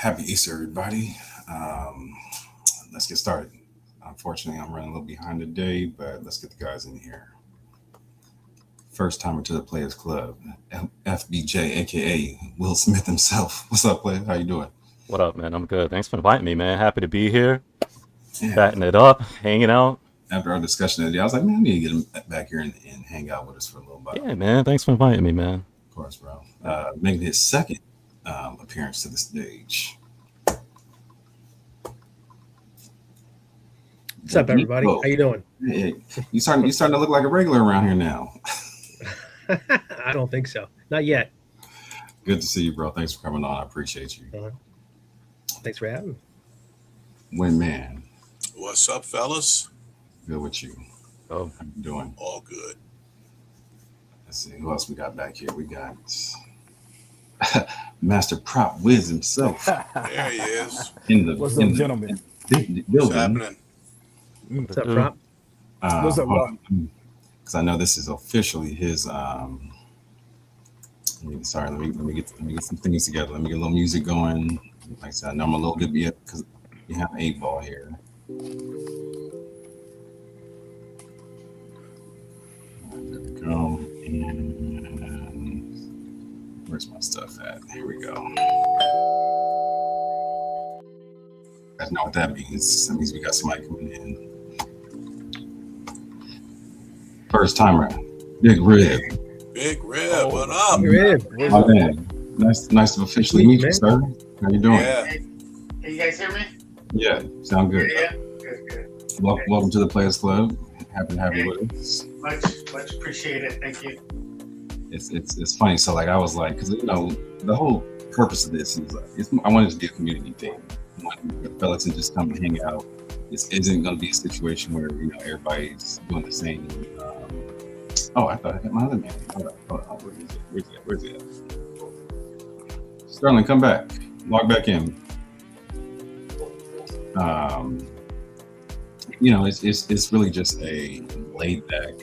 Happy Easter, everybody. Let's get started. Unfortunately, I'm running a little behind today, but let's get the guys in here. First timer to the Players Club, FBJ, aka Will Smith himself. What's up, player? How you doing? What up, man? I'm good. Thanks for inviting me, man. Happy to be here, Yeah. batting it up, hanging out. After our discussion today, I was like, man, I need to get him back here and hang out with us for a little bit. Yeah, man. Thanks for inviting me, man. Of course, bro. Making his second appearance to the stage. What's up, everybody? How you doing? Hey, you starting to look like a regular around here now. I don't think so. Not yet. Good to see you, bro. Thanks for coming on. I appreciate you. Thanks for having me. Win man. What's up, fellas? Good with you. Oh, How you doing? All good. Let's see who else we got back here. We got Master Prop Wiz himself. There he is. What's up, gentlemen? What's happening? What's up, Prop? What's up, Rob? Because I know this is officially his. Sorry, let me get some things together. Let me get a little music going. Like I said, I know I'm a little bit because we have 8-ball here. There we go. And where's my stuff at? Here we go. You guys know what that means. That means we got somebody coming in. First timer, Big Rib. Big Red, what up? You're in. My man. Nice to officially meet you, sir. How you doing? Yeah. Can you guys hear me? Yeah, sound good. Yeah. Good. Welcome to the Players Club. Happy to have you with us. Much appreciated. Thank you. It's funny. So like I was like, because the whole purpose of this is I wanted it to be a community thing. I want the fellas to just come and hang out. This isn't going to be a situation where everybody's doing the same. Oh, I thought I had my other man. Hold on. Where's he at? Sterling, come back. Log back in. It's really just a laid back.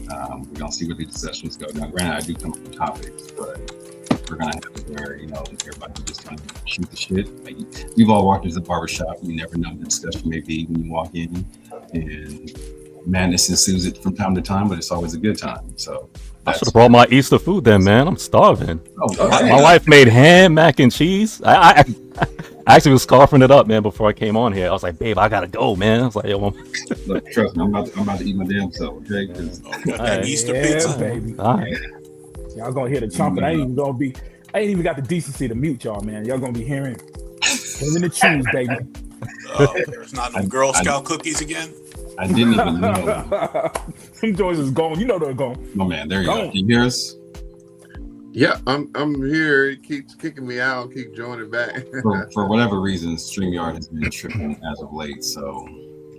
We're gonna see where these sessions go. Now, granted, I do come up with topics, but we're gonna have it where everybody just kind of shoot the shit. Like you've all walked into the barbershop. You never know what the discussion may be when you walk in, and madness ensues it from time to time, but it's always a good time. So I should have brought my Easter food then, man. I'm starving. Okay. My wife made ham, mac and cheese. I actually was scarfing it up, man, before I came on here. I was like, babe, I gotta go, man. I was like, yo, Look, trust me, I'm about to eat my damn self, okay? Got that Easter Yeah, pizza. baby. all right. Y'all gonna hear the trumpet. I ain't even got the decency to mute y'all, man. Y'all gonna be hearing the cheese, baby. There's not no Girl Scout cookies again. I didn't even know. Them joints is gone. You know they're gone. My man, there you go. Can you hear us? Yeah, I'm here. It keeps kicking me out. Keep joining back. For whatever reason, StreamYard has been tripping as of late, so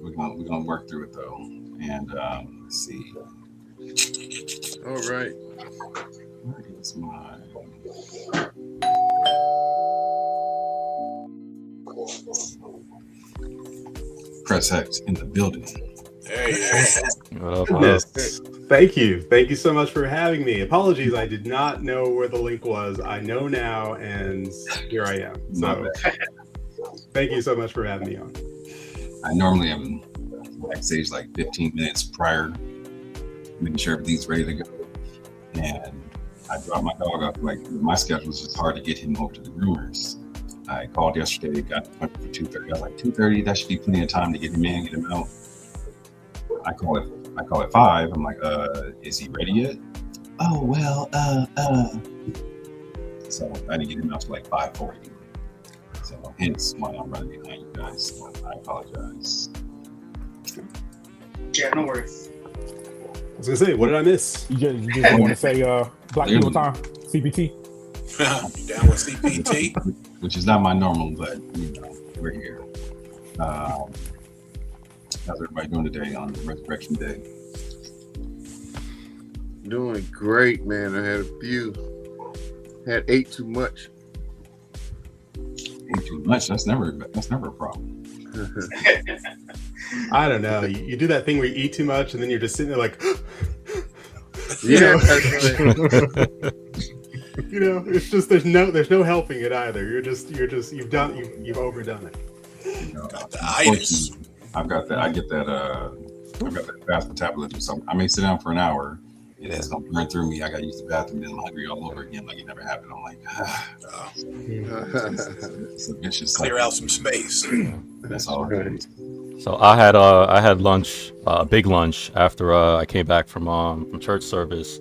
we're gonna work through it though. And let's see. All right. Where is my? Press X in the building. There he is. What up, Yes. Thank you so much for having me. Apologies, I did not know where the link was. I know now, and here I am. So thank you so much for having me on. I normally am backstage like 15 minutes prior, making sure everything's ready to go. And I dropped my dog off. Like my schedule was just hard to get him over to the groomers. I called yesterday, got the appointment for 2:30. I was like, 2:30, that should be plenty of time to get him in, get him out. I call it 5. I'm like, is he ready yet? Oh, well, So I didn't get him out to like 5:40. So hence why I'm running behind you guys. So I apologize. Yeah, no worries. I was gonna say, what did I miss? You just want to say Black People Time, CPT. You down with CPT? Which is not my normal, but we're here. How's everybody doing today on Resurrection Day? Doing great, man. I had ate too much. Ate too much? That's never a problem. I don't know. You do that thing where you eat too much, and then you're just sitting there like, Yeah, You know, it's just there's no helping it either. You've overdone it. You know, The itis. I've got that. I get that. I've got that fast metabolism. So I may sit down for an hour, and it's gonna burn through me. I got to use the bathroom, and I'm hungry all over again, like it never happened. I'm like, it's a vicious cycle. Clear out some space. That's all. Right. So I had lunch, big lunch after I came back from church service,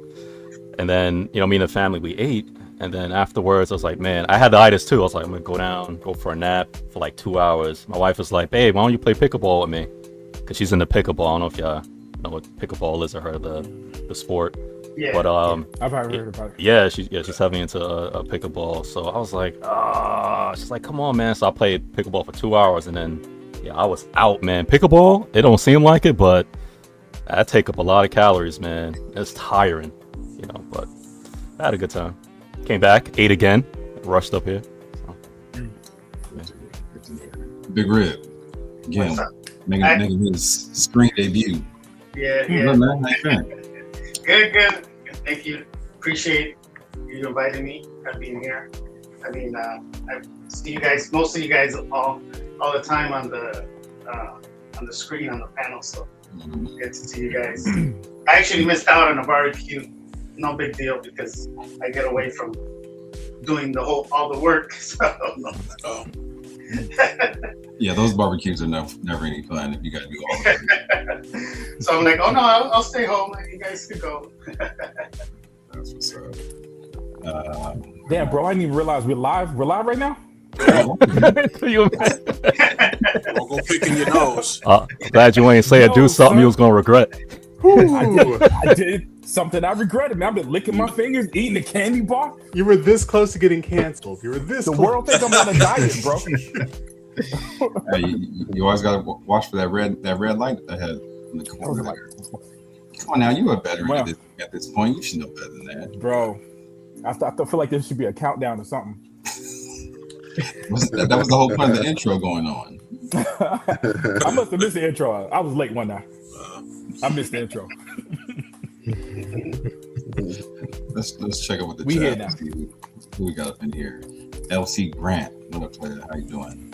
and then me and the family we ate, and then afterwards I was like, man, I had the itis too. I was like, I'm gonna go for a nap for like 2 hours. My wife was like, babe, why don't you play pickleball with me? Because she's into pickleball. I don't know if y'all know what pickleball is or heard the sport. Yeah. But I've heard about it. yeah, she's heavily into a pickleball. So I was like, she's like, come on, man. So I played pickleball for 2 hours, and then I was out, man. Pickleball, it don't seem like it, but I take up a lot of calories, man. It's tiring, but I had a good time. Came back, ate again, rushed up here. So. Big Rib again, making his screen debut. Yeah. Good, man. How you feeling? Good. Thank you. Appreciate you inviting me. I've been here. I mean, I see you guys, most of you guys all the time on the screen on the panel. So good to see you guys. I actually missed out on a barbecue. No big deal because I get away from doing all the work. So. Yeah, those barbecues are never any fun if you got to do all of it. So I'm like, oh no, I'll stay home. You guys can go. That's what's up. Damn, bro, I didn't even realize we're live. We're live right now? Don't go picking your nose. Glad you ain't say it. Do No, something son. you was gonna regret. I did something I regretted, man. I've been licking my fingers, eating a candy bar. You were this close to getting canceled. You were this The close. world think I'm on a diet, bro. Hey, you always got to watch for that red light ahead in the corner there. Come on now, you a veteran Well, at this point. You should know better than that. Bro, I feel like there should be a countdown or something. That was the whole point of the intro going on. I must have missed the intro. I was late one night. I missed the intro. Let's check out with the We chat. here now. See who we got up in here. LC Grant, what up, player? How you doing?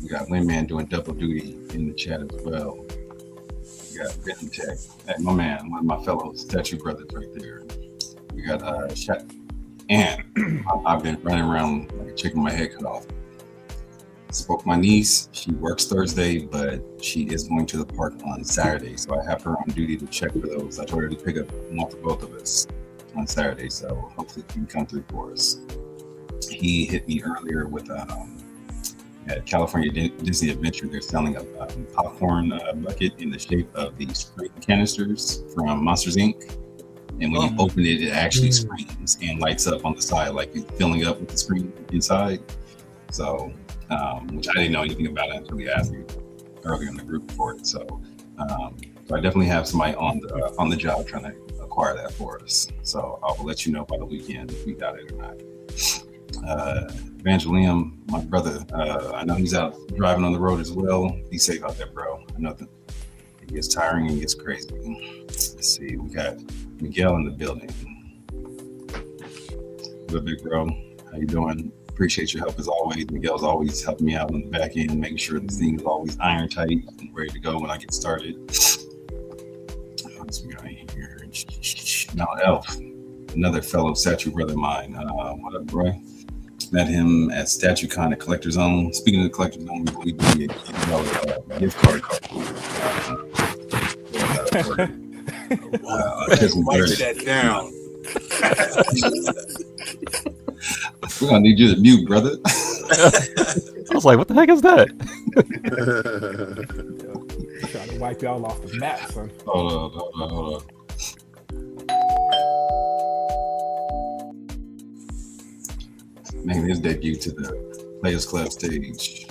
We got Windman doing double duty in the chat as well. We got Benton Tech. Hey, my man, one of my fellow statue brothers right there. We got Chat. And I've been running around like a chicken with my head cut off. Spoke to my niece. She works Thursday, but she is going to the park on Saturday. So I have her on duty to check for those. I told her to pick up one for both of us on Saturday. So hopefully he can come through for us. He hit me earlier with at California Disney Adventure. They're selling a popcorn bucket in the shape of the spring canisters from Monsters Inc. And when you open it, it actually screams and lights up on the side, like it's filling up with the screen inside. So, which I didn't know anything about it until he asked me earlier in the group for it. So, so I definitely have somebody on the job trying to acquire that for us. So I will let you know by the weekend if we got it or not. Evangelium, my brother, I know he's out driving on the road as well. Be safe out there, bro. I know that it gets tiring and gets crazy. Let's see, we got Miguel in the building. Good big bro, how you doing? Appreciate your help as always. Miguel's always helping me out on the back end, making sure the thing is always iron tight and ready to go when I get started. What's we got here? Now Elf, another fellow statue brother of mine. What up, bro? Met him at StatueCon at Collectorzown. Speaking of the Collectorzown, we do a gift card. Write that down. We're gonna need you to mute, brother. I was like, what the heck is that? Trying to wipe y'all off the map, son. Hold on. Making his debut to the Players Club stage.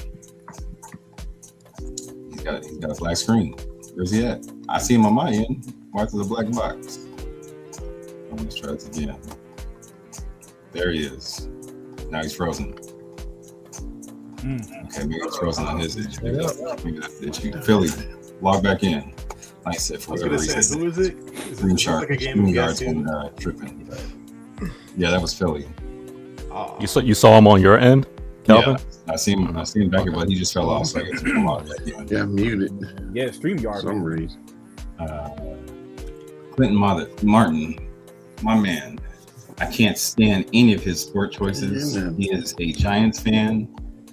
He's got a black screen. Where's he at? I see him on my end. Why is the black box? Let's try this again. There he is. Now he's frozen. Okay, maybe it's frozen on his edge. Maybe that's the issue. Philly, log back in. Like I said, for I was whatever gonna say, reason. who is it? Green Shark, like a game of Green Guards guessing? been tripping. Yeah, that was Philly. You saw him on your end, Calvin? Yeah, I seen him back here, but he just fell off. So I guess he fell off. Yeah, muted. Yeah, StreamYard. For some reason. Clinton Martin, my man. I can't stand any of his sport choices. He is a Giants fan,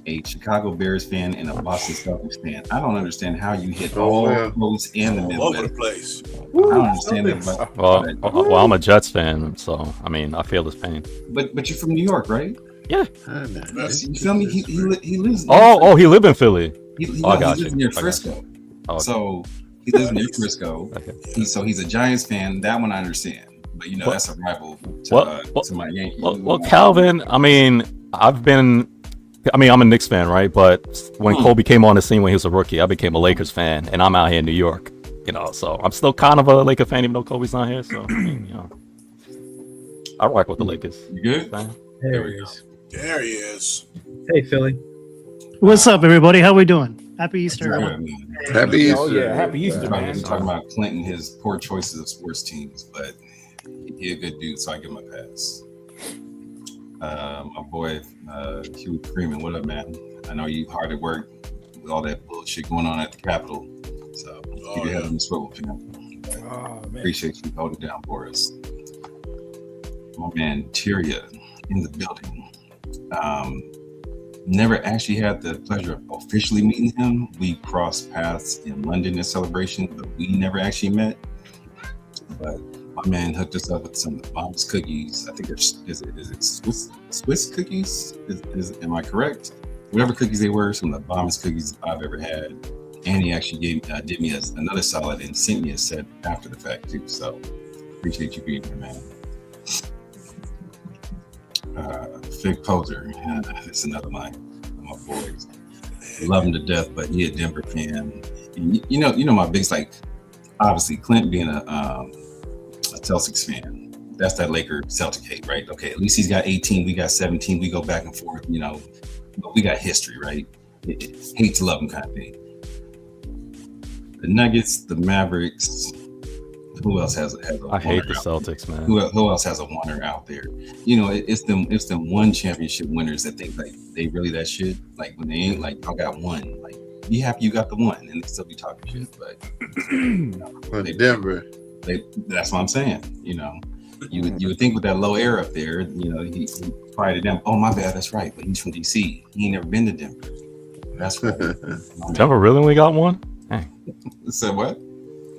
a Chicago Bears fan, and a Boston Celtics fan. I don't understand how you hit all those and the All over the Midwest. place. I don't understand that. Well, I'm a Jets fan, so I mean, I feel his pain. But you're from New York, right? Yeah. You feel me? He lives. Oh, he lived in Philly. I got he lives you. near I got Frisco. Oh, okay. So he lives near Frisco. Okay. He's a Giants fan. That one I understand. But that's a rival to my Yankees. Well, Calvin, I mean, I'm a Knicks fan, right? But when Kobe came on the scene when he was a rookie, I became a Lakers fan, and I'm out here in New York, so I'm still kind of a Laker fan even though Kobe's not here. So, I rock with the Lakers. You good? There he is. There he is. Hey, Philly. What's up, everybody? How we doing? Happy Easter. Happy Easter. Oh yeah, happy Easter, I'm man. talking about Clinton, his poor choices of sports teams, but he's a good dude, so I give him a pass. My boy, Hugh Freeman, what up, man? I know you hard at work with all that bullshit going on at the Capitol, so keep your head on the swivel, man. Appreciate you holding it down for us. My man, Tyria, in the building. Never actually had the pleasure of officially meeting him. We crossed paths in London at Celebration, but we never actually met. But my man hooked us up with some of the bombest cookies. I think is it Swiss cookies? Am I correct? Whatever cookies they were, some of the bombest cookies I've ever had. And he actually did me another solid and sent me a set after the fact too. So appreciate you being here, man. Fig Poser, that's another one of my boys. Love him to death, but he a Denver fan. And you know my biggest, like, obviously Clint being a Celtics fan. That's that Laker Celtic hate, right? Okay, at least he's got 18, we got 17, we go back and forth, but we got history, right? Hate to love him kind of thing. The Nuggets, the Mavericks. Who else has a I hate the Celtics, man. Who else has a winner out there? It's them one championship winners that think like they really that shit. Like when they ain't like, I got one. Like, be happy you got the one, and they still be talking shit. But Denver. That's what I'm saying. You would think with that low air up there, he probably to them. Oh my bad, that's right. But he's from DC. He ain't never been to Denver. That's right. Denver really only got one? Dang. Said what?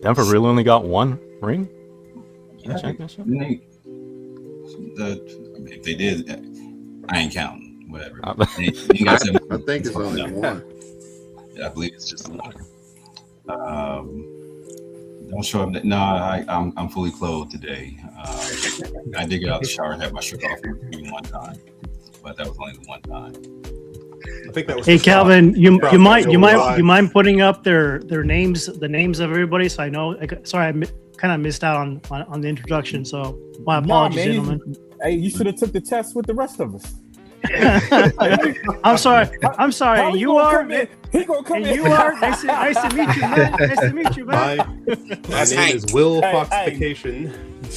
Denver really only got one ring? Championship? If they did, I ain't counting. Whatever. I think it's only one. I believe it's just one. Don't show up. No, I'm fully clothed today. I did get out of the shower and have my shirt off one time, but that was only the one time. I think that was. Hey Calvin, you mind putting up their names, the names of everybody, so I know. Sorry, I kind of missed out on the introduction, so my apologies, gentlemen. Hey, you should have took the test with the rest of us. I'm sorry. You are. He gonna come in. You are. Nice to meet you, man. Nice to meet you, man. My name is Will Foxification.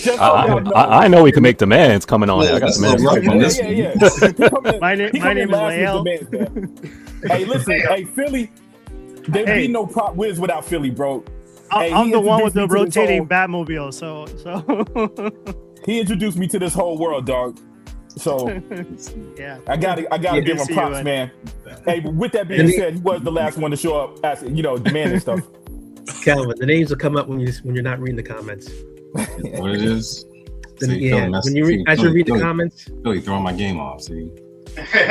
I know we can make demands coming on. I got demands. Yeah. My name is Lael. Hey, listen. Hey, Philly. There be no prop whiz without Philly, bro. I'm the one with the rotating Batmobile. So. He introduced me to this whole world, dog. So yeah, I gotta give him props, man. Hey, but with that being said, he was the last one to show up, asking, demanding stuff. Calvin, the names will come up when you're not reading the comments. What it is? See, when you read the comments. Really throwing my game off. See.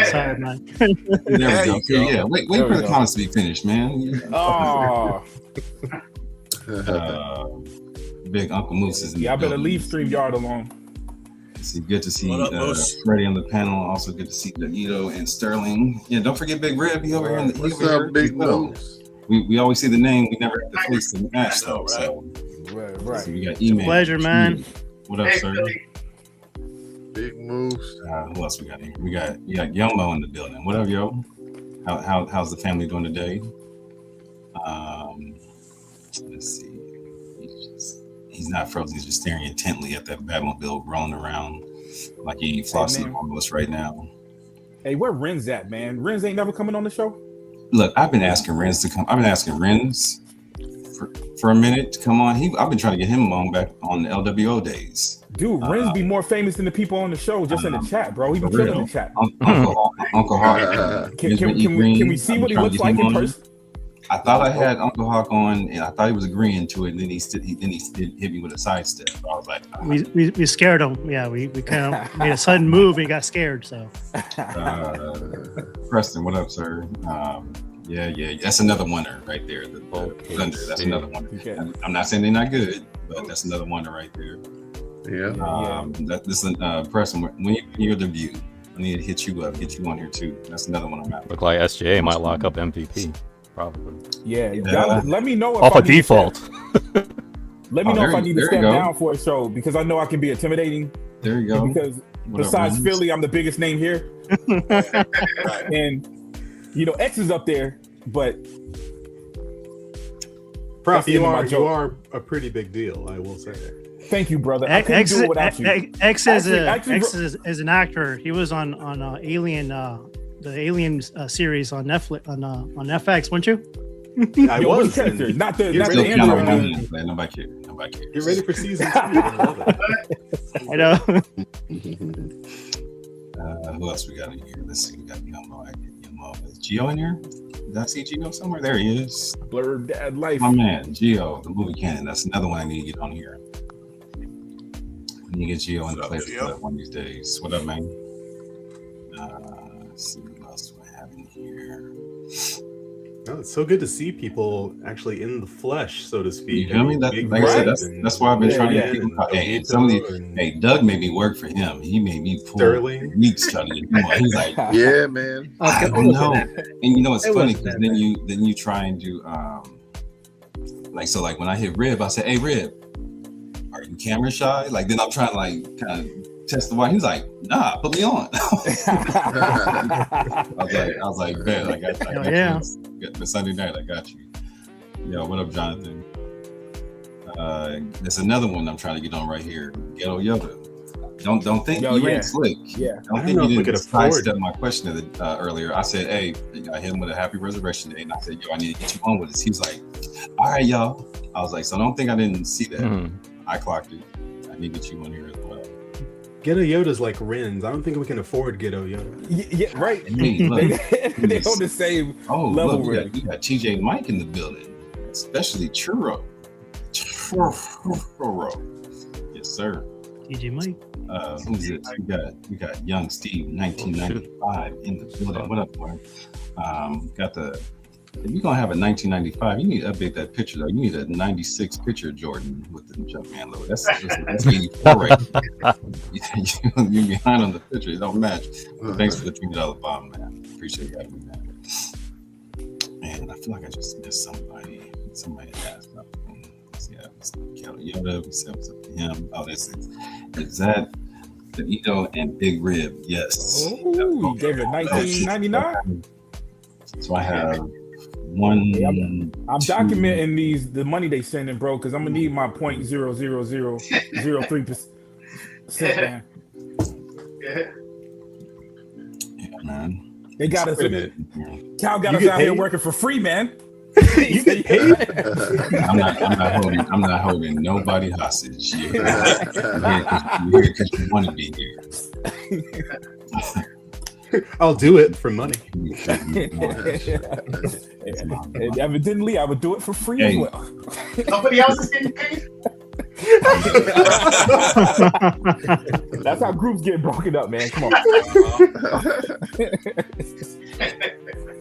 Sorry, man. There we go. Yeah, wait for the comments to be finished, man. Oh. Big Uncle Moose is in I better leave StreamYard alone. It's good to see Freddie on the panel. Also good to see Danito and Sterling. Yeah, don't forget Big Rib. He over here in the What's up, Big Moose? We always see the name. We never have to face the match though. So right. So we got email. Pleasure, man. What up, sir? Big Moose. Who else we got here? We got Yomo in the building. What up, yo? How's the family doing today? Let's see. He's not frozen. He's just staring intently at that Batmobile rolling around. Like he ain't flossing almost right now. Hey, where Ren's at, man? Ren's ain't never coming on the show. Look, I've been asking Renz to come. I've been asking Renz for a minute to come on. I've been trying to get him on back on the LWO days. Dude, Renz be more famous than the people on the show just in the chat, bro. He be killing in the chat. Uncle Hawk. Can we see what he looks like in person? I thought I had Uncle Hawk on, and I thought he was agreeing to it. And then he hit me with a sidestep. I was like, we scared him. Yeah, we kind of made a sudden move. And he got scared. So, Preston, what up, sir? Yeah, that's another wonder right there. The Thunder, that's another one. I'm not saying they're not good, but that's another wonder right there. Yeah. Preston, when you're debut, I need to hit you on here too. That's another one I'm at. Look like SJA might lock up MVP. Probably. Yeah. Let me know if off a default. Let me know if I need to step down for a show because I know I can be intimidating. There you go. Because besides Philly, I'm the biggest name here. And X is up there, but Prof, you are a pretty big deal, I will say. Thank you, brother. I couldn't do it without you. X is an actor. He was on Alien, the Alien series on Netflix on FX, weren't you? I was character, not the Android. Nobody care. Get ready for season 2. I know. Who else we got in here? Let's see. We got Yomo. Is Gio in here? Did I see Gio somewhere? There he is. Blurred Dad Life. My man, Gio, the movie canon. That's another one I need to get on here. I need to get Gio in the Players Club one of these days. What up, man? Let's see what else do I have in here. Oh, it's so good to see people actually in the flesh, so to speak. You know what I mean? Like I said, that's why I've been trying to get people. Hey, Doug made me work for him. He made me pull weeks trying to get him on. He's like, yeah, man. I don't know. And it's funny because then you try and do like when I hit Rib, I said, "Hey, Rib, are you camera shy?" Like then I'm trying to kind of test the wine. He's like, "Nah, put me on." I was like, "Man, I got the Sunday night. I got you." Yo, what up, Jonathan? There's another one I'm trying to get on right here. Ghetto Yoda. Don't think you ain't slick. Yeah. Don't think you didn't sidestep my question earlier. I said, "Hey," I hit him with a happy resurrection day, and I said, "Yo, I need to get you on with this." He was like, "All right, y'all." I was like, "So don't think I didn't see that." I clocked it. I need to get you on here as well. Ghetto Yoda's like Ren's. I don't think we can afford Ghetto Yoda. Yeah, right. They on the same level. Look, we got TJ Mike in the building, especially Churro. Yes, sir. TJ Mike. Who's this? We got Young Steve, 1995 in the building. What up, boy? Got the. If you're gonna have a 1995, you need to update that picture though. You need a 96 picture Jordan with the Jumpman logo. That's 84 right there. You're behind on the picture. It don't match. Thanks for the $20 bomb, man. Appreciate you having me, man. Man, I feel like I just missed somebody. Somebody asked something. Yoda, what's up to him? Oh, is that the Ito and Big Rib? Yes. Oh, you gave it 1999. So I have one. Hey, I'm documenting the money they sending, bro, because I'm gonna need my 0.00003%. Man. Yeah, man. They got us in it. Cal got us out here working for free, man. You get paid? I'm not holding nobody hostage. You're here because you want to be here. I'll do it for money. And evidently, I would do it for free as well. Nobody else is getting paid. That's how groups get broken up, man. Come on.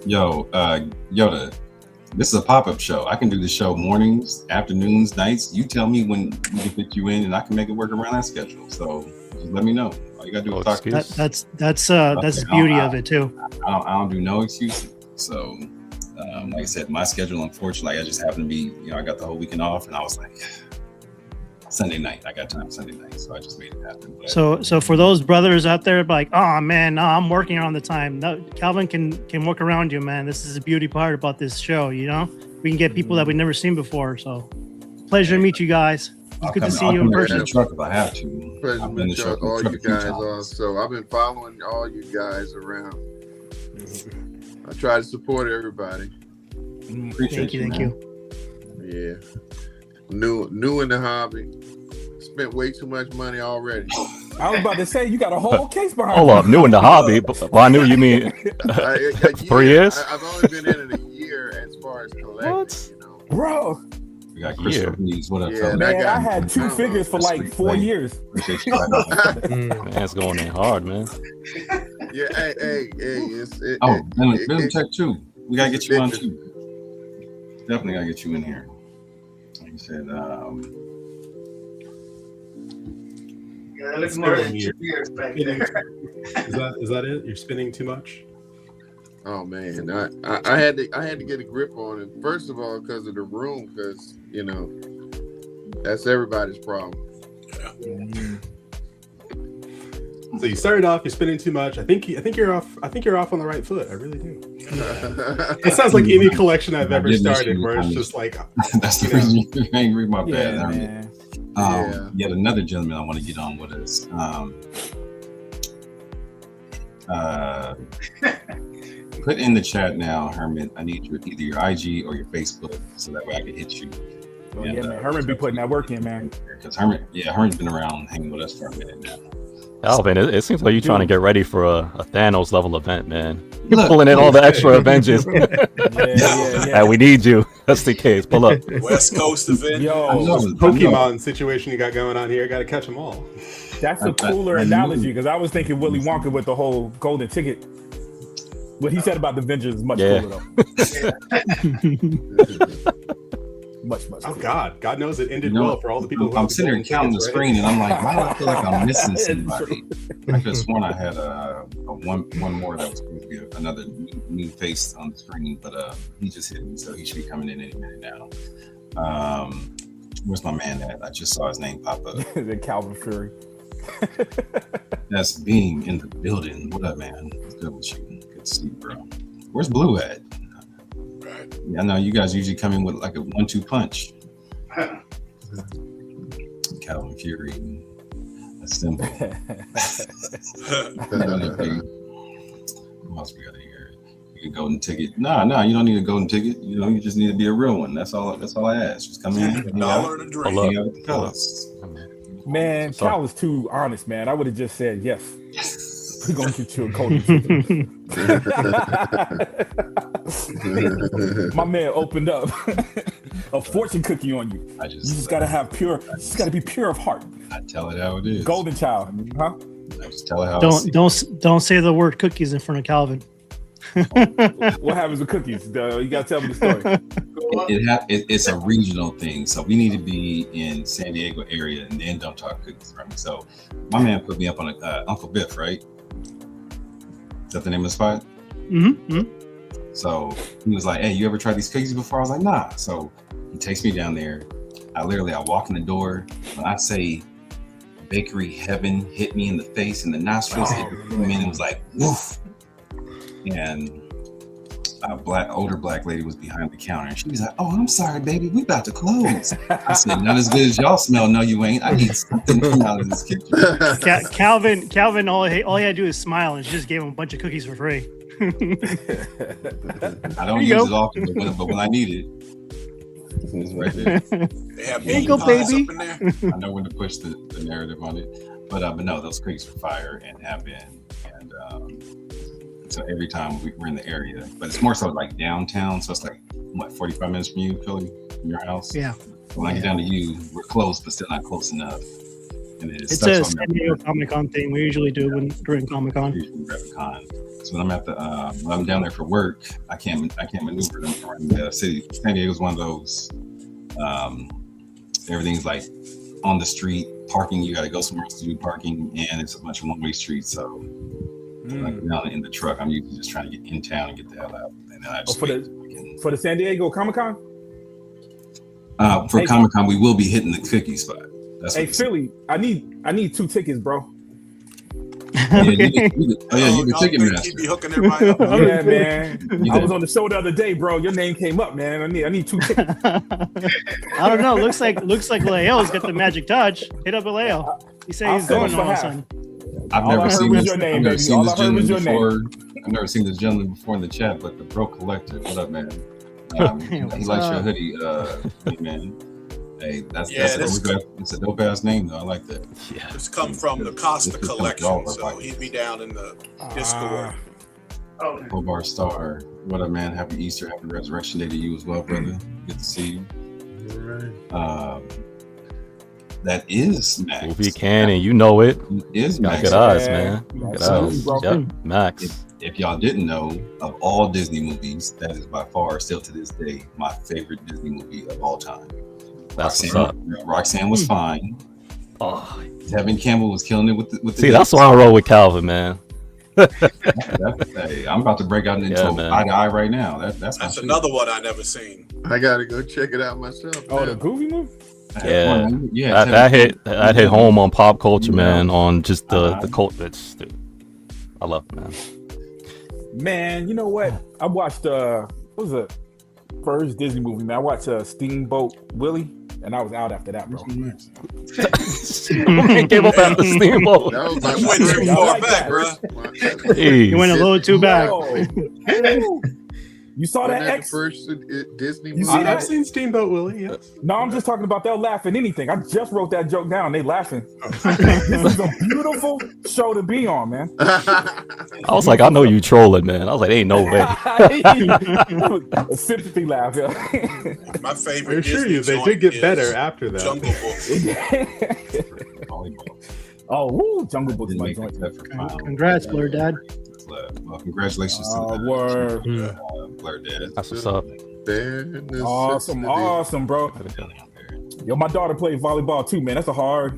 Yo, Yoda, this is a pop-up show. I can do the show mornings, afternoons, nights. You tell me when we can fit you in, and I can make it work around that schedule. So just let me know. All you gotta do is talk. That's the beauty of it too. I don't do no excuses. So, like I said, my schedule, unfortunately, I just happened to be, I got the whole weekend off, and I was like, Sunday night, I got time Sunday night, so I just made it happen. But, so for those brothers out there, like, oh man, no, I'm working on the time. No, Calvin can work around you, man. This is the beauty part about this show. We can get people that we've never seen before. So, pleasure to meet you guys. It's good to see you in person. The truck if I have to. Pleasure to meet all you guys also. I've been following all you guys around. I try to support everybody. Thank you. Yeah. New in the hobby. Spent way too much money already. I was about to say you got a whole case behind. Hold up, new in the hobby. Well, I knew you mean 3 years. I've only been in it a year as far as collecting. What? Bro. We got Christopher Lees. What up, fellas? Man, I had 2 figures for like 4 years. Appreciate you. Man, it's going in hard, man. Yeah, hey. Venom Tech too. We gotta get you on too. Definitely gotta get you in here. Like you said, yeah, looks more than 2 years back there. Is that it? You're spending too much? Oh man, I had to get a grip on it. First of all, because of the room, because that's everybody's problem. So you started off, you're spending too much. I think you're off. I think you're off on the right foot. I really do. It sounds like any collection I've ever started, where it's just like that's the reason you're angry. My bad. Yeah. Yet another gentleman I want to get on with us. Put in the chat now, Herman. I need either your IG or your Facebook, so that way I can hit you. Oh, yeah, man. Herman be putting that work in, man. Because Herman's been around hanging with us for a minute now. Alvin, it seems like you're trying to get ready for a Thanos level event, man. You're pulling in all the extra Avengers. Yeah. And we need you. That's the case. Pull up. West Coast event. Pokemon situation you got going on here. Got to catch them all. That's a cooler analogy because I was thinking Willy Wonka with the whole golden ticket. What he said about the Avengers is much cooler though. much. Oh God knows it ended well for all the people. I'm sitting here counting the screen, and I'm like, why do I feel like I'm missing somebody? I could have sworn I had a one more that was supposed to be another new face on the screen, but he just hit me, so he should be coming in any minute now. Where's my man at? I just saw his name pop up. The Calvin Fury. That's Beam in the building. What up, man? It's good with you. Good to see you, bro. Where's Blue at? Yeah, I know you guys usually come in with like a 1-2 punch. Calvin Fury, a symbol. What else we got here? You can golden ticket. No, you don't need a golden ticket. You just need to be a real one. That's all I ask. Just come in. $1 and a drink. Hang out with the fellas. Man, Cal was too honest, man. I would have just said yes. We're gonna get you a golden ticket. My man opened up a fortune cookie on you. You just gotta have pure. You just gotta be pure of heart. I tell it how it is. Golden child, huh? I just tell it how. Don't say the word cookies in front of Calvin. What happens with cookies? You gotta tell me the story. It's a regional thing, so we need to be in San Diego area and then don't talk cookies, right? So my man put me up on Uncle Biff, right? Is that the name of the spot? Mm-hmm. So he was like, "Hey, you ever tried these cookies before?" I was like, "Nah." So he takes me down there. I walk in the door. When I say bakery heaven hit me in the face and the nostrils, it was like woof. And a older black lady was behind the counter, and she was like, "Oh, I'm sorry, baby, we about to close." I said, "Not as good as y'all smell. No, you ain't. I need something from out of this kitchen." Calvin, all he had to do is smile, and she just gave him a bunch of cookies for free. I don't use it often, but when I need it, it's right there. They have there you go, baby. Up in there. I know when to push the narrative on it, but no, those cookies were fire and have been, and so every time we're in the area, but it's more so like downtown, so it's like 45 minutes from you, Philly, from your house. Yeah. When I get down to you, we're close, but still not close enough. And it's a San Diego Comic-Con thing we usually do during Comic-Con. So when I'm down there for work, I can't maneuver them around the city. San Diego's one of those. Everything's like on the street parking. You got to go somewhere else to do parking, and it's a bunch of one-way streets. So. Like down in the truck, I'm usually just trying to get in town and get the hell out. And then I just for the San Diego Comic-Con? For Comic-Con, we will be hitting the cookie spot. Philly, I need 2 tickets, bro. You the chicken Keep master. me hooking everybody up. Yeah, man. I was on the show the other day, bro. Your name came up, man. I need 2 chickens. I don't know. Looks like Leo's got the magic touch. Hit up Leo. He said he's going all of a sudden. I've never seen this. Name, I've never seen all this I heard was gentleman your before. name. I've never seen this gentleman before in the chat, but the Bro Collector. What up, man? He likes your hoodie, hey, man. Hey, it's a dope ass name though. I like that. Yeah. It's come from the Costa collection, so he'd be down in the Discord. Hobart Star. What up, man? Happy Easter, happy Resurrection Day to you as well, brother. Good to see you. That is Max. Movie canon, you know it. Is Max. Good eyes, man. Good eyes. Yep, Max. If y'all didn't know, of all Disney movies, that is by far still to this day my favorite Disney movie of all time. That's what's up. Roxanne was fine. Oh, Tevin Campbell was killing it with the see, that's why I roll with Calvin, man. Hey, I'm about to break out into eye to eye right now. That's another one I never seen. I gotta go check it out myself. Oh, the Goofy movie? Yeah, that hit home on pop culture, man. On just the cult. I love it, man. Man, you know what? I watched what was the first Disney movie, man? I watched Steamboat Willie, and I was out after that, bro. Gave up after Steamboat. That was You went too far back, bro. You went a little too back. You saw that X? The first Disney movie? You see that? I've seen Steamboat Willie, yes. No, I'm just talking about they'll laugh at anything. I just wrote that joke down. They laughing. This is a beautiful show to be on, man. I was like, I know you trolling, man. I was like, ain't no way. A sympathy laugh, yeah. My favorite. I assure you, they did get better after that. Jungle Book. Oh, woo, Jungle Book is my joint. Congrats, Blur Dad. Well, congratulations to the word. Blur Dad. That's what's up. Awesome, bro. Yo, my daughter plays volleyball too, man. That's a hard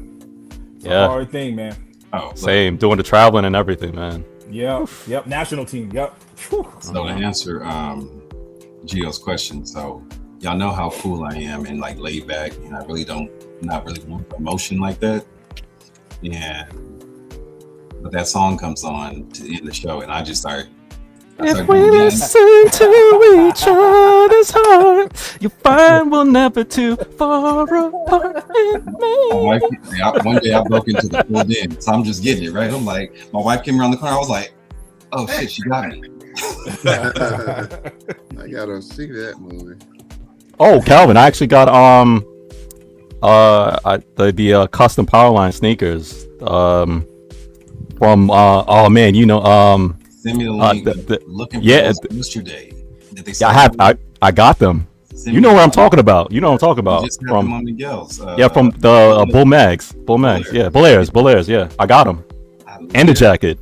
thing, man. Oh, same. Doing the traveling and everything, man. Yep. National team. Yep. So to answer Gio's question, so y'all know how cool I am and like laid back, and I really not really want emotion like that. But that song comes on to end the show, and I just start. If we listen to each other's heart, you find we're never too far apart. One day I broke into the full dance, so I'm just getting it right. I'm like, my wife came around the corner. I was like, oh shit, she got me. I gotta see that movie. Oh, Calvin, I actually got the custom Powerline sneakers from oh man, you know send me the link. Looking for yesterday. I got them. You know what I'm talking about. You know what I'm talking about. From Miguel's, from the Bull Mags. Yeah, Bullairs. Yeah, I got them. And the jacket.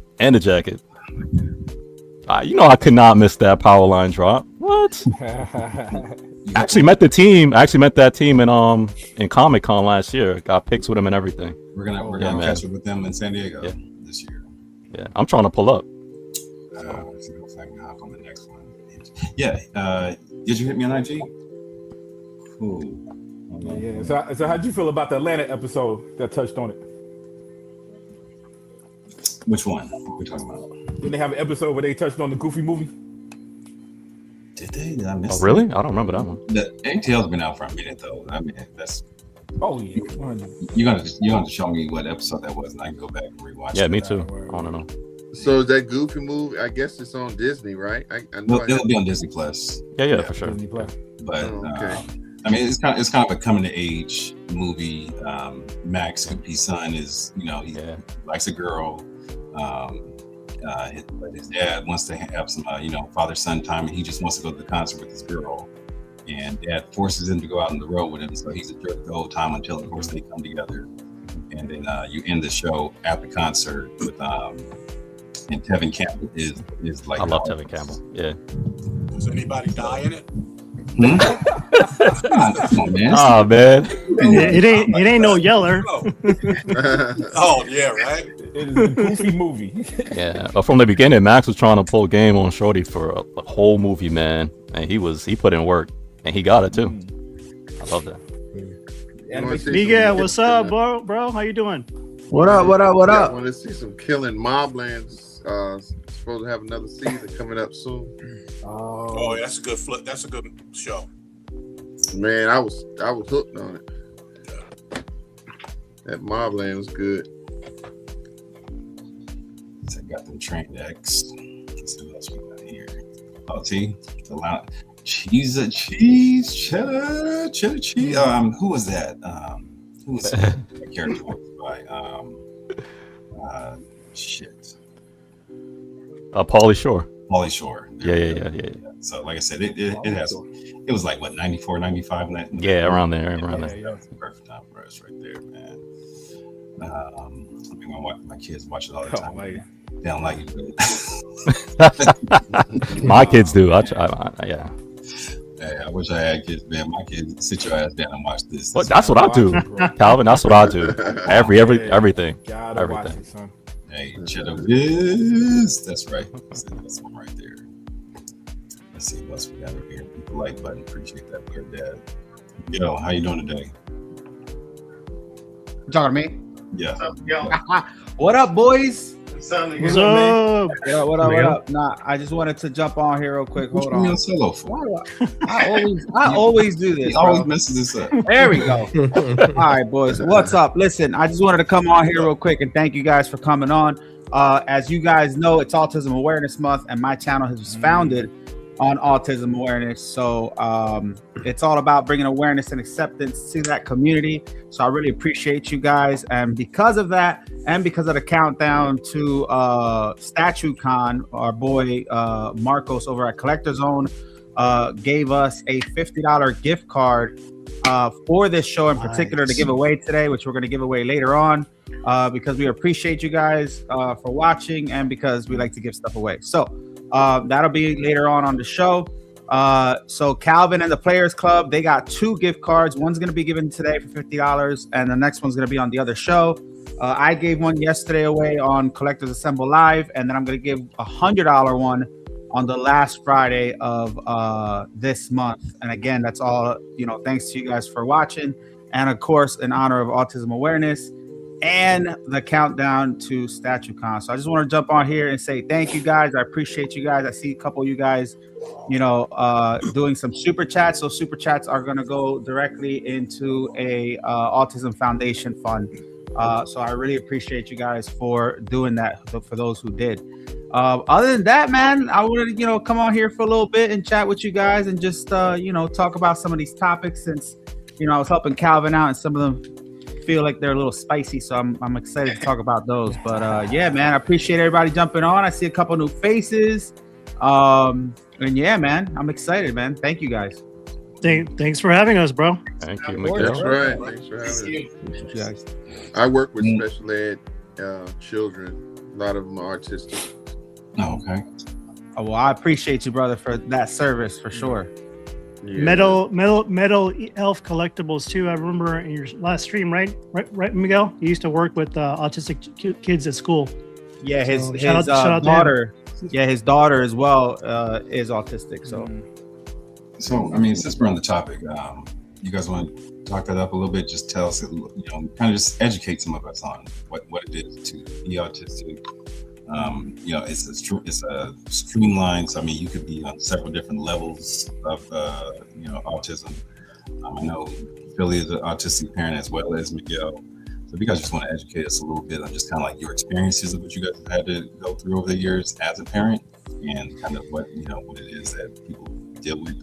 You know I could not miss that Powerline drop. What? I actually met that team in Comic-Con last year. Got pics with them and everything. We're gonna catch up with them in San Diego this year. Yeah, I'm trying to pull up. Let's see if I can hop on the next one. Yeah, did you hit me on IG? Cool. Yeah. So how'd you feel about the Atlanta episode that touched on it? Which one? What are we talking about? Didn't they have an episode where they touched on the Goofy movie? Did they? Did I miss? Oh, really? I don't remember that one. The ATL's been out for a minute though. I mean, that's. Oh yeah. You're gonna show me what episode that was, and I can go back and rewatch. Yeah, me too. I don't know. So is that Goofy movie? I guess it's on Disney, right? It'll be on Disney Plus. Yeah, for sure. But I mean, it's kind of a coming of age movie. Max, Goofy's son, is he likes a girl. His dad wants to have some father-son time, and he just wants to go to the concert with his girl. And dad forces him to go out on the road with him, so he's a jerk the whole time until, of course, they come together. And then you end the show at the concert with and Tevin Campbell is like. I love Tevin Campbell. Yeah. Does anybody die in it? Come on, man. Oh man. It ain't no Yeller. Oh yeah, right. It is a Goofy movie. Yeah, but from the beginning, Max was trying to pull game on Shorty for a whole movie, man, and he put in work, and he got it too. I love that. Miguel, what's up, bro? How you doing? What up? What up? What I up? want to see some killing. Mobland's supposed to have another season coming up soon. Oh, that's a good flip. That's a good show. Man, I was hooked on it. That Mobland was good. I got them trained X. Let's see what else we got here. Oh, see, the line. Cheese, cheddar cheese. Who was that? Who was that character voiced by? Shit. Pauly Shore. Pauly Shore. Yeah. So, like I said, it was like what 94, 95. Yeah, around there. That's the perfect time for us, right there, man. I mean, my kids watch it all the time. They don't like it. My kids do. Yeah. Hey, I wish I had kids, man. My kids, sit your ass down and watch this. Well, that's what I do, Calvin. That's what I do. Everything. Hey, cheddar whiz. That's right. That's one right there. Let's see what else we got over here. People like button. Appreciate that, weird dad. Yo, how you doing today? You talking to me? Yeah. What up, boys? What's up? What up? Nah, I just wanted to jump on here real quick. Hold on. Solo for? I always do this. He always messes this up. There we go. All right, boys. What's up? Listen, I just wanted to come on here real quick and thank you guys for coming on. As you guys know, it's Autism Awareness Month, and my channel was founded on Autism Awareness. So it's all about bringing awareness and acceptance to that community. So I really appreciate you guys. And because of that, and because of the countdown to StatueCon, our boy Marcos over at Collectorzown gave us a $50 gift card for this show in particular to give away today, which we're going to give away later on because we appreciate you guys for watching and because we like to give stuff away. So that'll be later on the show. So Calvin and the Players Club, they got 2 gift cards. One's going to be given today for $50 and the next one's going to be on the other show. I gave one yesterday away on Collectors Assemble Live, and then I'm going to give a $100 one on the last Friday of this month. And again, that's all, thanks to you guys for watching. And of course, in honor of Autism Awareness and the countdown to StatueCon. So I just want to jump on here and say thank you guys. I appreciate you guys. I see a couple of you guys, doing some super chats. So super chats are going to go directly into a Autism Foundation fund. So I really appreciate you guys for doing that, for those who did. Other than that, man, I wanted to, come on here for a little bit and chat with you guys and just, talk about some of these topics since, I was helping Calvin out and some of them feel like they're a little spicy. So I'm excited to talk about those. But yeah, man, I appreciate everybody jumping on. I see a couple new faces. And yeah, man, I'm excited, man. Thank you guys. Thanks for having us, bro. Thank you, Miguel. That's right. Thanks for having us. You guys. I work with special ed children. A lot of them are autistic. Oh, okay. Oh, well, I appreciate you, brother, for that service for sure. Yeah. Metal Elf Collectibles too. I remember in your last stream, right, Miguel? You used to work with autistic kids at school. Yeah, his shout out daughter. Yeah, his daughter as well is autistic. So I mean, since we're on the topic, you guys want to talk that up a little bit? Just tell us, kind of just educate some of us on what it is to be autistic. It's a streamlined. So I mean, you could be on several different levels of autism. I know Philly is an autistic parent as well as Miguel. So if you guys just want to educate us a little bit on just kind of like your experiences of what you guys have had to go through over the years as a parent, and kind of what it is that people deal with.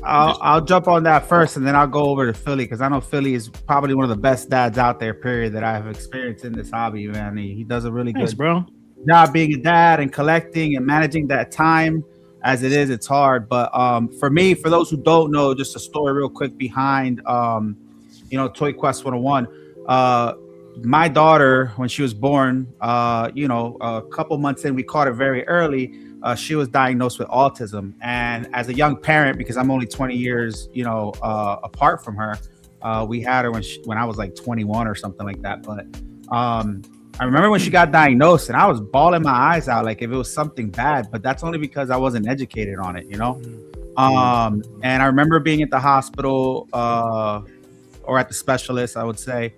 I'll jump on that first, and then I'll go over to Philly because I know Philly is probably one of the best dads out there. Period, that I have experienced in this hobby, man. He does a really good job being a dad and collecting and managing that time. As it is, it's hard. But for me, for those who don't know, just a story real quick behind Toy Quest 101. My daughter, when she was born, a couple months in, we caught it very early. She was diagnosed with autism, and as a young parent, because I'm only 20 years, apart from her, we had her when I was like 21 or something like that. But I remember when she got diagnosed, and I was bawling my eyes out, like if it was something bad. But that's only because I wasn't educated on it, And I remember being at the hospital or at the specialist, I would say,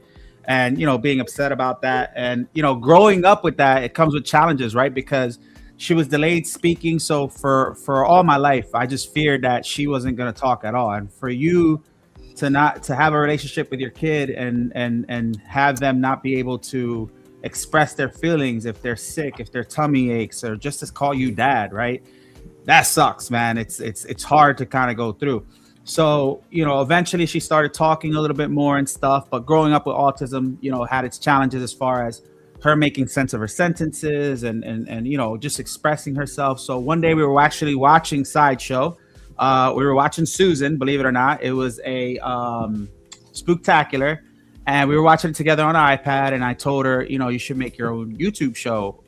and being upset about that. And growing up with that, it comes with challenges, right? Because she was delayed speaking. So for all my life, I just feared that she wasn't going to talk at all. And for you to have a relationship with your kid and have them not be able to express their feelings, if they're sick, if their tummy aches, or just to call you dad, right? That sucks, man. It's hard to kind of go through. So, eventually she started talking a little bit more and stuff, but growing up with autism, had its challenges as far as her making sense of her sentences and just expressing herself. So one day we were actually watching Sideshow. We were watching Susan, believe it or not. It was a spooktacular, and we were watching it together on an iPad, and I told her, you should make your own YouTube show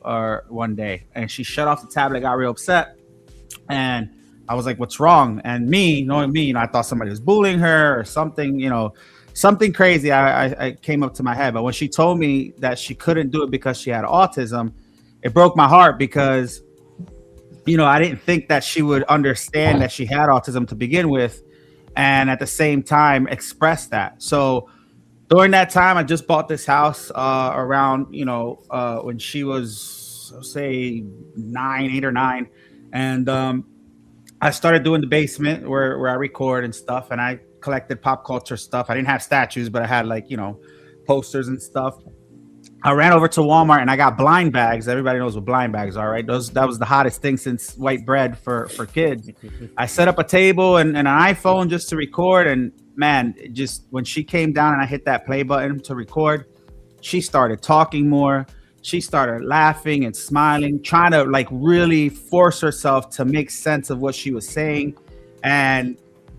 one day. And she shut off the tablet, got real upset. And I was like, what's wrong? And knowing me, I thought somebody was bullying her or something, something crazy I came up to my head. But when she told me that she couldn't do it because she had autism, it broke my heart because, I didn't think that she would understand that she had autism to begin with, and at the same time express that. So during that time, I just bought this house around, when she was, say, 8 or 9. And I started doing the basement where I record and stuff, and I collected pop culture stuff. I didn't have statues, but I had posters and stuff. I ran over to Walmart and I got blind bags. Everybody knows what blind bags are, right? That was the hottest thing since white bread for kids. I set up a table and an iPhone just to record, and man, just when she came down and I hit that play button to record, she started talking more. She started laughing and smiling, trying to really force herself to make sense of what she was saying. And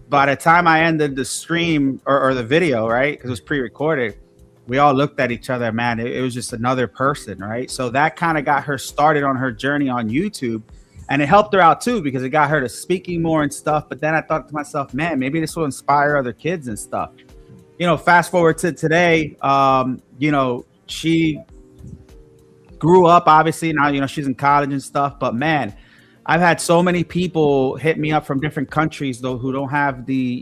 by the time I ended the stream or the video, right, because it was pre-recorded, we all looked at each other, man. It was just another person, right? So that kind of got her started on her journey on YouTube. And it helped her out too, because it got her to speaking more and stuff. But then I thought to myself, man, maybe this will inspire other kids and stuff. Fast forward to today, she grew up, obviously. Now, she's in college and stuff. But man, I've had so many people hit me up from different countries, though, who don't have the,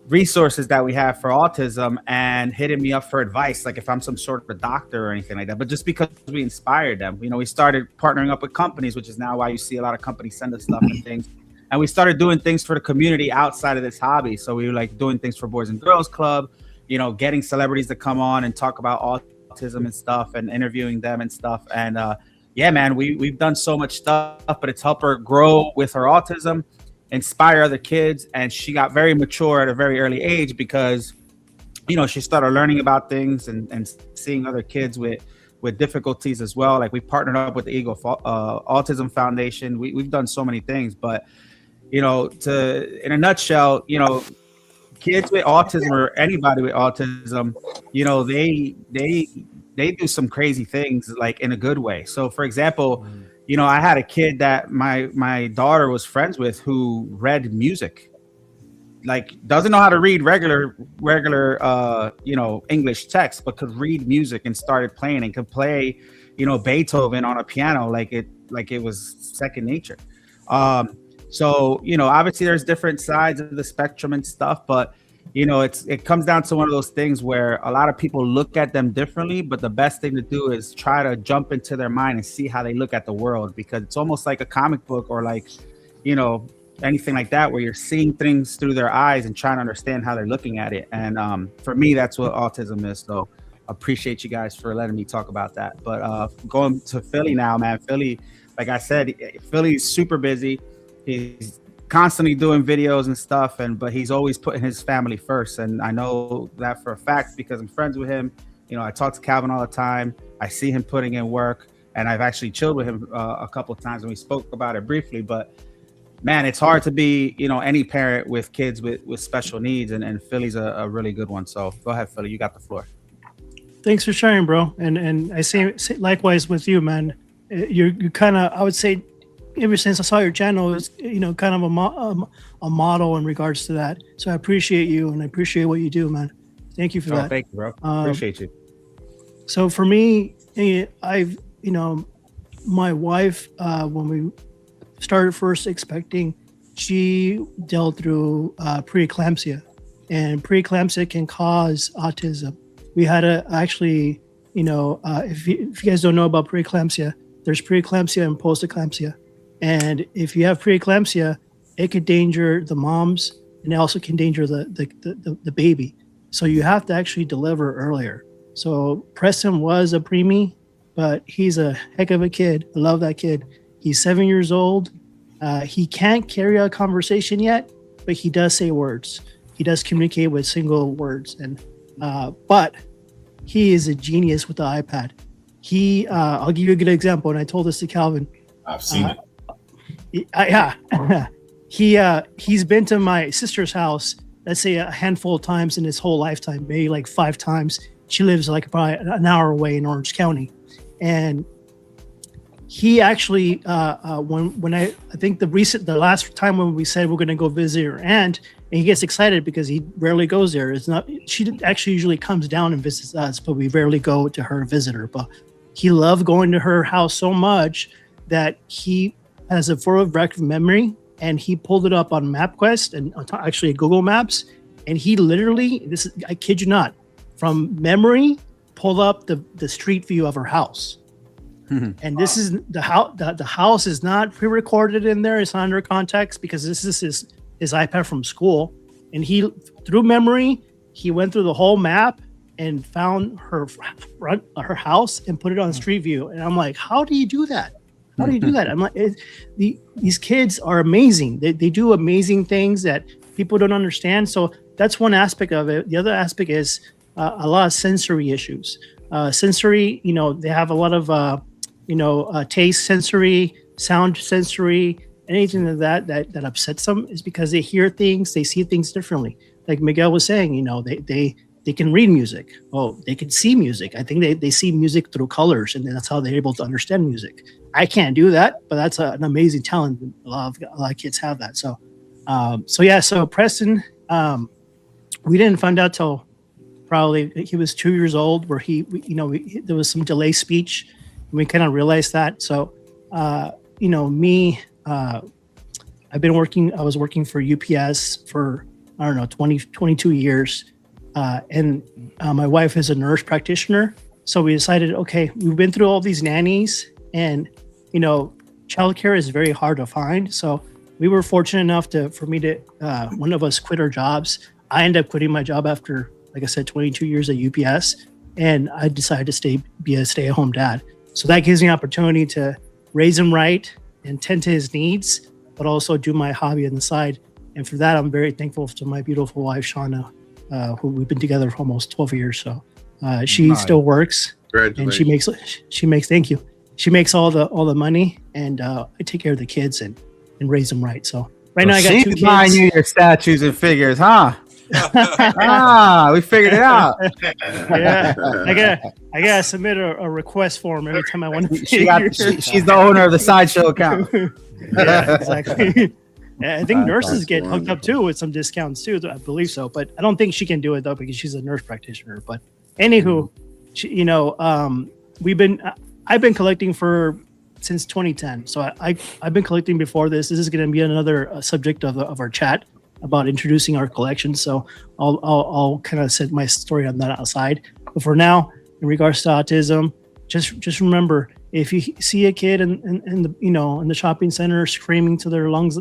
resources that we have for autism, and hitting me up for advice, like if I'm some sort of a doctor or anything like that. But just because we inspired them, we started partnering up with companies, which is now why you see a lot of companies send us stuff and things. And we started doing things for the community outside of this hobby. So we were doing things for Boys and Girls Club, getting celebrities to come on and talk about autism and stuff, and interviewing them and stuff. And yeah, man, we've done so much stuff, but it's helped her grow with her autism, inspire other kids. And she got very mature at a very early age because, she started learning about things and seeing other kids with difficulties as well. Like we partnered up with the Eagle Autism Foundation. We've done so many things, but, in a nutshell, kids with autism or anybody with autism, they do some crazy things, like in a good way. So for example, I had a kid that my daughter was friends with who read music, doesn't know how to read regular English text, but could read music and started playing and could play, Beethoven on a piano like it was second nature. So, obviously there's different sides of the spectrum and stuff, but it comes down to one of those things where a lot of people look at them differently, but the best thing to do is try to jump into their mind and see how they look at the world, because it's almost like a comic book or anything like that, where you're seeing things through their eyes and trying to understand how they're looking at it. And for me, that's what autism is. So appreciate you guys for letting me talk about that. But going to Philly now, man, Philly, like I said, Philly's super busy. He's constantly doing videos and stuff, but he's always putting his family first. And I know that for a fact because I'm friends with him. I talk to Calvin all the time. I see him putting in work, and I've actually chilled with him a couple of times, and we spoke about it briefly. But man, it's hard to be, any parent with kids with special needs, and Philly's a really good one. So go ahead, Philly, you got the floor. Thanks for sharing, bro. And I say likewise with you, man. You kind of, I would say, ever since I saw your channel, it's kind of a model in regards to that. So I appreciate you, and I appreciate what you do, man. Thank you for that. Thank you, bro. Appreciate you. So for me, I've my wife, when we started first expecting, she dealt through preeclampsia, and preeclampsia can cause autism. We had actually, if you guys don't know about preeclampsia, there's preeclampsia and posteclampsia. And if you have preeclampsia, it could danger the moms, and it also can danger the baby. So you have to actually deliver earlier. So Preston was a preemie, but he's a heck of a kid. I love that kid. He's 7 years old. He can't carry a conversation yet, but he does say words. He does communicate with single words. And but he is a genius with the iPad. I'll give you a good example, and I told this to Calvin. I've seen it. Yeah. He's been to my sister's house, let's say a handful of times in his whole lifetime, maybe like 5 times. She lives like probably an hour away in Orange County. And he actually, when I think the last time when we said we're going to go visit her aunt, and he gets excited because he rarely goes there. She actually usually comes down and visits us, but we rarely go to her visit her. But he loved going to her house so much that he has a photographic memory, and he pulled it up on MapQuest and actually Google Maps. And he literally, I kid you not, from memory, pulled up the street view of her house. And this is the house. The house is not pre-recorded in there. It's not under context because this is his iPad from school. And he, through memory, he went through the whole map and found her house and put it on Street View. And I'm like, how do you do that? How do you do that? I'm like, these kids are amazing. They do amazing things that people don't understand. So that's one aspect of it. The other aspect is a lot of sensory issues. Sensory, they have a lot of, taste sensory, sound sensory, anything of that upsets them is because they hear things, they see things differently. Like Miguel was saying, they can read music. Oh, they can see music. I think they see music through colors, and that's how they're able to understand music. I can't do that, but that's an amazing talent. A lot of kids have that. So Preston, we didn't find out till probably he was 2 years old, where there was some delay speech. And we kind of realized that. So, me, I was working for UPS for, 22 years. And my wife is a nurse practitioner. So we decided, okay, we've been through all these nannies, and, childcare is very hard to find. So we were fortunate enough for one of us quit our jobs. I ended up quitting my job after, like I said, 22 years at UPS, and I decided to be a stay-at-home dad. So that gives me an opportunity to raise him right and tend to his needs, but also do my hobby on the side. And for that, I'm very thankful to my beautiful wife, Shauna, who we've been together for almost 12 years. So she still works, and she makes, thank you. She makes all the money, and I take care of the kids and raise them right. So now I got 2 kids. She's buying you your statues and figures, huh? We figured it out. Yeah, I gotta submit a request form every time I want to. She's the owner of the Sideshow account. Yeah, exactly. I think nurses get hooked up too with some discounts too. I believe so, but I don't think she can do it though because she's a nurse practitioner. But anywho, I've been collecting since 2010. So I've been collecting before this. This is going to be another subject of our chat about introducing our collection. So I'll kind of set my story on that outside. But for now, in regards to autism, just remember, if you see a kid in the shopping center screaming to their lungs,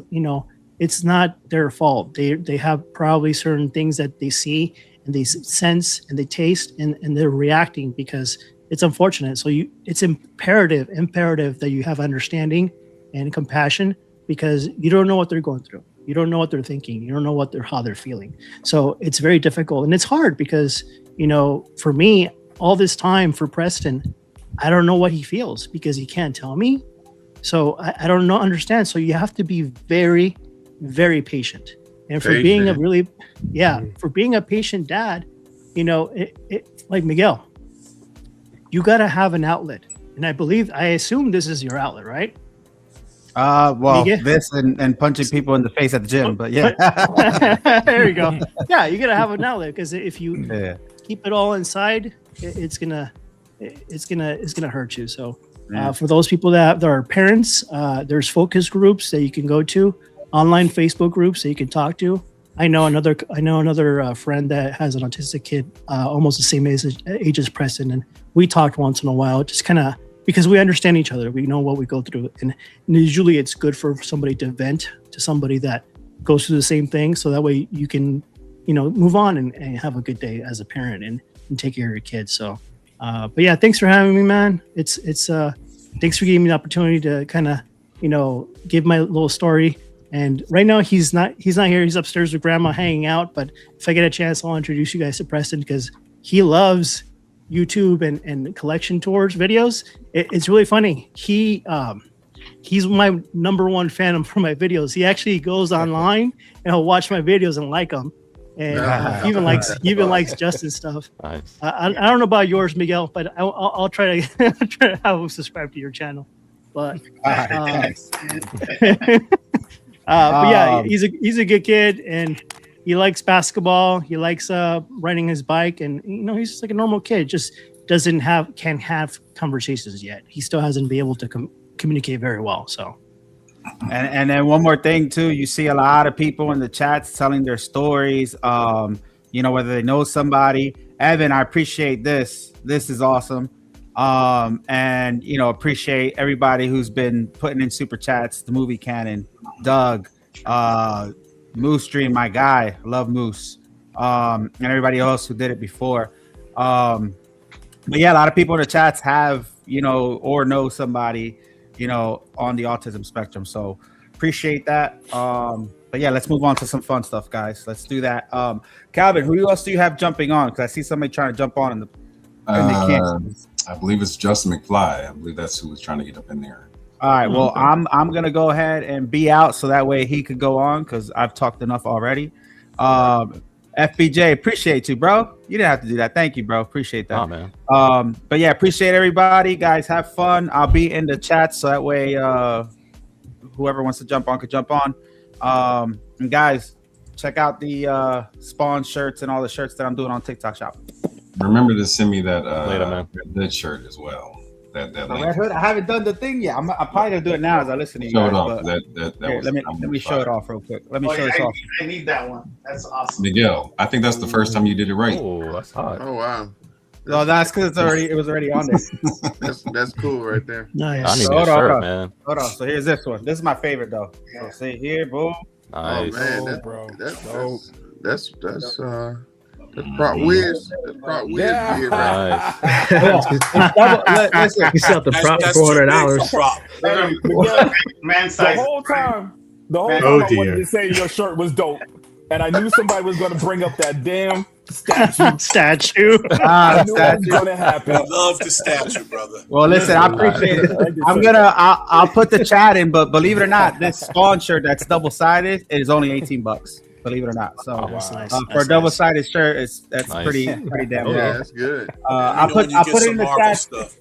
it's not their fault. They have probably certain things that they see and they sense and they taste and they're reacting because it's unfortunate. So it's imperative that you have understanding and compassion because you don't know what they're going through. You don't know what they're thinking. You don't know how they're feeling. So it's very difficult. And it's hard because, for me, all this time for Preston, I don't know what he feels because he can't tell me. So I don't understand. So you have to be very, very patient. And for being a patient dad, like Miguel, you got to have an outlet. And I assume this is your outlet, right? This and punching people in the face at the gym, but yeah. There you go. Yeah, you gotta have an outlet because if you keep it all inside, it's gonna hurt you. So for those people that are parents, there's focus groups that you can go to, online Facebook groups that you can talk to. I know another friend that has an autistic kid, almost the same age as Preston, and we talked once in a while, just kind of because we understand each other, we know what we go through, and usually it's good for somebody to vent to somebody that goes through the same thing, so that way you can, move on and have a good day as a parent and take care of your kids. So, but yeah, thanks for having me, man. It's thanks for giving me the opportunity to kind of, give my little story. And right now he's not here. He's upstairs with grandma hanging out. But if I get a chance, I'll introduce you guys to Preston because he loves YouTube and collection tours videos. It's really funny. He's my number one fan for my videos. He actually goes online and he'll watch my videos and like them. And he even likes Justin's stuff. Nice. I don't know about yours, Miguel, but I'll try to have him subscribe to your channel. But but yeah, he's a good kid and he likes basketball. He likes riding his bike, and he's just like a normal kid. Just can't have conversations yet. He still hasn't been able to communicate very well. So, and then one more thing too, you see a lot of people in the chats telling their stories. Whether they know somebody. Evan, I appreciate this. This is awesome. And appreciate everybody who's been putting in super chats. The movie canon, Doug, Moose Stream, my guy, love Moose, and everybody else who did it before. But yeah, a lot of people in the chats have or know somebody on the autism spectrum. So appreciate that. But yeah, let's move on to some fun stuff, guys. Let's do that. Calvin, who else do you have jumping on? Because I see somebody trying to jump on and they can't. I believe it's Justin McFly. I believe that's who was trying to get up in there. All right. Well, I'm gonna go ahead and be out so that way he could go on because I've talked enough already. FBJ, appreciate you, bro. You didn't have to do that. Thank you, bro. Appreciate that. Oh, man. But yeah, appreciate everybody. Guys, have fun. I'll be in the chat so that way whoever wants to jump on could jump on. And guys, check out the Spawn shirts and all the shirts that I'm doing on TikTok shop. Remember to send me that Later, man. that shirt as well. That Red Hood, I haven't done the thing yet. I'm probably gonna do it now as I listen to you show guys. it off. But here, let me show it off real quick. Let me show this off. I need that one. That's awesome. Miguel, I think that's the first time you did it right. Oh, that's hot. Oh wow, No, that's because it was already on there. that's cool right there. nice. I need Hold a on, shirt, hold on. man. Hold on. So here's this one. This is my favorite though. So see here, boom. Nice. Oh man, Oh, bro. that's Prop Wiz. That's Prop Wiz. Yeah. Gear, right? Nice. Listen, You sell the prop That's for too big $400. for prop. Man The size. whole time Oh, I dear. wanted to say your shirt was dope, and I knew somebody was going to bring up that damn statue. Statue. I knew that was going to happen. Love the statue, brother. well, listen, I appreciate it. I'll put the chat in, but believe it or not, this Spawn shirt that's double sided is only $18. Believe it or not. So That's nice. for a That's double nice. sided shirt, that's Nice. pretty damn Yeah, good. that's good. I put it in the Marvel chat. stuff.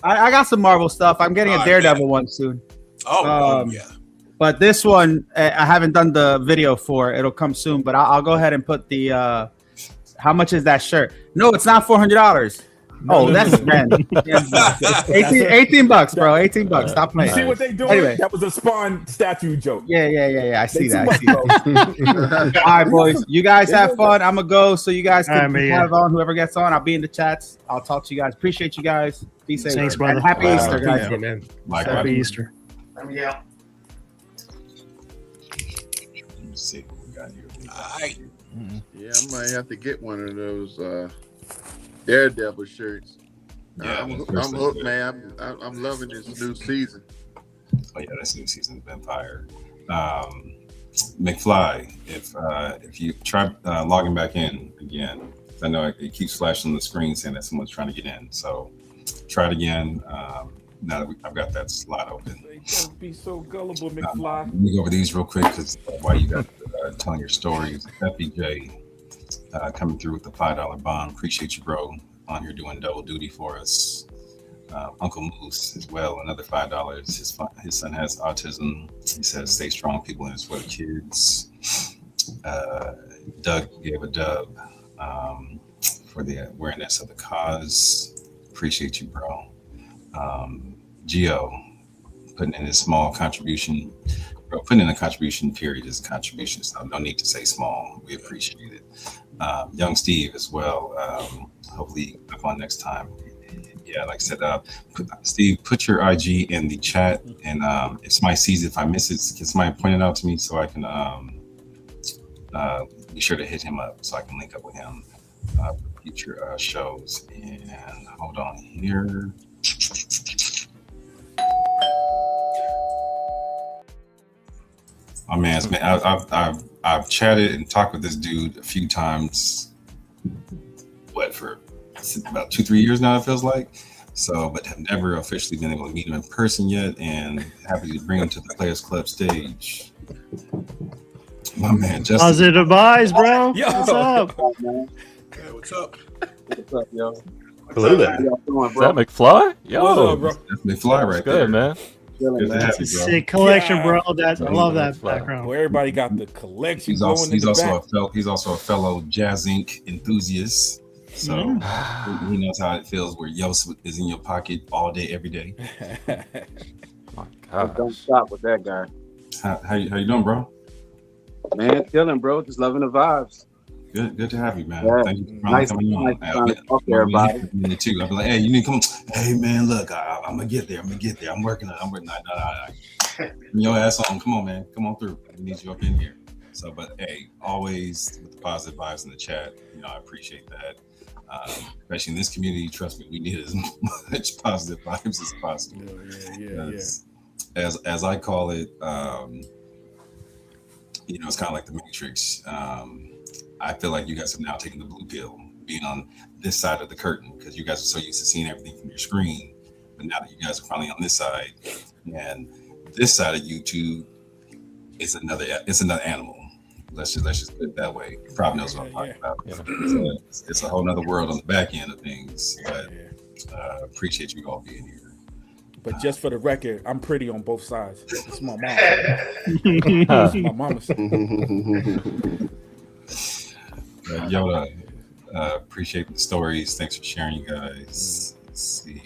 I got some Marvel stuff. I'm getting a Alright, Daredevil one soon. Oh, yeah. But this one, I haven't done the video for. It'll come soon. But I'll go ahead and put the. How much is that shirt? No, it's not $400. Oh, that's $18, bro. $18. Stop playing. You see what they doing? Anyway. That was a Spawn statue joke. Yeah. I see They that. too much, bro. All right, boys. You guys have fun. I'm gonna go so you guys All right, can man. have on. Whoever gets on, I'll be in the chats. I'll talk to you guys. Appreciate you guys. Be safe. Thanks, brother. And happy Wow. Easter, guys. Yeah, man. Like, Happy Easter. Yeah. let me see what we got here. All right. Yeah, I might have to get one of those Daredevil shirts. Yeah, I'm that's hooked, man. I'm loving this new season. Oh yeah, this new season's been fire. McFly, if you try logging back in again, I know it keeps flashing on the screen saying that someone's trying to get in. So try it again. Now that I've got that slot open. Don't be so gullible, Let McFly. me go over these real quick because while you guys telling your stories, FBJ coming through with the $5 bond. Appreciate you, bro. On here doing double duty for us. Uncle Moose as well, another $5. His son has autism. He says, "Stay strong, people, and it's for the kids." Doug gave a dub for the awareness of the cause. Appreciate you, bro. Gio, putting in his small contribution. Putting in a contribution period is a contribution, so no need to say small. We appreciate it. Young Steve as well. Hopefully back on next time. Yeah, like I said, Steve, put your IG in the chat, and if somebody sees it, if I miss it, can somebody point it out to me so I can be sure to hit him up so I can link up with him for future shows. And hold on here. Oh man, I've chatted and talked with this dude a few times. For about 2-3 years now, it feels like. So, but have never officially been able to meet him in person yet, and happy to bring him to the Players Club stage. My man, Justin. Positive vibes, bro. Yo. What's up? Hey, what's up? What's up, yo? Hello there. How y'all doing, Is bro? that McFly? Yo, What's up, bro? That's McFly right good, there. man. Chilling, Good to man. have you, It's a bro. sick collection, Yeah. bro. I love that Fly. background. Well, everybody got the collection He's going also in the back. he's also a fellow Jazzinc enthusiast. So he knows how it feels where Yost is in your pocket all day, every day. My Don't gosh. stop with that guy. How you doing, bro? Man, chilling, bro. Just loving the vibes. Good to have you, man. Yeah. Thank you for Nice coming on. to talk to everybody. Me too. I'll be like, hey, you need to come. Hey, man, look, I'm gonna get there. I'm working on it. Bring your ass on. Come on, man. Come on through. We need you up in here. So, but hey, always with the positive vibes in the chat. I appreciate that. Especially in this community, trust me, we need as much positive vibes as possible. Yeah. As I call it, it's kind of like the Matrix. I feel like you guys have now taken the blue pill, being on this side of the curtain, because you guys are so used to seeing everything from your screen. But now that you guys are finally on this side, and this side of YouTube is another animal. Let's just put it that way. You probably knows what I'm talking about. So it's a whole nother world on the back end of things. But appreciate you all being here. But just for the record, I'm pretty on both sides. It's my mom. It's my mama's side. Yoda, appreciate the stories. Thanks for sharing, you guys. Let's see.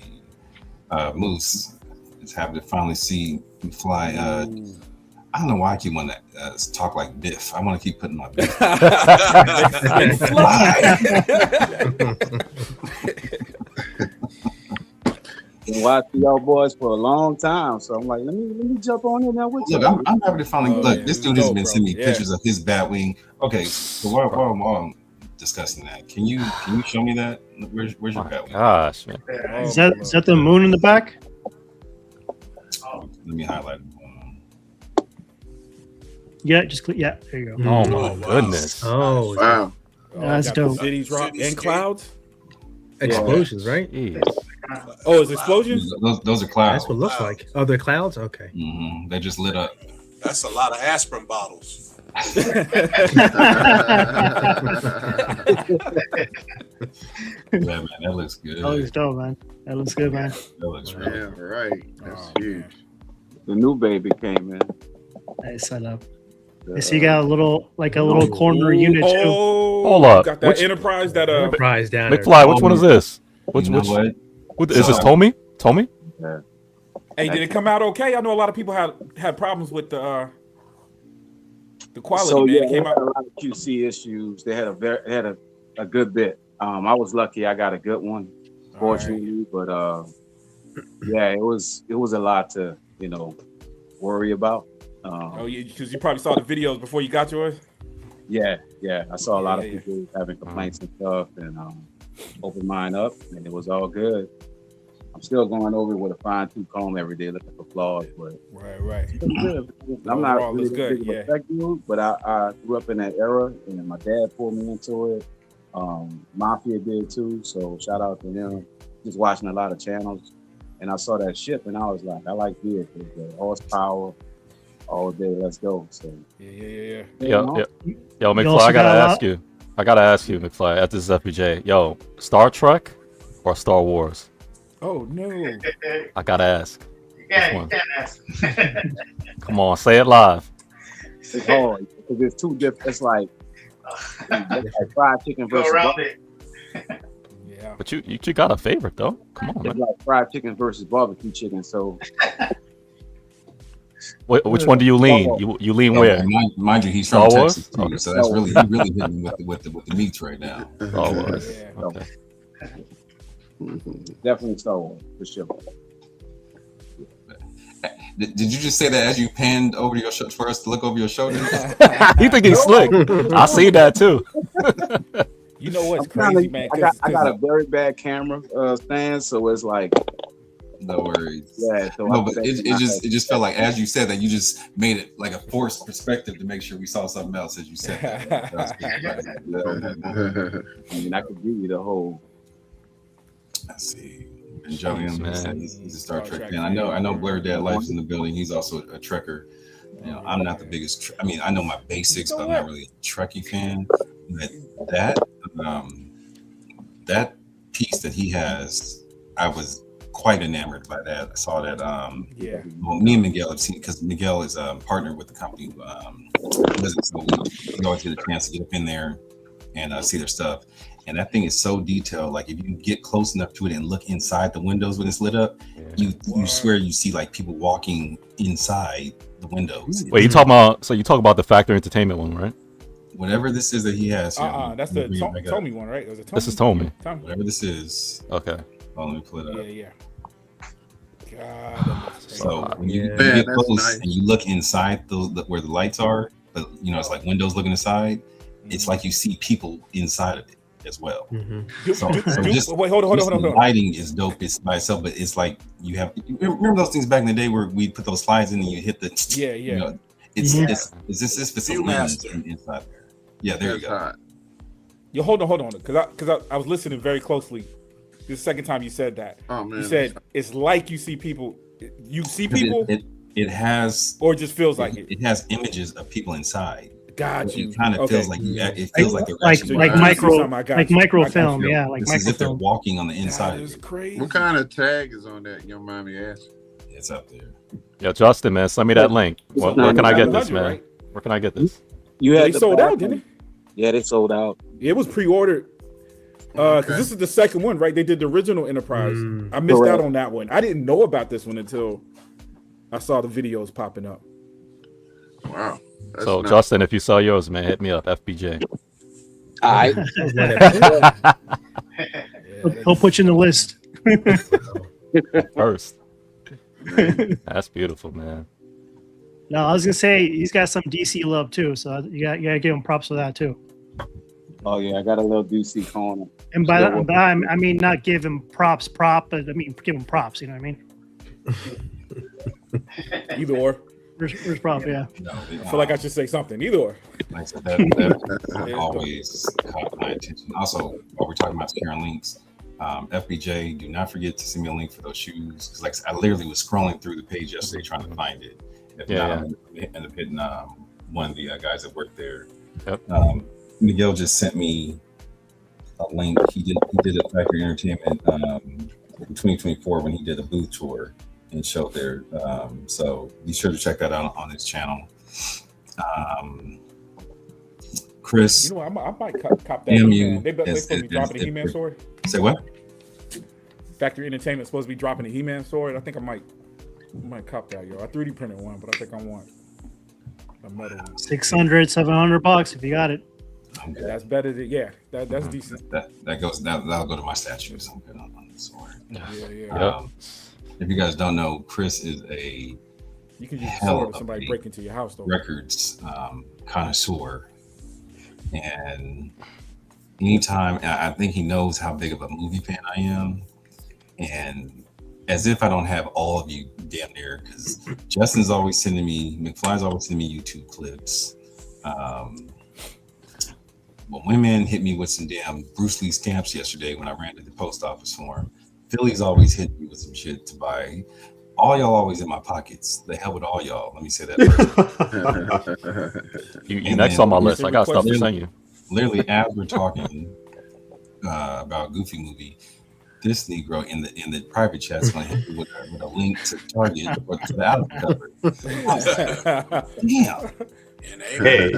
Moose, it's happy to finally see you fly. I don't know why I keep wanting to talk like Biff. I want to keep putting my Biff. Been watching y'all boys for a long time, so I'm like, let me jump on in there with you. Look, I'm happy to finally look. This dude has been sending me Yeah. pictures of his bat wing. Okay, so while I'm discussing that, can you show me that? Where's your bat wing? Gosh, man. Is that the moon in the back? Let me highlight it. Yeah, just click. Yeah, there you go. Oh my goodness. Oh, Wow. That's got the dope. Cities rock and clouds. explosions, right? Jeez. Oh, it's explosions? Those are clouds. That's what it looks like. Oh, they're clouds? Okay. Mm-hmm. They just lit up. That's a lot of aspirin bottles. Yeah, man, that looks good. That looks dope, man. That looks good, man. That looks really Yeah, right. That's huge. The new baby came in. Nice setup. I see you got a little corner unit too. Oh, Hold up. got that Which- Enterprise that Prize down there. McFly, which one is this? Which You know which? what? Is this Tommy? Tommy? Hey, did it come out okay? I know a lot of people had problems with the quality, So man. yeah, It came they had out. a lot of QC issues. They had a good bit. I was lucky. I got a good one, fortunately. But yeah, it was a lot to worry about. Oh, yeah, because you probably saw the videos before you got yours. Yeah. I saw a lot of Yeah. people having complaints and stuff, and opened mine up, and it was all good. I'm still going over it with a fine-tooth comb every day, looking for flaws, but Right. it's good. I'm not Overall, really it's good, big of a yeah. tech dude, but I grew up in that era, and my dad pulled me into it. Mafia did too, so shout out to him. Just watching a lot of channels, and I saw that ship, and I was like, I like vehicles, the horsepower, all day. Let's go. So Yeah. Yo, McFly, also I got a gotta ask you, McFly, at this FPJ. Yo, Star Trek or Star Wars? Oh no. I gotta ask. Yeah, Which you one? can't ask. Come on, say it live. it's hard because it's two different. It's like fried chicken Go versus around it. Yeah. But you got a favorite though. Come on, it's man. like fried chicken versus barbecue chicken. So Which one do you lean? You lean where? Mind you, he's Star from Wars? Texas too, so that's really hitting me with the meats right now. Star Wars. Okay. Definitely Star Wars for sure. Did you just say that as you panned over your for us to look over your shoulder? You think he's slick? I see that too. You know what's crazy, man? I got a very bad camera stand, so it's like. No worries. Yeah, so no, but it just felt like as you said that you just made it like a forced perspective to make sure we saw something else as you said that. I mean, I could give you the whole. Let's see. And Joey, he's a Star Trek fan. I know Blair Dad Life's in the building. He's also a Trekker. You know, I'm not the biggest. I mean, I know my basics, but I'm not really a Trekkie fan. But that piece that he has, I was quite enamored by that. I saw that. Well, me and Miguel have seen because Miguel is partnered with the company. So we always get a chance to get up in there and see their stuff. And that thing is so detailed. Like if you can get close enough to it and look inside the windows when it's lit up, you swear you see like people walking inside the windows. Wait, you talk about the Factory Entertainment one, right? Whatever this is that he has. That's the Tommy one, right? This is Tommy. Whatever this is. Okay. Oh, let me pull it up. Yeah. God. So when you get close and you look inside where the lights are, but you know it's like windows looking inside. It's like you see people inside of it as well. Wait, hold on. The lighting is dope. It's by itself, but it's like you remember those things back in the day where we put those slides in and you hit the You know, it's this facility inside there. Yeah, there you go. Yo, hold on, because I was listening very closely. This is the second time you said that. Oh man, you said it's like you see people. You see people. It has, or it just feels like it. It has images of people inside. Got you. It kind of feels like it feels like they're microfilm. Yeah, like as if they're walking on the inside. It's crazy. What kind of tag is on that? You don't mind me asking? It's up there. Yo, Justin, man, send me that link. Where can I get this, man? Where can I get this? They sold out, didn't it? Yeah, they sold out. It was pre-ordered. Because this is the second one, right? They did the original Enterprise. I missed out on that one. I didn't know about this one until I saw the videos popping up. Wow. So, Justin, if you sell yours, man, hit me up, FBJ. All right. He'll put you in the list. First. That's beautiful, man. No, I was gonna say he's got some DC love too, so you gotta give him props for that too. Oh yeah, I got a little DC corner. And by that, I mean not give him but I mean give him props. You know what I mean? Either or. Where's prop? Yeah. I feel like I should say something. Either or. Like I said, that always caught my attention. Also, while we're talking about sharing links, FBJ, do not forget to send me a link for those shoes because, like, I literally was scrolling through the page yesterday trying to find it. If not, I'm gonna end up hitting one of the guys that work there. Yep. Miguel just sent me a link. He did a Factory Entertainment in 2024 when he did a booth tour and showed there. So be sure to check that out on his channel. Chris, you know, I might cop that. They supposed to be dropping a He-Man sword. Say what? Factory Entertainment supposed to be dropping a He-Man sword. I think I might cop that, yo. I 3D printed one, but I think I want a metal one. $600-$700 if you got it. Okay. That's better than that's decent. That'll go to my statues. I'm good on the sword. Yeah. If you guys don't know, Chris is a you can use the sword if somebody break into your house though. Records connoisseur, and anytime I think he knows how big of a movie fan I am, and as if I don't have all of you damn near, because Justin's always sending me, McFly's always sending me YouTube clips. Well, women hit me with some damn Bruce Lee stamps yesterday when I ran to the post office for him. Philly's always hitting me with some shit to buy. All y'all always in my pockets. The hell with all y'all. Let me say that. You next on my list. I got stuff to send you. Literally, as we're talking about Goofy movie, this Negro in the private chat's going to hit me with a link to Target or to the album cover. Damn. Hey,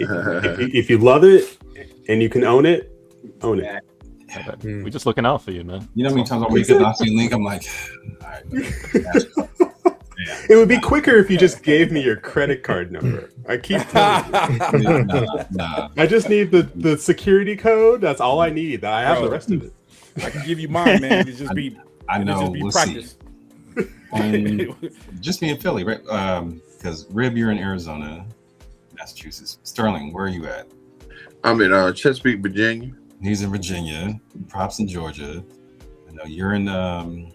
if you love it and you can own it, own it. We're just looking out for you, man. You know how many times I wake up and I see a link, I'm like, all right, It would be quicker if you just gave me your credit card number. I keep telling you. Nah. I just need the security code. That's all I need. I have the rest of it. I can give you mine, man. It just be. I know. Just be We'll practice. Just me in Philly, right? Because Rib, you're in Arizona, Massachusetts. Sterling, where are you at? I'm in Chesapeake, Virginia. He's in Virginia. Props in Georgia. I know you're in New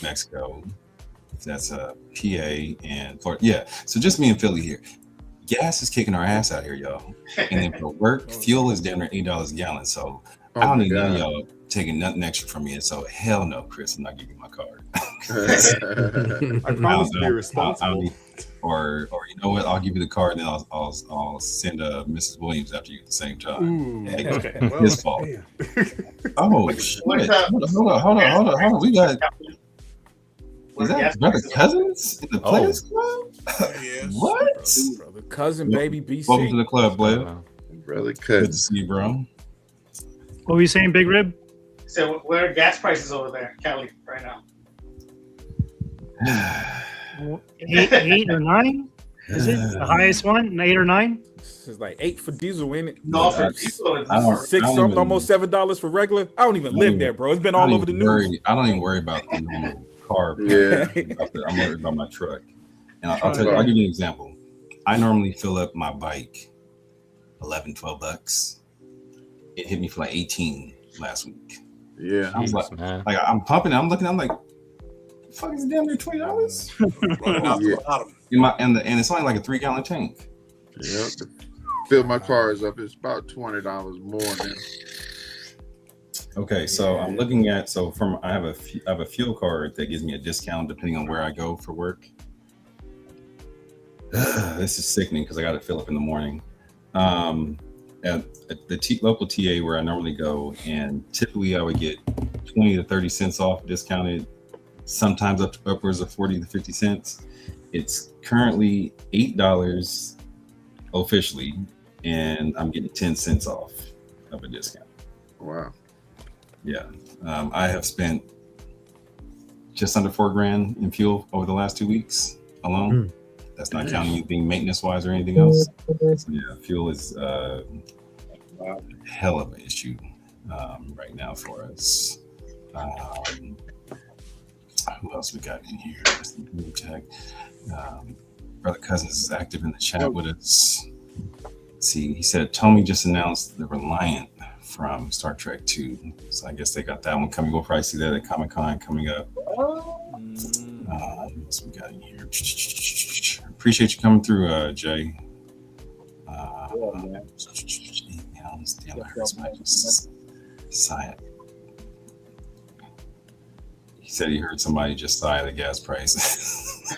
Mexico. That's PA and Florida. Yeah. So just me and Philly here. Gas is kicking our ass out here, y'all. And then for work, fuel is down to $8 a gallon. So I don't need none of y'all taking nothing extra from me. And so hell no, Chris, I'm not giving you my card. I promise to be responsible. Or you know what? I'll give you the card, and then I'll send Mrs. Williams after you at the same time. Ooh, okay. Well, His fault. Oh shit! Hold on. We got. Is that brother cousins in the Players Club? What? Brother cousin, baby, BC. Welcome to the club, Blair. Brother Good cousin. to see you, bro. What were you saying, Big Rib? So what are gas prices over there, Cali, right now? 8 or 9? Is it the highest one? 8 or 9? This is like 8 for diesel, ain't it? No, for diesel, it's $6 something, almost $7 for regular. I don't even live there, bro. It's been all over the news. I don't even worry about the normal car. Yeah. I'm worried about my truck. And I'll tell you, I'll give you an example. I normally fill up my bike $11-12. It hit me for like 18 last week. Yeah. I was like I'm pumping. I'm looking. I'm like, the fuck is it damn near $20? And it's only like a 3-gallon tank. Yep. Fill my cars up. It's about $20 more now. Okay, so I'm looking at I have a fuel card that gives me a discount depending on where I go for work. This is sickening because I got to fill up in the morning. At the local TA where I normally go, and typically I would get 20 to 30 cents off discounted, sometimes upwards of 40 to 50 cents. It's currently $8 officially, and I'm getting 10 cents off of a discount. Wow. Yeah. I have spent just under $4,000 in fuel over the last 2 weeks alone. That's not counting anything maintenance wise or anything else. So yeah, fuel is a hell of an issue right now for us. Who else we got in here? Check. Brother Cousins is active in the chat with us. Let's see, he said Tommy just announced the Reliant from Star Trek 2. So I guess they got that one coming. We'll probably see that at Comic-Con coming up. What else we got in here? Appreciate you coming through, Jay. Damn, I heard somebody just sigh it. He said he heard somebody just sigh the gas price.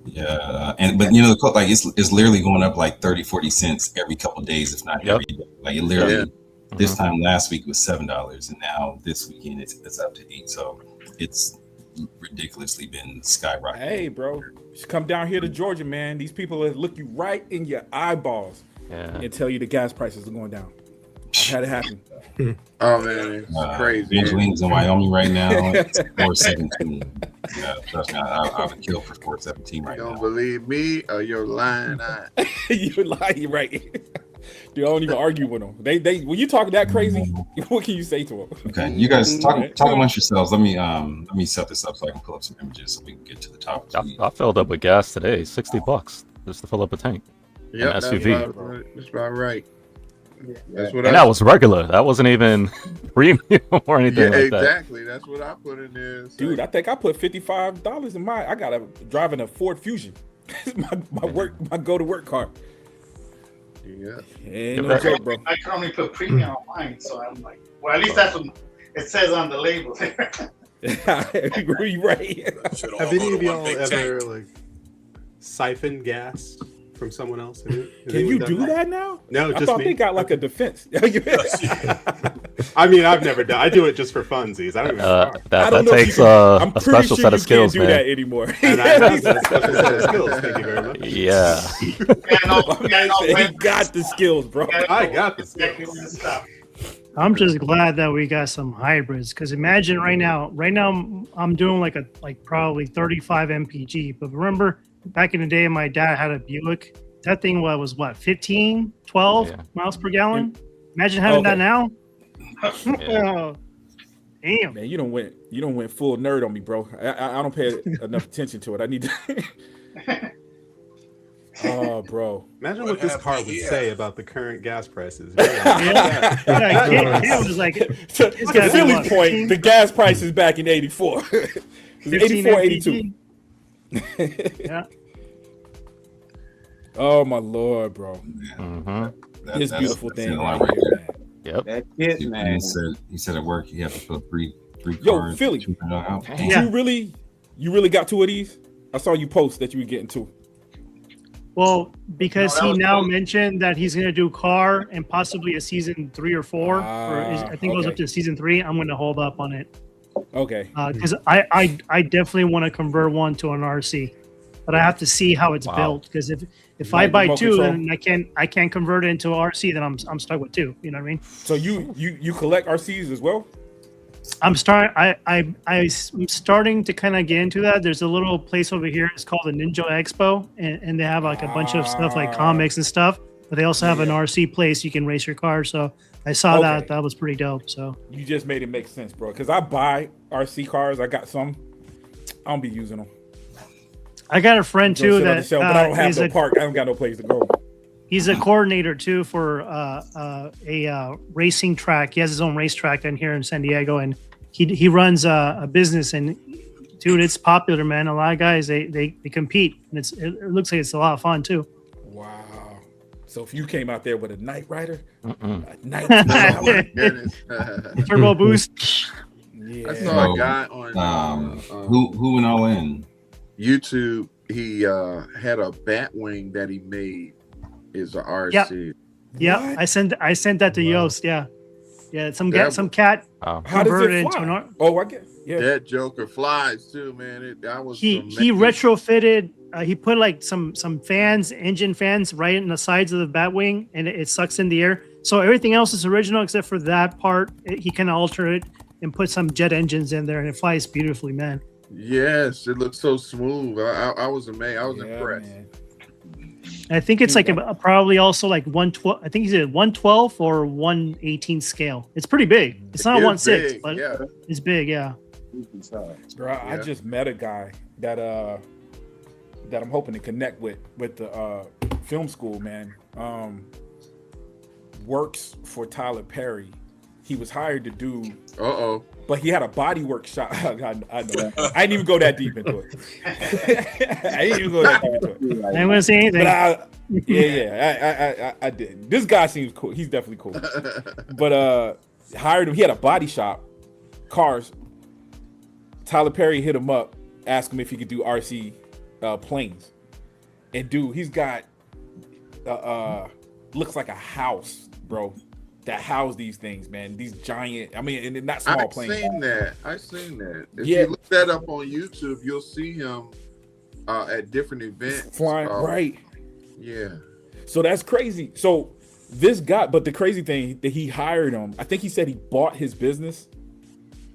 Yeah, but you know, like it's literally going up like 30-40 cents every couple of days, if not every day. Like it literally, this time last week was $7, and now this weekend it's up to $8. So it's ridiculously been skyrocketing. Hey, bro, just come down here to Georgia, man. These people will look you right in your eyeballs and tell you the gas prices are going down. I've had it happen. Oh man, it's crazy. Angeline's in Wyoming right now. It's $4.17. Yeah, trust me, I would kill for $4.17 right now. You don't believe me or your lying eye? You're lying, right? Dude, I don't even argue with them. They when you talk that crazy, what can you say to them? Okay, you guys talk amongst yourselves. Let me set this up so I can pull up some images so we can get to the top. I filled up with gas today, $60 just to fill up a tank. Yeah, that's SUV. That's about right. That's what that was regular. That wasn't even premium or anything like that. Exactly. That's what I put in there. So. Dude, I think I put $55 in mine. I got driving a Ford Fusion. my go to work car. Yeah. Ain't no joke, bro. I can only put premium on mine, so I'm like, well, at least that's what it says on the label. You're right. Have any of y'all ever like siphoned gas from someone else? Can you do that now? No, just I thought me. they got like a defense. I mean, I've never done. I do it just for funsies. I don't even. That takes a special set of skills, man. Man. Do that anymore. And I have that special set of skills. Thank you very much. Yeah. He got the skills, bro. I got the skills. I'm just glad that we got some hybrids, because imagine right now I'm doing like probably 35 mpg, but remember back in the day my dad had a Buick. That thing was what, 15 12 miles per gallon. Imagine having that now. Oh, damn, man, you don't went full nerd on me, bro. I don't pay enough attention to it. I need to oh, bro. Imagine what this car would say about the current gas prices. It was like, the Philly point, the gas prices back in 84. 84, 82. Yeah. Oh, my Lord, bro. Mm-hmm. This beautiful thing right right here, man. Yep. That kid, man. He said at work he had to fill three Yo, cards. Philly, did you really got two of these? I saw you post that you were getting two. Well, because he now mentioned that he's going to do car and possibly a season 3 or 4. I think it goes up to season 3. I'm going to hold up on it. Okay. Because I definitely want to convert one to an RC, but I have to see how it's built. Because if I buy two and I can't convert it into RC, then I'm stuck with 2. You know what I mean? So you collect RCs as well? I'm starting to kind of get into that. There's a little place over here. It's called the Ninja Expo, and they have like a bunch of stuff like comics and stuff. But they also have an RC place you can race your car. So I saw that was pretty dope. So you just made it make sense, bro. Because I buy RC cars. I got some. I don't be using them. I got a friend too that but I don't have no park. I don't got no place to go. He's a coordinator too for a racing track. He has his own racetrack down here in San Diego, and he runs a business. And dude, it's popular, man. A lot of guys they compete, and it looks like it's a lot of fun too. Wow! So if you came out there with a Knight Rider, turbo boost. Yeah. I saw a guy on who went all in YouTube. He had a Batwing that he made. Is a RC. Yeah, I sent that to Yost. Yeah, some cat converted into an RC. Oh, I guess. Yeah, that Joker flies too, man. He retrofitted. He put like some fans, engine fans, right in the sides of the Batwing, and it sucks in the air. So everything else is original except for that part. He can alter it and put some jet engines in there, and it flies beautifully, man. Yes, it looks so smooth. I was amazed. I was impressed. Man. I think it's like probably also like 112. I think he said 112 or 118 scale. It's pretty big. It's not a 1.6, but it's big. Yeah. Bro, I just met a guy that I'm hoping to connect with the film school, man. Works for Tyler Perry. He was hired to do. But he had a body work shop. I know. I didn't even go that deep into it. I didn't want to say anything. But I did. This guy seems cool. He's definitely cool. But hired him. He had a body shop, cars. Tyler Perry hit him up, asked him if he could do RC planes. And dude, he's got looks like a house, bro. That house these things, man. These giant, I mean, and not small planes. I've seen that. If you look that up on YouTube, you'll see him at different events. Flying, right. Yeah. So that's crazy. So this guy, but the crazy thing that he hired him, I think he said he bought his business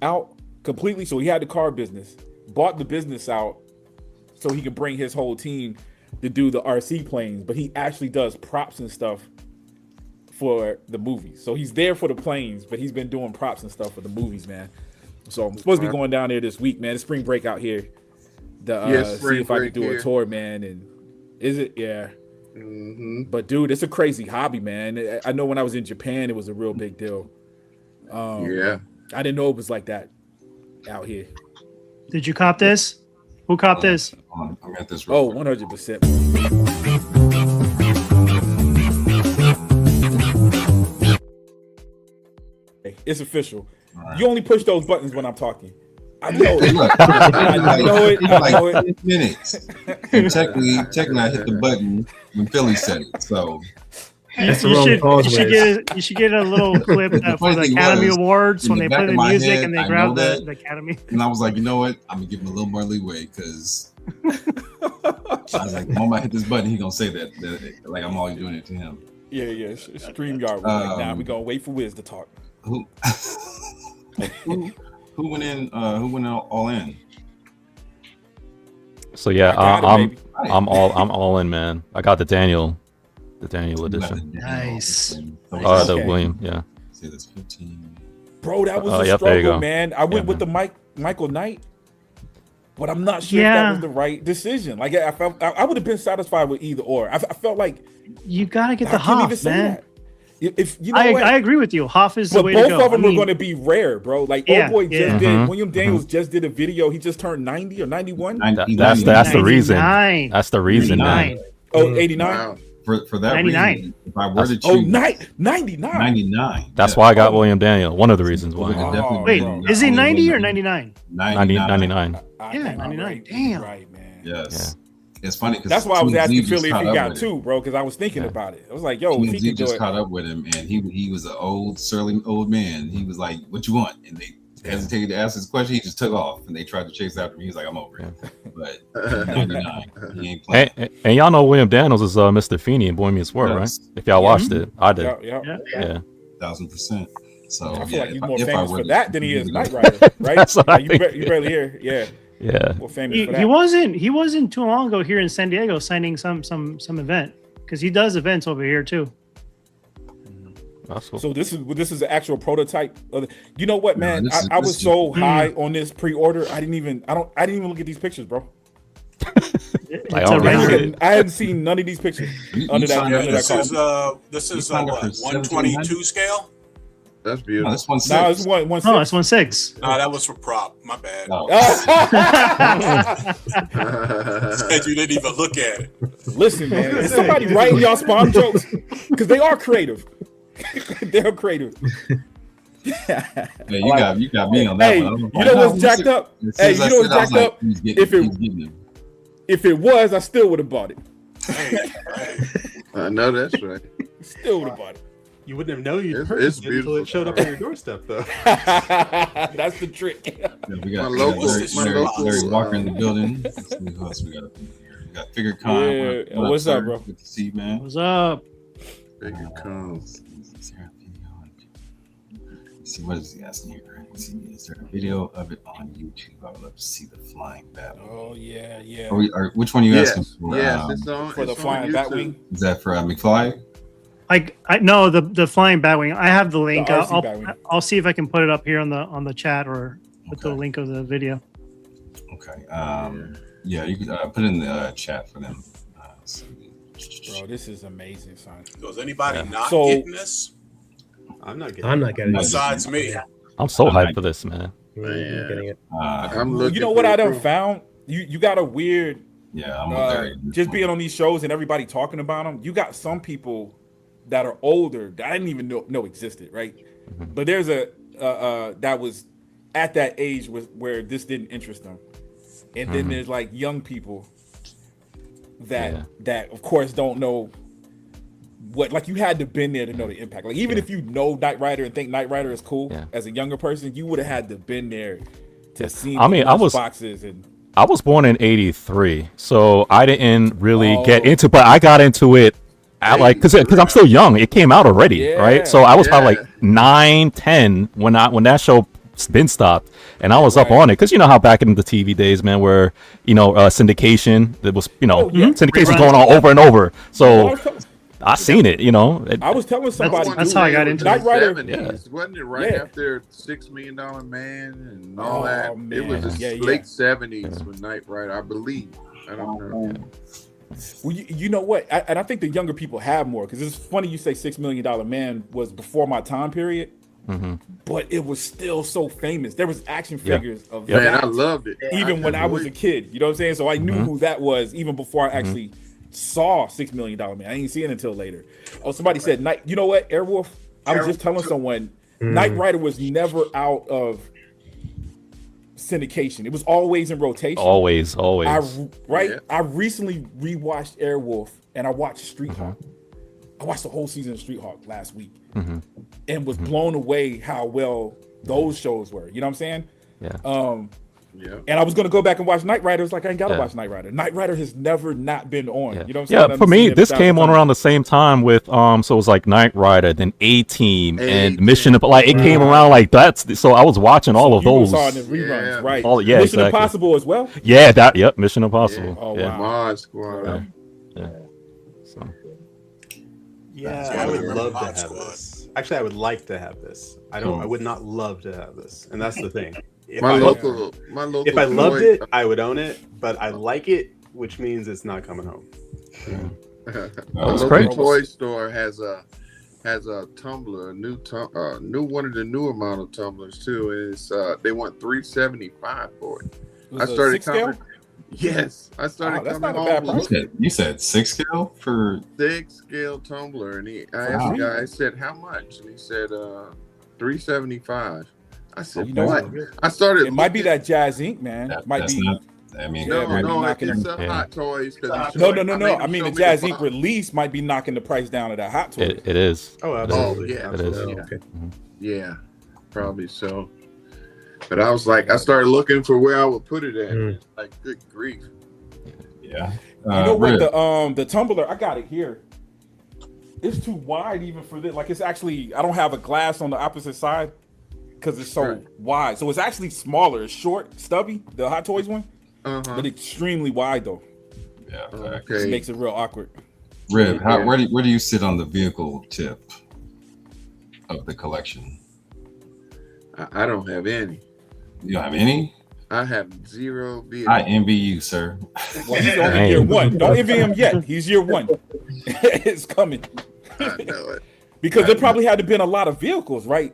out completely. So he had the car business, bought the business out so he could bring his whole team to do the RC planes, but he actually does props and stuff for the movies. So he's there for the planes, but he's been doing props and stuff for the movies, man. So I'm supposed to be going down there this week, man. It's spring break out here. See if I can do a tour, man. And is it? Yeah. Mm-hmm. But dude, it's a crazy hobby, man. I know when I was in Japan, it was a real big deal. I didn't know it was like that out here. Did you cop this? Who copped this? I got this. 100%. It's official. Right. You only push those buttons when I'm talking. I know it. I know it. I know it. 10 minutes. And technically, I hit the button when Philly said it. So you should get a little clip for the Academy Awards when they play the music and they grab the Academy. And I was like, you know what? I'm gonna give him a little more leeway because I was like, the moment I hit this button, he's gonna say that like I'm always doing it to him. Yeah. StreamYard was like, nah, we're gonna wait for Wiz to talk. Who went in? Who went all in? So yeah, I got it, baby. I'm all in, man. I got the Daniel edition. Nice. The Okay. William, yeah. See, this 15. Bro, that was a Yep, there you struggle, go. man. I went Yeah, with the Michael Knight, but I'm not sure if that was the right decision. Like, I felt I would have been satisfied with either or. I felt like You gotta get I the can't even Hoff, say man. that. If you know I agree with you. Hoff is the but way both to go. of them I mean, are going to be rare, bro. Like, Yeah, old boy yeah. just did. Mhm, William Daniels just did a video. He just turned 90 or 91. That's the reason. 99. That's the reason, man. 99. Oh, 89. Wow. For that 99. reason, if I were to choose, Oh, 99. 99. That's yeah. why I got William Daniel. One of the reasons It would why. have definitely Wait, been is he only 90 or William- 99? 99. Yeah, 99. Right, Damn. right, man. Yes. It's funny because That's why I was asking Philly if he got two, bro, because I was thinking Yeah. about it. I was like, yo, if he TMZ can do just it. caught up with him, and he was an old surly old man. He was like, "What you want?" And they hesitated to ask his question. He just took off, and they tried to chase after him. He was like, "I'm over it." But 99, he ain't playing. And y'all know William Daniels is Mr. Feeney in Bohemian World, right? Yes. If y'all watched it, I did. Yeah. Yeah. 1000%. So I feel yeah, like he's if more if I famous were for to that than he is choose Knight to go- Rider, right? That's what I you think. barely hear, yeah. Yeah. More famous for that. He wasn't too long ago here in San Diego signing some event because he does events over here too. That's cool. So this is an actual prototype of you know what, No, man? this is- I this was is- so high on this pre-order. I didn't even look at these pictures, bro. It's Like, a oh, I render. man. hadn't seen none of these pictures You under that signed up under that for car. This You is signed up what, for 122 scale? That's No, beautiful. this one's No, six. it's one No, it's 1/6. No, that was for prop. My bad. No. Said you didn't even look at it. Listen, man, is somebody writing y'all spawn jokes? Because they are creative. They're creative. Yeah, you got me on that Hey, one. I was you like, know no, what's jacked up? as soon Hey, as you I know what's said it, I was jacked like, up? he's getting If it- he's getting him. If it was, I still would have bought it. Hey, I know that's right. Still would have bought it. You wouldn't have known you'd It's purchased it until beautiful. it showed up on your doorstep, though. That's the trick. Yeah, we got, My we local- got my Larry, local, Larry Walker in the building. Let's see who else we got up in here. We got Figure Con. Yeah, what's up, sir? bro? Good to see you, man. What's up? Figure comes. Let's see, what is he asking here? Let's see, is there a video of it on YouTube? I would love to see the flying battle. Oh yeah, yeah. Or which one are you asking Yes, for? yes, it's on For the it's on flying YouTube. Batwing. Is that for McFly? I know the flying batwing. I have the link. The RC I'll Batwing. I'll see if I can put it up here on the chat or with the Okay. link of the video. Okay. Yeah, you can put it in the chat for them. Bro, this is amazing, son. So is anybody not So- getting this I'm not getting I'm not getting it. besides me? I'm so hyped for this, man. I'm not getting it. I'm looking. You know what I done for- found? You got a weird Yeah, I'm there. just being on these shows and everybody talking about them. You got some people that are older that I didn't even know existed, right? But there's a that was at that age where this didn't interest them, and then there's like young people that of course don't know what, like, you had to been there to know the impact. Like, even if you know Knight Rider and think Knight Rider is cool as a younger person, you would have had to been there to see. I mean, boxes and I was born in '83, so I didn't really Oh. get into, but I got into it at like because I'm still young. It came out already, right? So I was probably like 9, 10 when that show been stopped, and I was up on it because you know how back in the TV days, man, where syndication, that was syndication going on over and over. So I seen it, I was telling somebody That's how I got into Knight it. Rider. 70s, wasn't it right Yeah. after $6 Million Man and all Oh, that? man. It was the Yeah, yeah. late 70s with Knight Rider, I believe. I don't know. Well, you know what? And I think the younger people have more, because it's funny you say $6 Million Man was before my time period, but it was still so famous. There was action figures of Man, that I loved it. even when I was a kid. You know what I'm saying? So I knew who that was even before I actually saw $6 Million Man. I didn't see it until later. Oh, somebody said Night. You know what, Airwolf? I was just telling someone Knight Rider was never out of syndication. It was always in rotation. always. I recently rewatched Airwolf and I watched Street Hawk. I watched the whole season of Street Hawk last week and was blown away how well those shows were. You know what I'm saying? Yeah. Yeah. And I was gonna go back and watch Knight Rider. It's like I ain't gotta watch Knight Rider. Knight Rider has never not been on. You know what I'm saying? For me, this came on around the same time with so it was like Knight Rider, then A-Team, and Mission like it came around like that. So I was watching all of those. Saw the reruns, right? All, yeah, Mission exactly. Impossible as well. Yeah, that. Yep, Mission Impossible. Oh yeah. wow. Mod Squad. Yeah. So. Yeah, I would love to have this. Actually, I would like to have this. I would not love to have this, and that's the thing. If My I local. if I loved it, I would own it. But I like it, which means it's not coming home. My local toy store has a tumbler, a new one of the newer model tumblers too. And it's they want $375 for it. I started coming. Yes, I started coming home. You said 6 scale for 6 scale tumbler, and I asked the guy. I said, "How much?" And he said, $375. I said, "What?" I started. It might be that Jazzinc, man. Might be. Not, I mean, No, knocking it's them. Hot Toys. No. I mean, the Jazzinc release might be knocking the price down of that Hot Toy. It is. Oh, absolutely. yeah, it is. Okay. Yeah, probably so. But I was like, I started looking for where I would put it at. Like, good grief. Yeah. You know what? The tumbler, I got it here. It's too wide even for this. Like, it's actually, I don't have a glass on the opposite side because it's so wide. So it's actually smaller. It's short, stubby, the Hot Toys one, but extremely wide though. Yeah. It makes it real awkward. Rib, where do you sit on the vehicle tip of the collection? I don't have any. You don't have any? I have 0 vehicles. I envy you, sir. Well, he's only year one. Don't envy him yet. He's year one. It's coming. I know it. Because there probably had to been a lot of vehicles, right?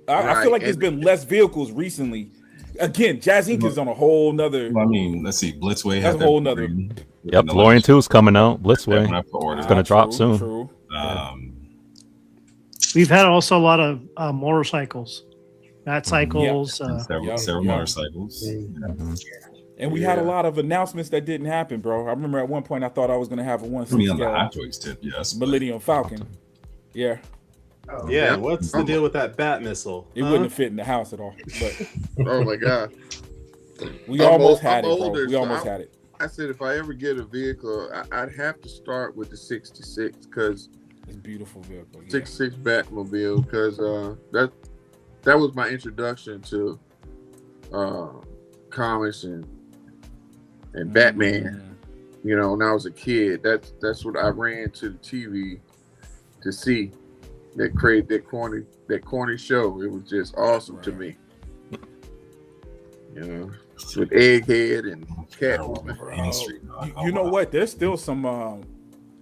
I feel like there's been less vehicles recently. Again, Jazzinc is on a whole nother. Well, I mean, let's see. Blitzway has a whole nother. Yep, DeLorean 2 is coming out. Blitzway. It's going to drop soon. True. We've had also a lot of motorcycles, cycles, several motorcycles. And we had a lot of announcements that didn't happen, bro. I remember at one point I thought I was going to have a 1/6 on the Hot Toys tip, yes. Millennium Falcon. Yeah. Yeah, what's the deal with that bat missile? It wouldn't have fit in the house at all. But oh my god, we almost had it, bro. We almost had it. I said if I ever get a vehicle, I'd have to start with the 66 because it's a beautiful vehicle. 66 Batmobile because that was my introduction to comics and Batman. You know, when I was a kid, that's what I ran to the TV to see. That corny show. It was just awesome to me. You know, with Egghead and Catwoman. You know what? There's still some.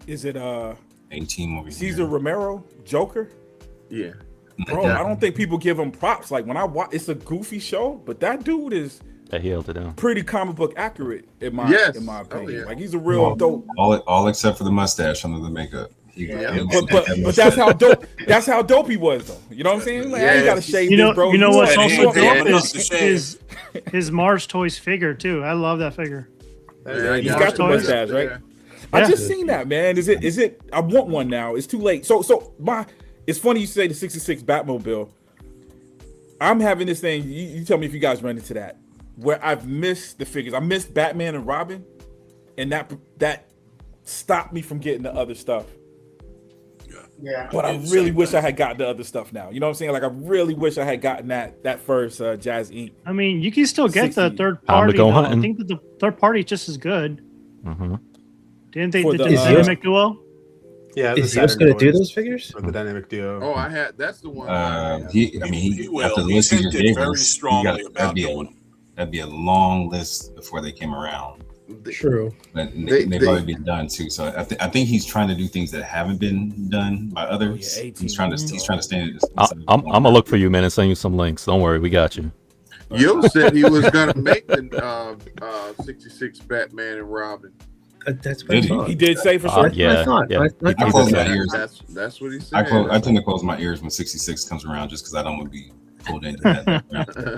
Is it 18 over Cesar Romero Joker? Yeah, bro. I don't think people give him props. Like when I watch, it's a goofy show, but that dude is. He held it down. Pretty comic book accurate in my opinion. Oh, yeah. Like he's a real dope. All except for the mustache under the makeup. But that's how dope. That's how dope he was, though. You know what I'm saying? Like, I ain't gotta shave this, bro. You know what's also dope is his Mars Toys figure too. I love that figure. He's got the mustache, right? I just seen that, man. Is it? I want one now. It's too late. So it's funny you say the 66 Batmobile. I'm having this thing. You tell me if you guys run into that, where I've missed the figures. I missed Batman and Robin, and that stopped me from getting the other stuff. Yeah. But I really wish I had gotten the other stuff now. You know what I'm saying? Like I really wish I had gotten that first Jazzinc. I mean, you can still get the third party. I think that the third party is just as good. Didn't they? Did the Dynamic Duo? Yeah, is he going to do those figures? Or the Dynamic Duo. Oh, I had. That's the one. He after the list he gave us, that'd be a long list before they came around. True, but they've already been done too. So I think he's trying to do things that haven't been done by others. He's trying to stand. I'm gonna look for you, man, and send you some links. Don't worry, we got you. Yo said he was gonna make the 66 Batman and Robin. That's what I thought. He did say for sure. Yeah. I close my ears. That's what he said. I tend to close my ears when 66 comes around, just because I don't want to be pulled into that.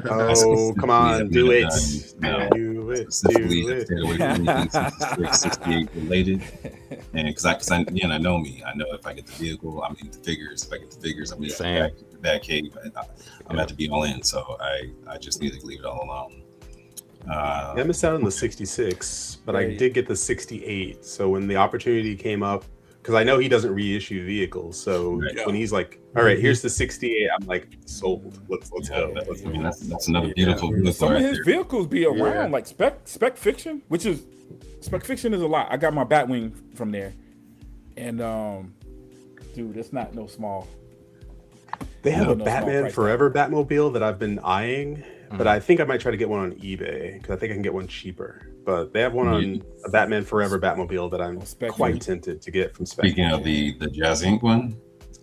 Oh, come on, do it. Do it. Specifically, stay away from anything 68 related. And because I know me. I know if I get the vehicle, I'm going to get the figures. If I get the figures, I'm going to get the bad cave. I'm going to have to be all in. So I just need to leave it all alone. I missed out on the 66, but I did get the 68. So when the opportunity came up, because I know he doesn't reissue vehicles, so when he's like, "All right, here's the 68," I'm like, "Sold. Let's go." I mean, that's another beautiful vehicle. Some of right his there. vehicles be around, like Spec Fiction, which is Spec Fiction is a lot. I got my Batwing from there, and dude, it's not no small. They have a no Batman Forever Batmobile that I've been eyeing, but I think I might try to get one on eBay because I think I can get one cheaper. But they have one on a Batman Forever Batmobile that I'm quite tempted to get from Spec. Speaking of the Jazzinc one,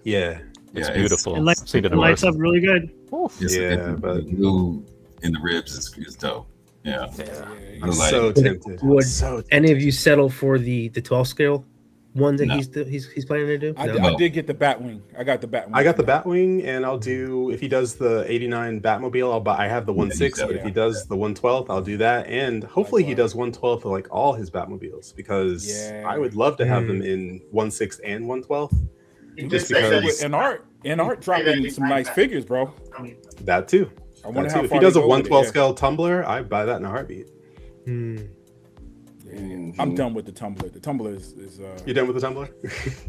it's beautiful. It lights up really good. But the blue in the ribs is dope. Yeah, I'm so tempted. Would any of you settle for the 12 scale one that he's planning to do? I did get the Batwing. I got the Batwing. I got the Batwing, and I'll do, if he does the 89 Batmobile, I'll buy. I have the 1/6, but if he does the 1/12, I'll do that, and hopefully he does 1/12 for like all his Batmobiles, because I would love to have them in 1/6 and 1/12. Just because in art dropping some nice figures, bro. That too. I wonder that how too. If far he does a they go with 1/12 it, scale tumbler, I'd buy that in a heartbeat. I'm done with the Tumbler. The Tumbler is you done with the Tumbler?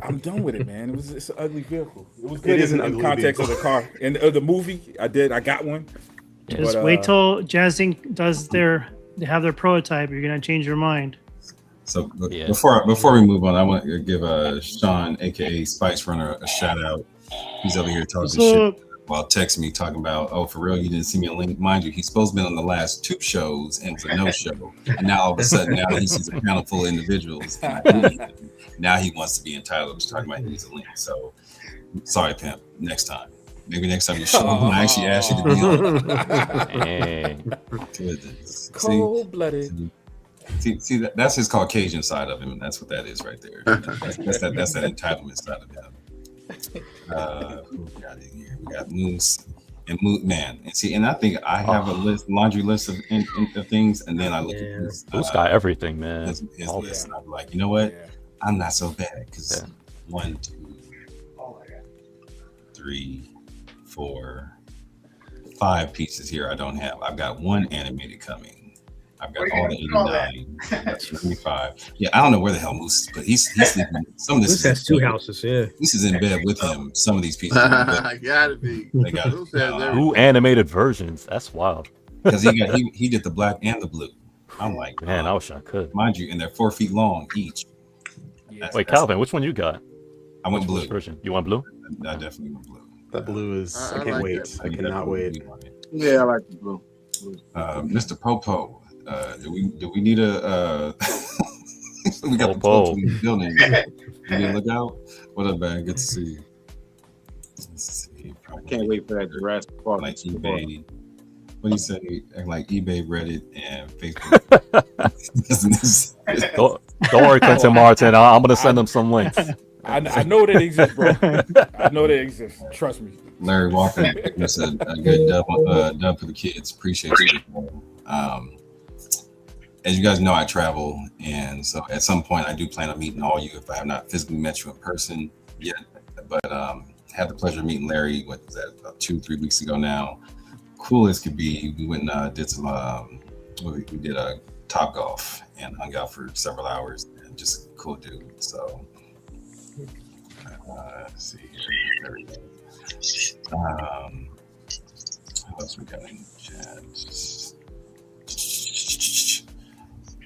I'm done with it, man. It's an ugly vehicle. It was good It is in an ugly context vehicle. of the car and the movie. I got one. Just wait till Jazzinc does they have their prototype. You're gonna change your mind. So before we move on, I want to give Sean, aka Spice Runner, a shout out. He's over here talking shit while texting me, talking about, "Oh, for real, you didn't see me on link." Mind you, he's supposed to be on the last 2 shows and it's a no show. And now all of a sudden, now he sees a panel full of individuals. And now he wants to be entitled to talking about he's a link. So sorry, pimp. Next time. Maybe next time you show him, I actually asked you to be on. Goodness. Cold-blooded. See that's his Caucasian side of him, and that's what that is right there. That's that entitlement side of him. Who we got in here? We got Moose and Man. And see, and I think I have a laundry list of things, and then I look at this. Moose got everything, man. His list, and I'm like, you know what? I'm not so bad because 1, 2, 3, 4, 5 pieces here I don't have. I've got 1 animated coming. I've got all the 89. That's 75. Yeah, I don't know where the hell Moose is, but he's sleeping. Some of this Moose has 2 houses. Yeah, Moose is in bed with him. Some of these pieces. I gotta be. They got 2 animated versions. That's wild. Because he did the black and the blue. I'm like, man, I wish I could. Mind you, and they're 4 feet long each. Wait, Calvin, which one you got? I went blue. Which version? You want blue? I definitely went blue. That blue is. I can't like wait. that. I cannot wait. Yeah, I like the blue. Mr. Popo. Do we need a we got the Popo in the building. You need to look out. What up, man? Good to see you. Let's see. I can't wait for that Jurassic Park. Like eBay. What do you say? Like eBay, Reddit, and Facebook. Don't worry, Quentin Martin. I'm gonna send them some links. I know they exist, bro. I know they exist. Trust me. Larry Walker, that's a good dub for the kids. Appreciate you. As you guys know, I travel, and so at some point I do plan on meeting all you if I have not physically met you in person yet. But had the pleasure of meeting Larry. What was that? About 2-3 weeks ago now. Cool as could be. We went and did some. We did a Top Golf and hung out for several hours. And just a cool dude. So let's see. There we go. What else we got in the chat?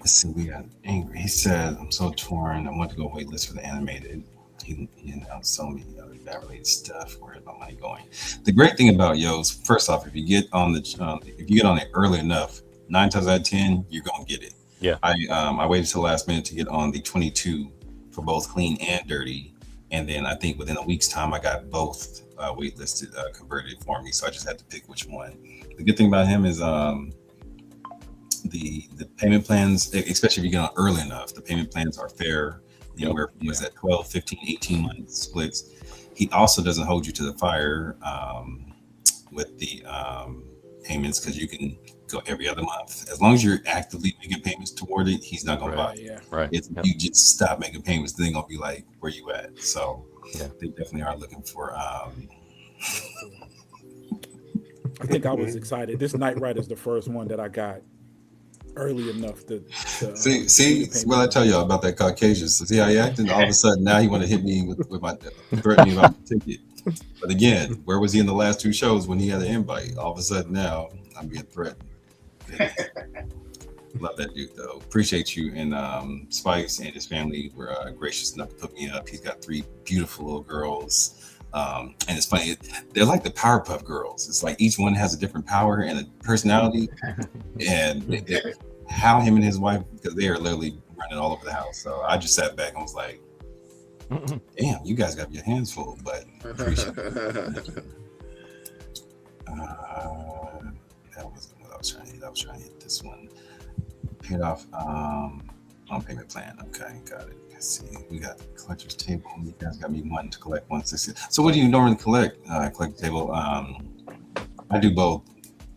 Let's see, we got Angry. He said, "I'm so torn. I want to go waitlist for the animated." He announced so many other that-related stuff. Where is my money going? The great thing about Yo's, first off, if you get on it early enough, 9 times out of 10, you're gonna get it. Yeah. I waited till the last minute to get on the 22 for both clean and dirty, and then I think within a week's time, I got both waitlisted converted for me. So I just had to pick which one. The good thing about him is the payment plans, especially if you get on early enough, the payment plans are fair. Anywhere from 12, 15, 18 month splits. He also doesn't hold you to the fire with the payments, because you can go every other month. As long as you're actively making payments toward it, he's not gonna buy you. Right. If you just stop making payments, then they're gonna be like, "Where you at?" So they definitely are looking for I think I was excited. This Knight Rider is the first one that I got. early enough to see what I tell y'all about that Caucasian. So see how he acted? All of a sudden now he want to hit me with my threaten me about the ticket. But again, where was he in the last 2 shows when he had an invite? All of a sudden now I'm being threatened. Love that dude though. Appreciate you. And Spice and his family were gracious enough to put me up. He's got 3 beautiful little girls. And it's funny, they're like the Powerpuff Girls. It's like each one has a different power and a personality. And how him and his wife, because they are literally running all over the house. So I just sat back and was like, damn, you guys got your hands full, but appreciate it. That wasn't what I was trying to hit. I was trying to hit this one. Paid off on payment plan. Okay, got it. Let's see. We got the collector's table. You guys got me wanting to collect 160. So what do you normally collect? Collector table. I do both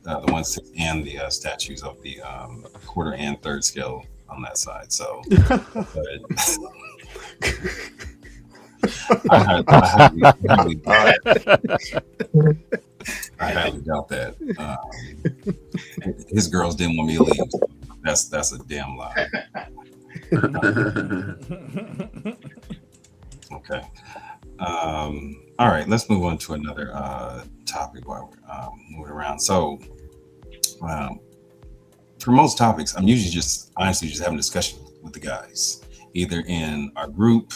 the 160 and the statues of the quarter and third scale on that side. So I highly doubt that. His girls didn't want me to leave. That's a damn lie. Okay. All right, let's move on to another topic while we're moving around. So for most topics, I'm usually just honestly just having a discussion with the guys, either in our group.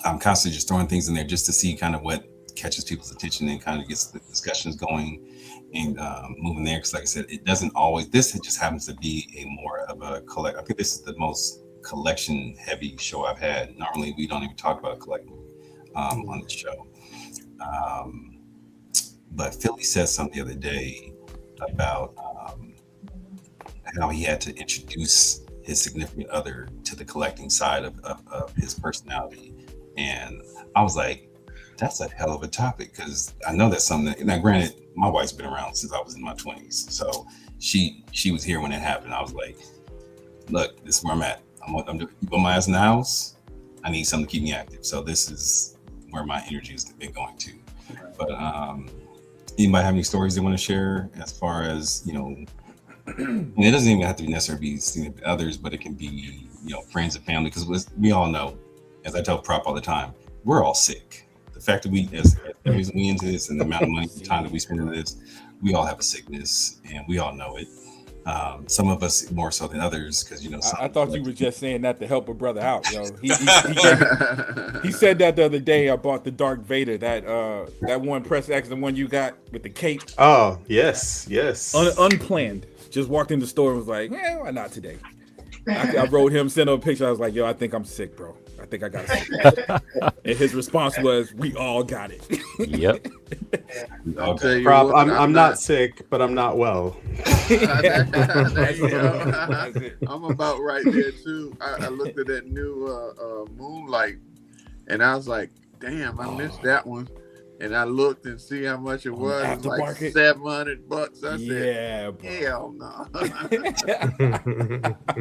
I'm constantly just throwing things in there just to see kind of what catches people's attention and kind of gets the discussions going and moving there. Because like I said, it doesn't always, this just happens to be a more of a collect. I think this is the most collection heavy show I've had. Normally we don't even talk about collecting on the show. But Philly said something the other day about how he had to introduce his significant other to the collecting side of his personality. And I was like, that's a hell of a topic, because I know that's something that, now granted, my wife's been around since I was in my 20s. So she was here when it happened. I was like, look, this is where I'm at. I'm doing my ass in the house. I need something to keep me active. So this is where my energy has been going to. But anybody have any stories they want to share as far as, you know, and it doesn't even have to necessarily be significant others, but it can be, you know, friends and family, because we all know, as I tell Prop all the time, we're all sick. The fact that we into this and the amount of money and time that we spend on this, we all have a sickness and we all know it. Some of us more so than others, because, you know, I thought you were just saying that to help a brother out, yo. He said that the other day. I bought the Dark Vader, that one press X, the one you got with the cape. Oh yes. Unplanned. Just walked in the store and was like, why not today? I wrote him, sent him a picture. I was like, yo, I think I'm sick, bro. I think I got sick. And his response was, we all got it. Yep. Rob, I'm not sick, but I'm not well. I'm about right there too. I looked at that new Moonlight and I was like, damn, I missed that one. And I looked and see how much it was. It was like $700. I said, yeah, bro. Hell no.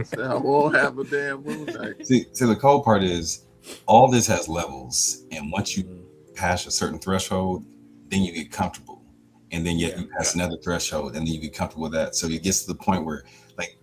So I won't have a damn Moonlight. See, the cold part is all this has levels. And once you pass a certain threshold, then you get comfortable. And then you pass another threshold and then you get comfortable with that. So it gets to the point where, like,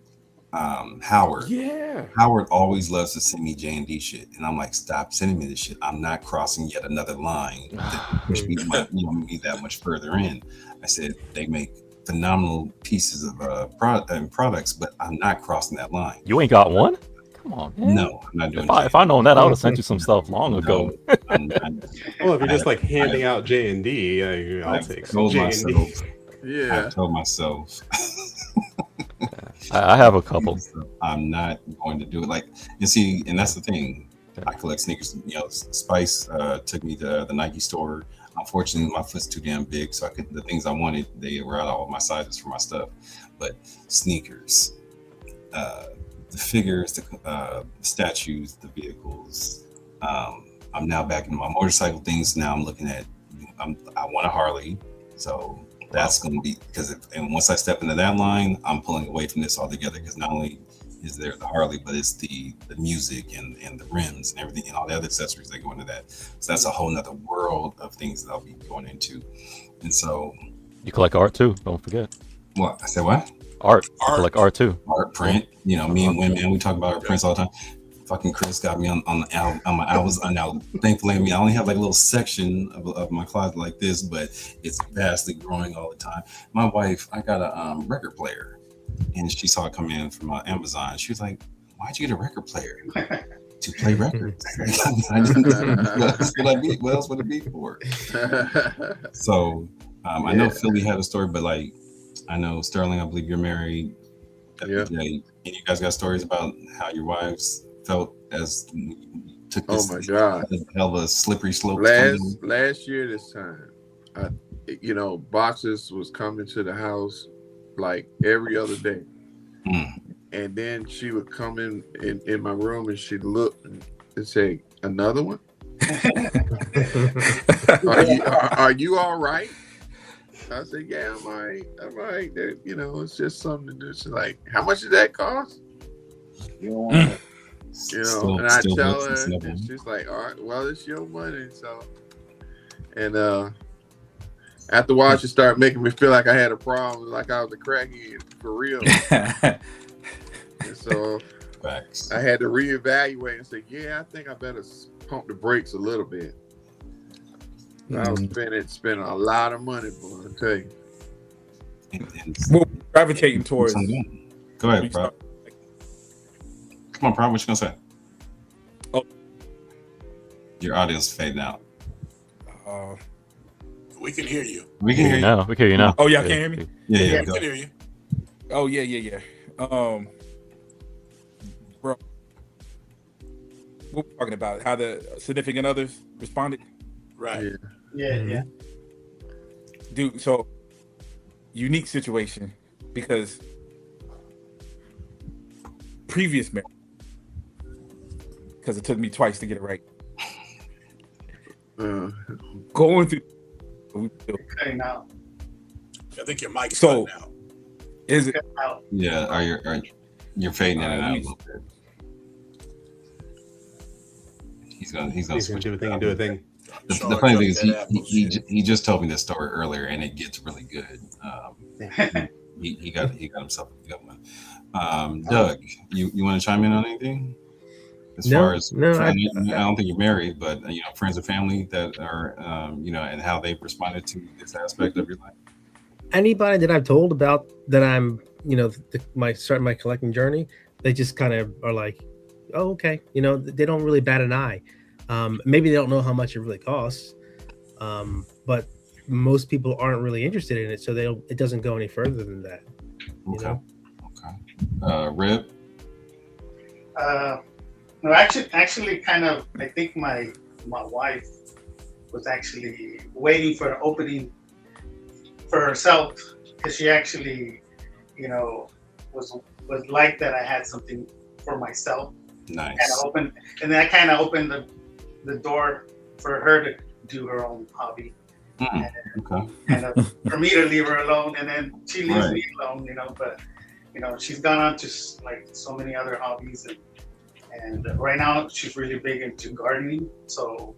Howard. Yeah. Howard always loves to send me J&D shit. And I'm like, stop sending me this shit. I'm not crossing yet another line that push me, me that much further in. I said, they make phenomenal pieces of products, but I'm not crossing that line. You ain't got one? Come on, man. No, I'm not doing if I known that, I would have sent you some stuff long ago. Well, if you're just like handing out J&D, I'll take some J&D. Yeah. I told myself. I have a couple. I'm not going to do it. Like, you see, and that's the thing. I collect sneakers. You know, Spice took me to the Nike store. Unfortunately, my foot's too damn big, so the things I wanted, they were out of all my sizes for my stuff. But sneakers, the figures, the statues, the vehicles. I'm now back into my motorcycle things. Now I'm looking at. I want a Harley, so. That's going to be and once I step into that line, I'm pulling away from this altogether, because not only is there the Harley, but it's the music and the rims and everything and all the other accessories that go into that. So that's a whole nother world of things that I'll be going into. And so you collect art too, don't forget. What? I said what? Art. I collect art too. Art, print. You know, me and women, we talk about our prints all the time. Fucking Chris got me on my albums. Now, thankfully, I mean, I only have like a little section of my closet like this, but it's vastly growing all the time. My wife, I got a record player, and she saw it come in from Amazon. She was like, "Why'd you get a record player?" To play records. I didn't what else would it be for? So I know Philly had a story, but like I know Sterling, I believe you're married. Yeah. And you guys got stories about how your wives felt as you took this hell of a slippery slope. Last year this time, boxes was coming to the house like every other day. And then she would come in my room and she'd look and say, "Another one? Are you all right?" I said, "Yeah, I'm all right. It's just something to do." She's like, "How much did that cost?" And I tell her, and she's like, "All right, well, it's your money." So, and after a while, she started making me feel like I had a problem, like I was a crackhead for real. And so I had to reevaluate and say, "Yeah, I think I better pump the brakes a little bit." I was spending a lot of money, boy, I tell you. We're gravitating towards. Go ahead, Prop. Come on, Prop. What you gonna say? Oh, your audio's fading out. We can hear you. We can hear you now. We can hear you now. Oh, y'all can hear me? Yeah, we can hear you. Oh, yeah. Bro, what we're talking about? How the significant others responded? Right. Yeah. Dude, so unique situation because previous marriage, because it took me twice to get it right. Going through. Cutting out. I think your mic's so cutting out. Is it? Yeah. You're fading in and out a little bit. He's gonna do a thing. The funny thing is he just told me this story earlier, and it gets really good. He got himself a good one. Doug, you want to chime in on anything? As far as I don't think you're married, but friends and family that are and how they've responded to this aspect of your life. Anybody that I've told about that I'm starting my collecting journey, they just kind of are like, "Oh, okay," they don't really bat an eye. Maybe they don't know how much it really costs, but most people aren't really interested in it, so it doesn't go any further than that. Okay. Rib. No, actually, kind of. I think my wife was actually waiting for an opening for herself because she actually, was like that. I had something for myself. Nice. And then I kind of opened the door for her to do her own hobby. And for me to leave her alone, and then she leaves me alone. But she's gone on to like so many other hobbies, and right now she's really big into gardening. So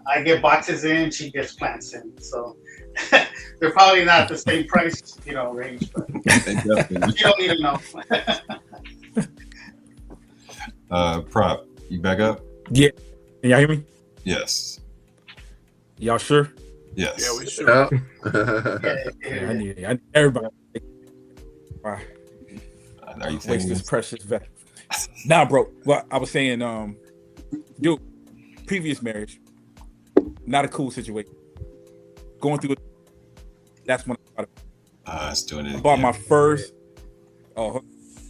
I get boxes in, she gets plants in. So they're probably not the same price, range, but you don't need to know. Prop, you back up? Yeah. Can y'all hear me? Yes. Y'all sure? Yes. Yeah, we sure. I need everybody. Are you waste this precious vet? Nah, bro. Well, I was saying, dude, previous marriage, not a cool situation. Going through it, that's when I it's doing it. I bought my first. Oh,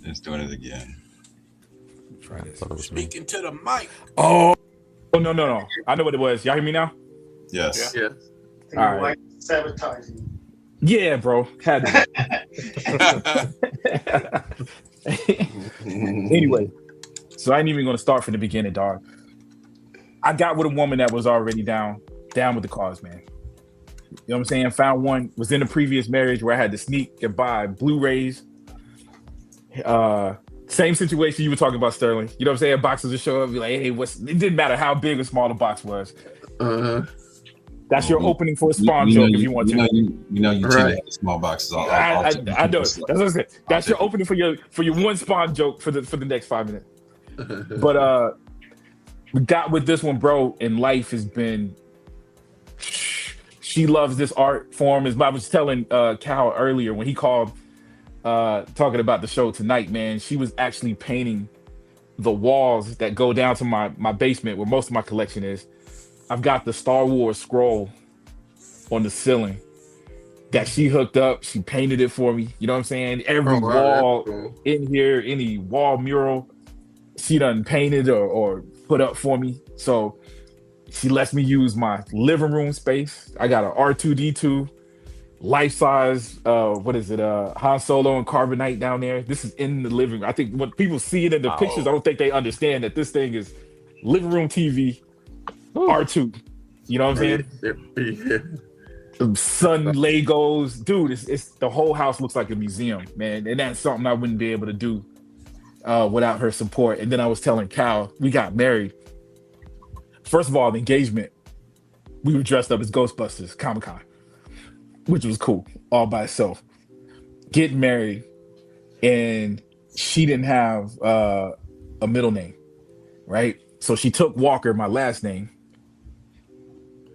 it's doing it again. Try this. Speaking to the mic. Oh, no. I know what it was. Y'all hear me now? Yes. Yeah. All right. Sabotaging. Yeah, bro. Had to. Anyway, so I ain't even gonna start from the beginning, dog. I got with a woman that was already down with the cause, man. You know what I'm saying? Found one, was in a previous marriage where I had to sneak and buy Blu-rays. Same situation you were talking about, Sterling. You know what I'm saying? Boxes would show up, be like, hey, it didn't matter how big or small the box was. That's your opening for a Spawn joke if you want to. You tend to have small boxes. I know. That's what I said. That's your opening for your one Spawn joke for the next 5 minutes. But we got with this one, bro. And life has been. She loves this art form. As I was telling Cal earlier when he called, talking about the show tonight, man. She was actually painting the walls that go down to my basement where most of my collection is. I've got the Star Wars scroll on the ceiling that she hooked up. She painted it for me. You know what I'm saying? Every wall in here, any wall mural, she done painted or put up for me. So she lets me use my living room space. I got an R2D2 life-size, Han Solo and Carbonite down there. This is in the living room. I think when people see it in the pictures, I don't think they understand that this thing is living room TV. R2, you know what I'm saying? Sun Legos, dude. It's the whole house looks like a museum, man, and that's something I wouldn't be able to do without her support. And then I was telling Cal, we got married. First of all, the engagement, we were dressed up as Ghostbusters Comic-Con, which was cool all by itself. Getting married, and she didn't have a middle name, right? So she took Walker, my last name,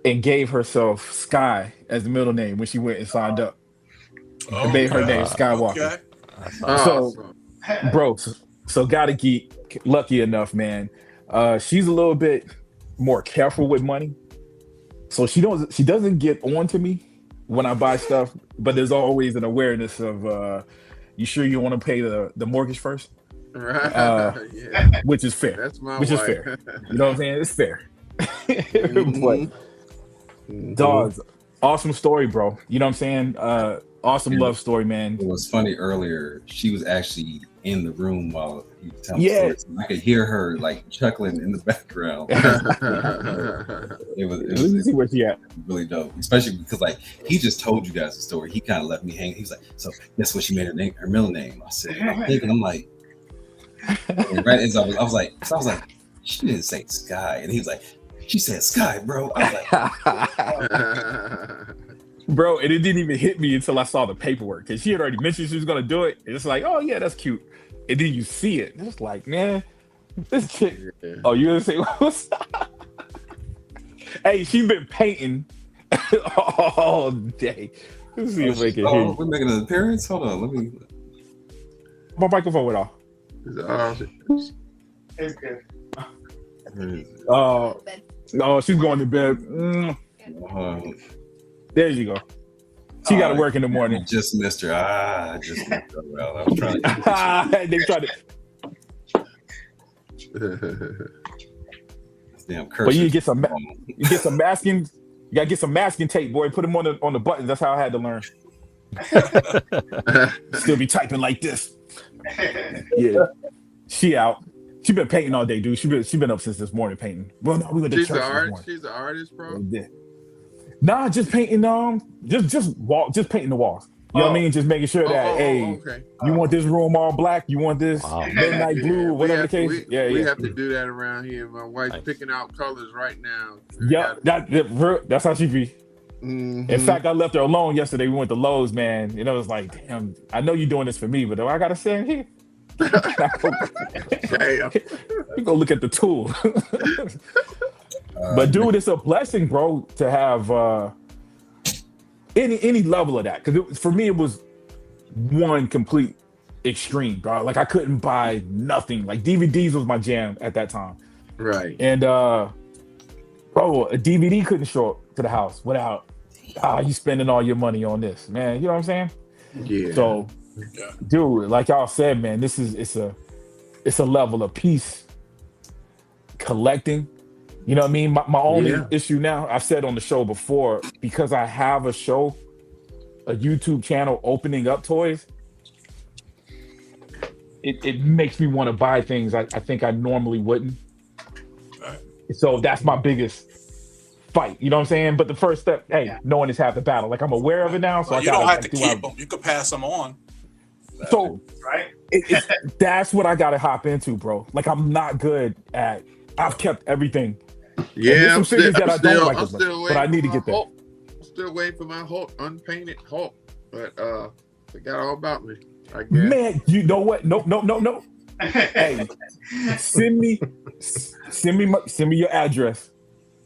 and gave herself Sky as the middle name when she went and signed up. And made her name Skywalker. Okay. So, bro, so gotta get lucky enough, man. She's a little bit more careful with money. So she doesn't get on to me when I buy stuff, but there's always an awareness of you sure you want to pay the mortgage first? Right. Which is fair. That's my which wife. Is fair. You know what I'm saying? It's fair. But dogs, awesome story, bro. You know what I'm saying? Awesome love story, man. It was funny earlier. She was actually in the room while he was telling stories. I could hear her like chuckling in the background. it was see where she at. Really dope, especially because like he just told you guys the story. He kind of left me hanging. He was like, "So guess what? She made her middle name." I said, I'm like, right as I was like, she didn't say Sky, and he was like, she said Sky, bro. I was like, bro, and it didn't even hit me until I saw the paperwork because she had already mentioned she was gonna do it. And it's like, oh yeah, that's cute. And then you see it, and it's like, man, this chick. Oh, you gonna say what's Hey, she's been painting all day. Let's see if we can hear. We're making an appearance. Hold on, let me. My microphone went off. It's good. Oh, she's going to bed. There you go. She got to work in the morning. I just missed her. I just missed her. Well, I was trying to. They tried to. Damn curse. But you get some masking. You gotta get some masking tape, boy. Put them on the buttons. That's how I had to learn. Still be typing like this. Yeah. She out. She been painting all day, dude. She been up since this morning painting. Well, no, we went to church this morning. She's an artist, bro. Nah, just painting. Just painting the walls. You know what I mean? Just making sure that you want this room all black. You want this midnight blue, whatever the case. We have to do that around here. My wife's picking out colors right now. Yeah, that's how she be. Mm-hmm. In fact, I left her alone yesterday. We went to Lowe's, man. And I was like, damn, I know you're doing this for me, but do I gotta stand here? You go look at the tool. But dude, it's a blessing, bro, to have any level of that. Because for me, it was one complete extreme, bro. Like I couldn't buy nothing. Like DVDs was my jam at that time. Right. And bro, a DVD couldn't show up to the house without you spending all your money on this, man. You know what I'm saying? Yeah. So, dude, like y'all said, man, it's a level of peace collecting. You know what I mean? My only issue now, I've said on the show before, because I have a YouTube channel opening up toys, it makes me want to buy things I think I normally wouldn't. So that's my biggest fight. You know what I'm saying? But the first step, knowing is half the battle. Like I'm aware of it now, so you don't have to keep them. You could pass them on. So right, that's what I got to hop into, bro. Like I'm not good at. I've kept everything Yeah, there's some I'm figures still, that I don't like I'm as much, still but waiting I need to for my get that. Hulk. I'm still waiting for my Hulk, unpainted Hulk. But forgot all about me, I guess. Man, you know what? No. Hey, send me your address.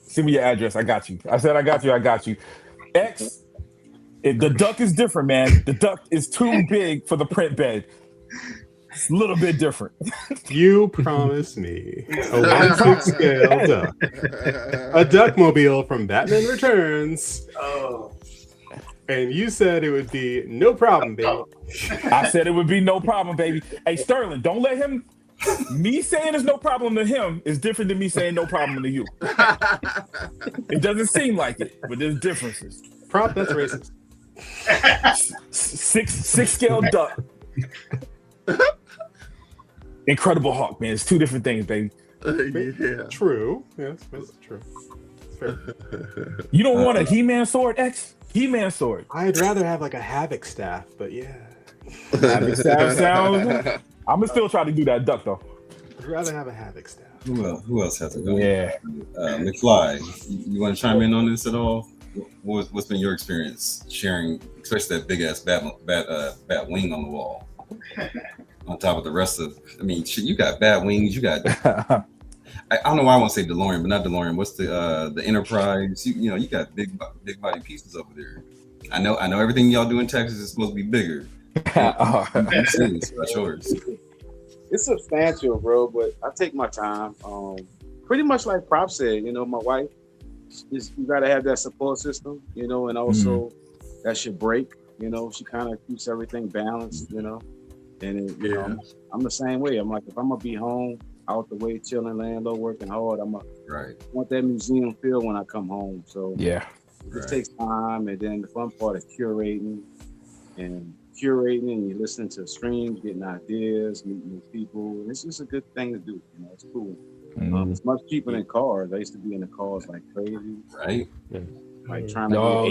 Send me your address. I got you. I said I got you. X, the duck is different, man. The duck is too big for the print bed. It's a little bit different. You promised me a 1/6 scale duck. A duckmobile from Batman Returns. Oh. And you said it would be no problem, baby. I said it would be no problem, baby. Hey, Sterling, don't let him. Me saying there's no problem to him is different than me saying no problem to you. It doesn't seem like it, but there's differences. Prop, that's racist. Six scale duck. Incredible Hulk, man. It's two different things, baby. Yeah. True. Yes, that's true. Fair. You don't want a He-Man sword, X? He-Man sword. I'd rather have like a Havoc staff, but yeah. Havoc staff sounds. I'm gonna still try to do that duck though. I'd rather have a Havoc staff. Who else has it? Yeah. McFly, you want to chime in on this at all? What's been your experience sharing, especially that big ass bat wing on the wall, on top of the rest of? I mean, shit, you got bat wings. You got. I don't know why I want to say DeLorean, but not DeLorean. What's the Enterprise? You got big body pieces over there. I know everything y'all do in Texas is supposed to be bigger. I'm serious about yours. It's substantial, bro, but I take my time. Pretty much like Prop said, my wife, you got to have that support system, and also that should break, she kind of keeps everything balanced, and then, I'm the same way. I'm like, if I'm going to be home, out the way, chilling, laying low, working hard, I want that museum feel when I come home. So it just takes time, and then the fun part is curating, and you're listening to streams, getting ideas, meeting new people, and it's just a good thing to do. It's cool. It's much cheaper than cars. I used to be in the cars like crazy. Right. Like trying to go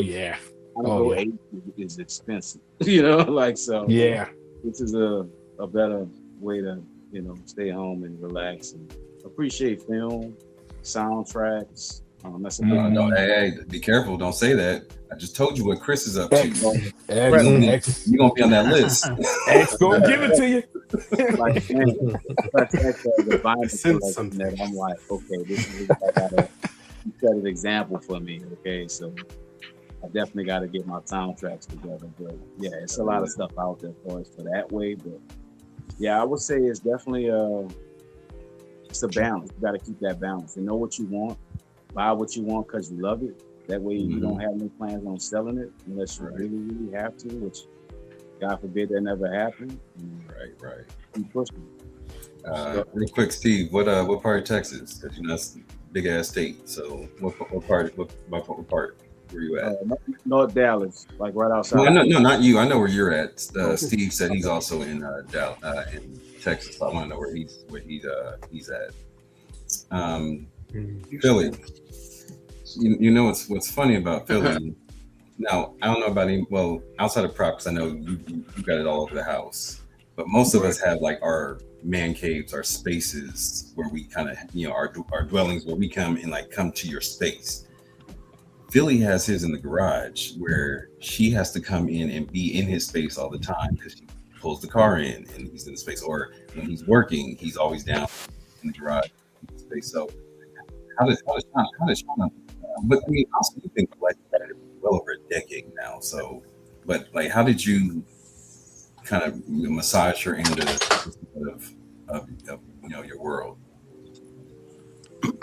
8 is expensive. So. Yeah. This is a better way to stay home and relax and appreciate film, soundtracks. That's a no, hey, be careful! Don't say that. I just told you what Chris is up to. X. You're gonna be on that list. X gonna give it to you. That I'm like, okay, this is I gotta set an example for me. Okay, so I definitely got to get my soundtracks together. But yeah, it's a lot of stuff out there for us for that way. But yeah, I would say it's definitely it's a balance. You got to keep that balance and know what you want. Buy what you want because you love it. That way you don't have any plans on selling it unless you really, really have to, which God forbid that never happened. Right. Keep pushing. Real quick, Steve, what part of Texas? Because that's a big ass state. So what part? What part? Where you at? North Dallas, like right outside. Well, no, not you. I know where you're at. Steve said he's also in Dallas, in Texas. So I want to know where he's at. Philly. You know what's funny about Philly? Now I don't know about any. Well, outside of props, I know you got it all over the house. But most of us have like our man caves, our spaces where we kind of our dwellings where we come to your space. Philly has his in the garage where she has to come in and be in his space all the time because she pulls the car in and he's in the space. Or when he's working, he's always down in the garage space. So how does Shauna? But I mean, also you think like well over a decade now. So, but like, how did you kind of massage her into of your world?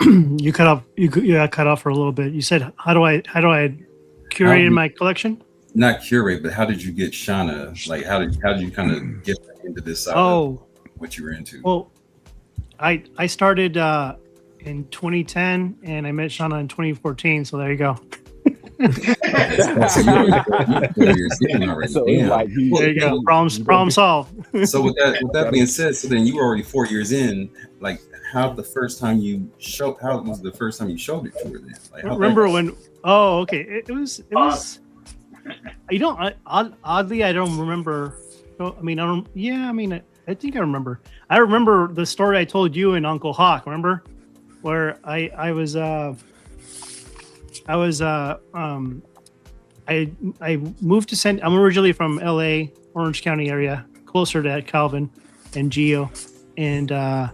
You got off for a little bit. You said, how do I curate in my collection? Not curate, but how did you get Shauna? Like, how did you kind of get her into this side of what you were into? Well, I started in 2010 and I met Shauna in 2014. So there you go. There you go. Problem solved. So with that being said, so then you were already 4 years in. Like, how was the first time you showed it to her then? Like, remember when? Oh, okay. It was. Oddly, I don't remember. I mean, I don't. Yeah, I mean, I think I remember. I remember the story I told you and Uncle Hawk. Remember? where I moved to I'm originally from LA, Orange County area, closer to Calvin and Geo, and UPS.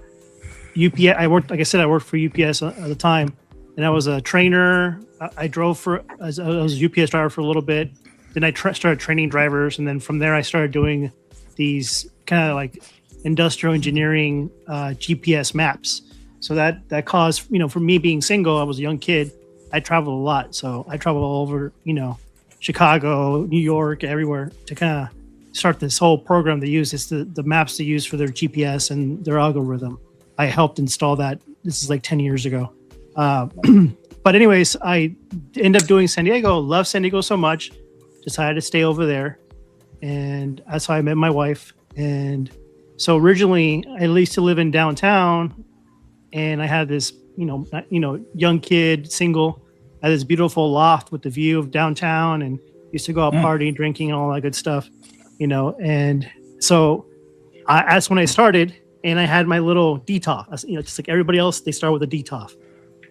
I worked, like I said, I worked for UPS at the time, and I was a trainer. I was a UPS driver for a little bit. Then I started training drivers, and then from there I started doing these kind of like industrial engineering GPS maps. So that caused, for me being single, I was a young kid. I traveled a lot, so I traveled all over, Chicago, New York, everywhere to kind of start this whole program they use. It's the maps they use for their GPS and their algorithm. I helped install that. This is like 10 years ago. But anyways, I ended up doing San Diego. Love San Diego so much. Decided to stay over there. And that's how I met my wife. And so originally I used to live in downtown, and I had this, young kid, single, I had this beautiful loft with the view of downtown, and used to go out partying, drinking, and all that good stuff, And so that's when I started, and I had my little DTOF, just like everybody else, they start with a DTOF.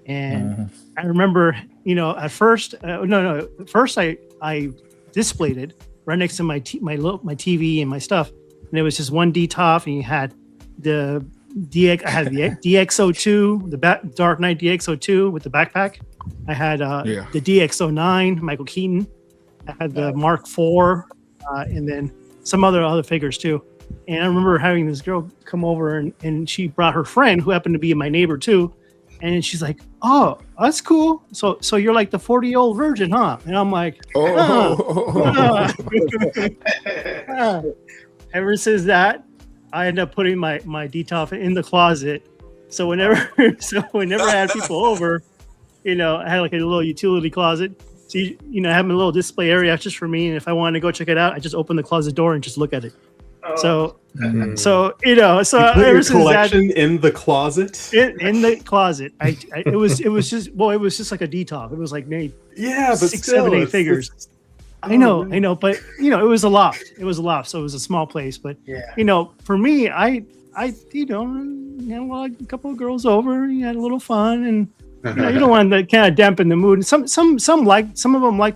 And I remember, at first, first I displayed it right next to my TV and my stuff, and it was just one DTOF, and you had the DX02, the Dark Knight DX02 with the backpack. I had the DX09, Michael Keaton. I had the Mark IV, and then some other figures too. And I remember having this girl come over, and she brought her friend, who happened to be my neighbor too. And she's like, "Oh, that's cool. So you're like the 40-year-old virgin, huh?" And I'm like, Ever since that, I ended up putting my DTOF in the closet. So whenever I had people over, I had like a little utility closet. So I have a little display area just for me. And if I wanted to go check it out, I just open the closet door and just look at it. So you put ever your since collection in the closet. In the closet, it was just like a DTOF. It was like maybe 6, 7, 8 figures. I know, but it was a loft. So it was a small place. But for me, I had a couple of girls over. You had a little fun, and you don't want to kind of dampen the mood. Some of them liked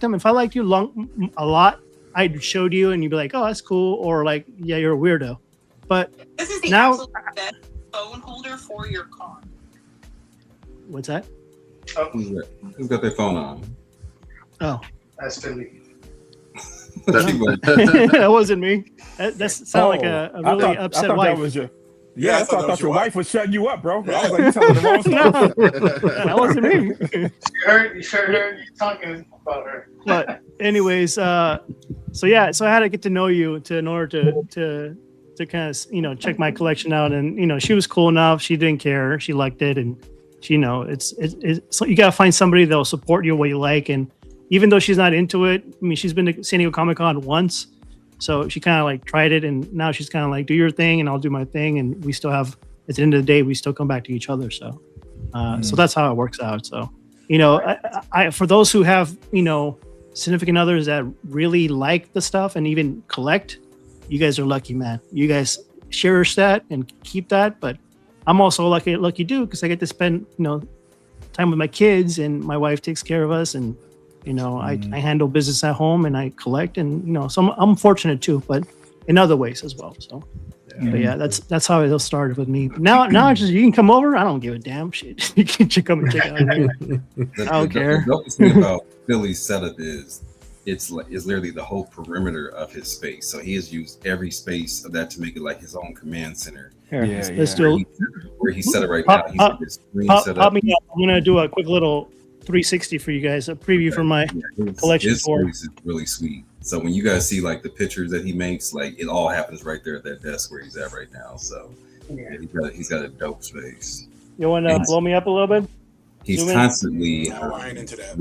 them. If I liked you a lot, I'd showed you, and you'd be like, "Oh, that's cool," or like, "Yeah, you're a weirdo." But this is the now, best phone holder for your car. What's that? Who's got their phone on? Oh, that's Philly. That wasn't me. That sounded like a really upset wife. That was your, I thought your wife was shutting you up, bro. I was like, you telling the wrong story. That wasn't me. You sure heard you talking about her. But anyways, so I had to get to know you in order to kind of check my collection out, and she was cool enough. She didn't care. She liked it, and it's so you gotta find somebody that'll support you what you like. And even though she's not into it, I mean, she's been to San Diego Comic-Con once, so she kind of like tried it, and now she's kind of like, do your thing and I'll do my thing, and we still have, at the end of the day, we still come back to each other. So so that's how it works out. So I for those who have significant others that really like the stuff and even collect, you guys are lucky, man. You guys cherish that and keep that. But I'm also lucky too, because I get to spend time with my kids, and my wife takes care of us, and I handle business at home, and I collect, and so I'm fortunate too, but in other ways as well. So but yeah, that's how it started with me. Now just, you can come over. I don't give a damn shit. You can come and check it out. I don't care. The thing about Philly's setup is it's literally the whole perimeter of his space. So he has used every space of that to make it like his own command center. Let's do where he's set it right now. He's got his screen set up. I'm gonna do a quick little 360 for you guys, a preview for my collection. His space is really sweet. So when you guys see like the pictures that he makes, like it all happens right there at that desk where he's at right now. So he's got a dope space. You want to blow me up a little bit? He's constantly I ain't into that.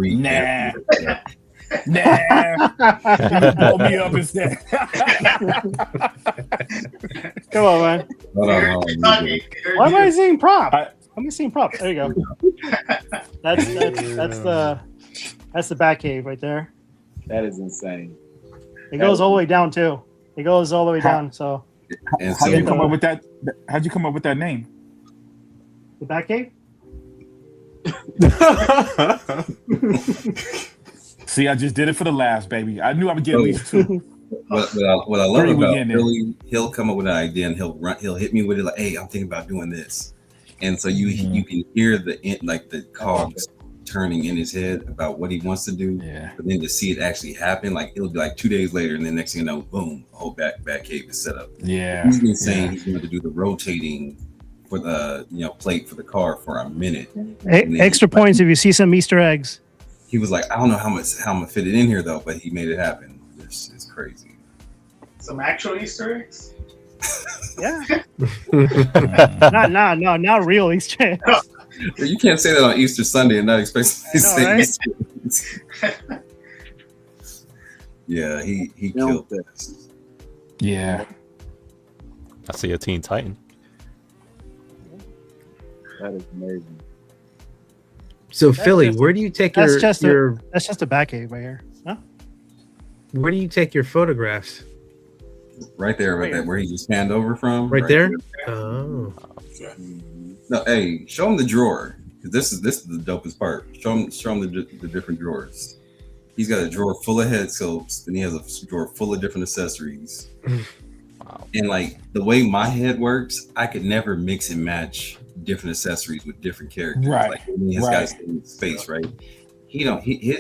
Blow me up instead. Come on, man. Why am I seeing prop? I'm seeing prop. There you go. That's the back cave right there. That is insane. It goes all the way down too. It goes all the way down. So how'd you come up with that? How'd you come up with that name? The back cave? See, I just did it for the laughs, baby. I knew I would get at least 2. What I love 3 we about getting there. Billy, he'll come up with an idea and he'll hit me with it like, "Hey, I'm thinking about doing this," and so you can hear the cogs turning in his head about what he wants to do. Yeah. But then to see it actually happen, like it'll be like 2 days later, and then next thing you know, boom, the whole back cave is set up. Yeah. He's been saying he's going to do the rotating for the plate for the car for a minute. Extra points if you see some Easter eggs. He was like, "I don't know how I'm gonna fit it in here though," but he made it happen. It's crazy. Some actual Easter eggs? Yeah. not real Easter eggs. You can't say that on Easter Sunday and not expect to say right? Easter eggs. Yeah, he killed this. Yeah. I see a Teen Titan. That is amazing. So Philly, where do you take That's your that's just a back cave right here. Huh? where do you take your photographs? Right there, where he just panned over from. Right there? Oh. No, hey, show him the drawer. This is the dopest part. Show him the different drawers. He's got a drawer full of head soaps, and he has a drawer full of different accessories. Wow. And like the way my head works, I could never mix and match different accessories with different characters. Right. Like his guy's in his face, right?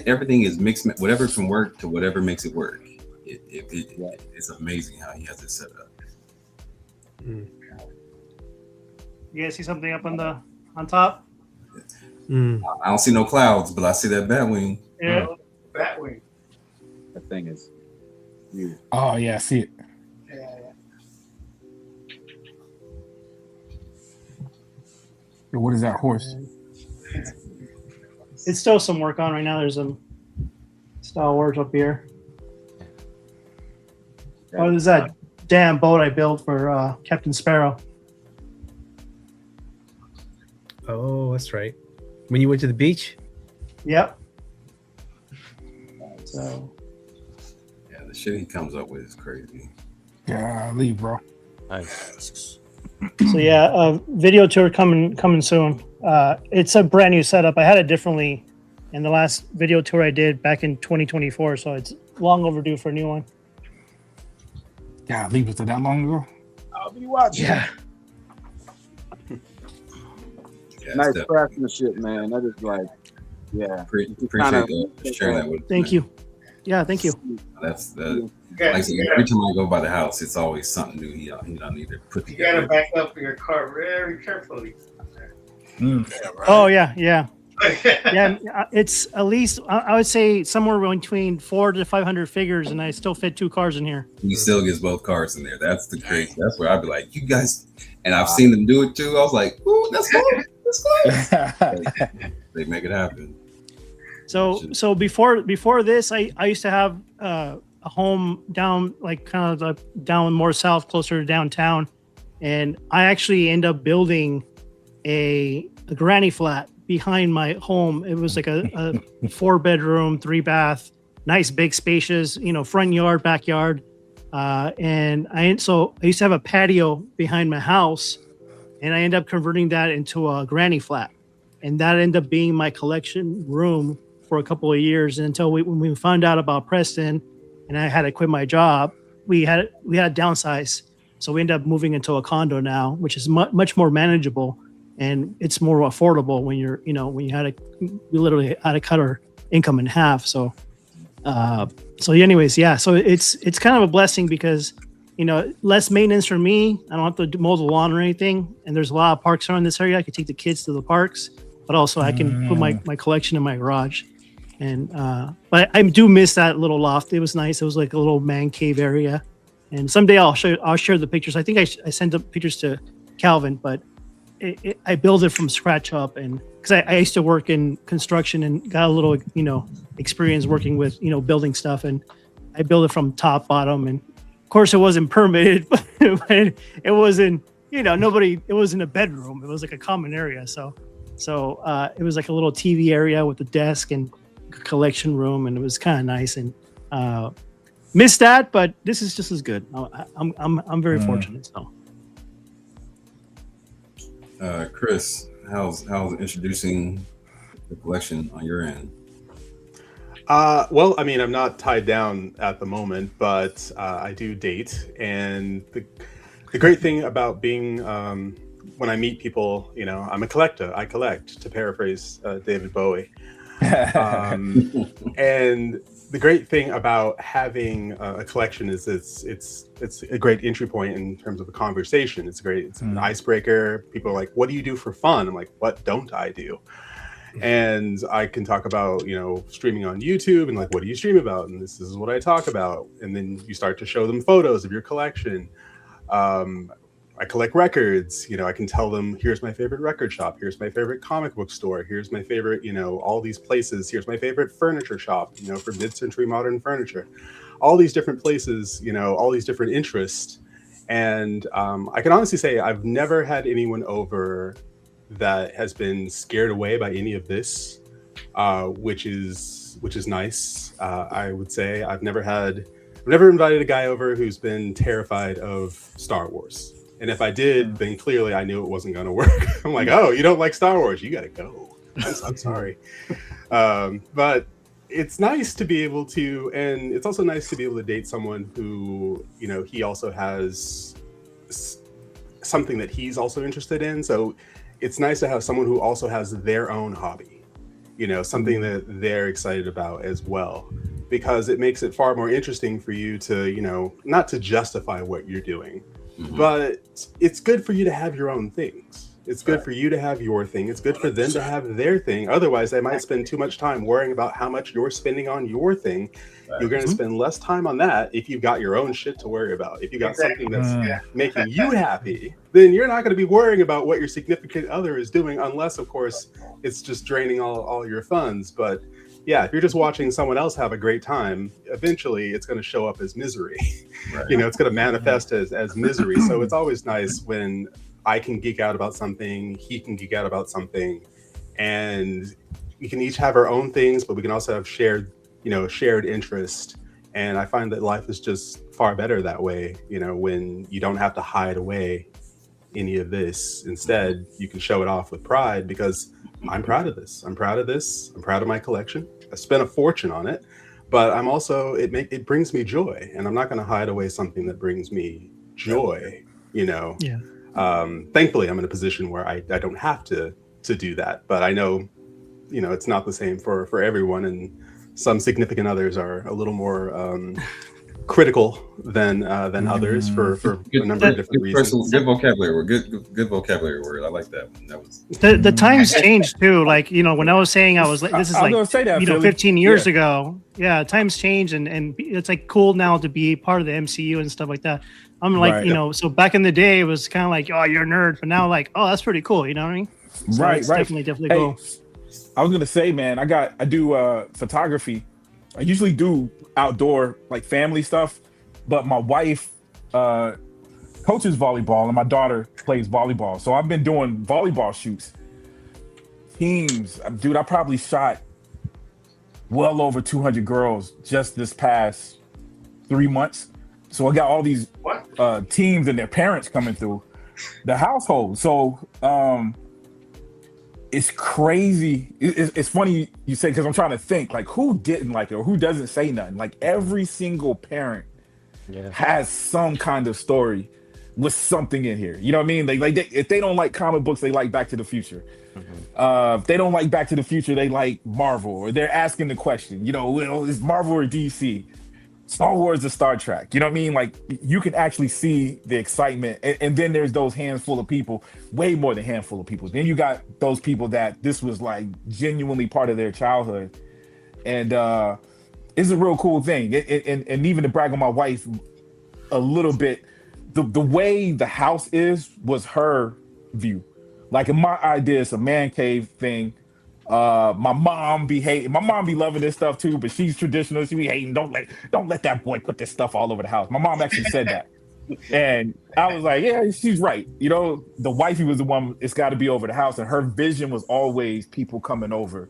Everything is mixed, whatever can work to whatever makes it work. It's amazing how he has it set up. You guys see something up on top? I don't see no clouds, but I see that bat wing. Yeah. Batwing. That thing is huge. Oh yeah, I see it. Yo, what is that horse? It's still some work on right now. There's some style work up here. Oh, there's that damn boat I built for Captain Sparrow. Oh, that's right. When you went to the beach? Yep. So. Yeah, the shit he comes up with is crazy. Yeah, leave, bro. Nice. So yeah, video tour coming soon. It's a brand new setup. I had it differently in the last video tour I did back in 2024, so it's long overdue for a new one. Yeah, leave it that long ago. I'll be watching. Yeah. Nice craftsmanship, man. That is like, yeah. Appreciate sharing that with us. Thank you. Yeah, thank you. That's like I said, every time I go by the house, it's always something new. He don't need to put You together. gotta back up your car very carefully. Oh yeah. Yeah, it's at least I would say somewhere between 400 to 500 figures, and I still fit 2 cars in here. He still gets both cars in there. That's the crazy. That's where I'd be like, you guys, and I've seen them do it too. I was like, ooh, that's cool. That's cool. They make it happen. So before this, I used to have a home down down more south, closer to downtown, and I actually ended up building a granny flat behind my home. It was like a 4-bedroom, 3-bath, nice, big, spacious, front yard, backyard, and I used to have a patio behind my house, and I ended up converting that into a granny flat, and that ended up being my collection room for a couple of years until when we found out about Preston and I had to quit my job, we had to downsize. So we ended up moving into a condo now, which is much more manageable, and it's more affordable when we literally had to cut our income in half. So anyways, yeah. So it's kind of a blessing because, less maintenance for me. I don't have to mow the lawn or anything. And there's a lot of parks around this area. I can take the kids to the parks, but also I can put my collection in my garage. And but I do miss that little loft. It was nice. It was like a little man cave area. And someday I'll share the pictures. I think I sent the pictures to Calvin, but I built it from scratch up. And because I used to work in construction and got a little experience working with building stuff, and I built it from top bottom. And of course it wasn't permitted, but it wasn't it wasn't a bedroom. It was like a common area. So it was like a little TV area with a desk and collection room, and it was kind of nice. And missed that, but this is just as good. I'm very fortunate. So, Chris, how's introducing the collection on your end? Well, I mean, I'm not tied down at the moment, but I do date, and the great thing about being when I meet people, you know, I'm a collector. I collect, to paraphrase David Bowie. And the great thing about having a collection is it's a great entry point in terms of a conversation. It's an icebreaker. People are like, "What do you do for fun?" I'm like, "What don't I do?" And I can talk about, you know, streaming on YouTube and like, what do you stream about? And this is what I talk about. And then you start to show them photos of your collection. I collect records. You know, I can tell them, here's my favorite record shop. Here's my favorite comic book store. Here's my favorite, you know, all these places. Here's my favorite furniture shop, you know, for mid-century modern furniture. All these different places, you know, all these different interests. And I can honestly say I've never had anyone over that has been scared away by any of this, which is nice. I would say I've never invited a guy over who's been terrified of Star Wars. And if I did, then clearly I knew it wasn't going to work. I'm like, oh, you don't like Star Wars? You got to go. I'm sorry. But it's nice to be able to, and it's also nice to be able to date someone who, you know, he also has something that he's also interested in. So it's nice to have someone who also has their own hobby, you know, something that they're excited about as well, because it makes it far more interesting for you to, you know, not to justify what you're doing, but it's good for you to have your own things. It's good for you to have your thing. It's good for them to have their thing. Otherwise, they might spend too much time worrying about how much you're spending on your thing. You're going to spend less time on that if you've got your own shit to worry about. If you got something that's making you happy, then you're not going to be worrying about what your significant other is doing, unless, of course, it's just draining all your funds. But yeah, if you're just watching someone else have a great time, eventually it's going to show up as misery. You know, it's going to manifest as misery. So it's always nice when I can geek out about something, he can geek out about something, and we can each have our own things, but we can also have shared interest. And I find that life is just far better that way, you know, when you don't have to hide away any of this. Instead, you can show it off with pride, because I'm proud of this. I'm proud of this. I'm proud of my collection. I spent a fortune on it, but I'm also, it brings me joy, and I'm not going to hide away something that brings me joy, you know. Yeah. Thankfully, I'm in a position where I don't have to do that, but I know, you know, it's not the same for everyone, and some significant others are a little more critical than others for a number of different reasons. Good vocabulary word. Good vocabulary word. I like that one. That was the times changed too. Like, you know, when I was saying this is like, you know, 15 years ago. Yeah, times change, and it's like cool now to be part of the MCU and stuff like that. I'm like, you know, so back in the day it was kind of like, oh, you're a nerd, but now like, oh, that's pretty cool. You know what I mean? So Right. Definitely cool. I was gonna say, man, I do photography. I usually do outdoor, like family stuff, but my wife coaches volleyball and my daughter plays volleyball. So I've been doing volleyball shoots. Teams, dude, I probably shot well over 200 girls just this past 3 months. So I got all these teams and their parents coming through the household. So it's crazy. It's funny you say, because I'm trying to think, like, who didn't like it or who doesn't say nothing. Like, every single parent has some kind of story with something in here. You know what I mean? If they don't like comic books, they like Back to the Future. If they don't like Back to the Future, they like Marvel, or they're asking the question, you know, well, is Marvel or DC? Star Wars or Star Trek? You know what I mean? Like, you can actually see the excitement. And then there's those handful of people, way more than handful of people. Then you got those people that this was like genuinely part of their childhood. And it's a real cool thing. And even to brag on my wife a little bit, the way the house was her view. Like, in my idea, it's a man cave thing. My mom be loving this stuff too, but she's traditional. She be hating. Don't let that boy put this stuff all over the house. My mom actually said that, and I was like, yeah, she's right. You know, the wifey was the one. It's got to be over the house, and her vision was always people coming over.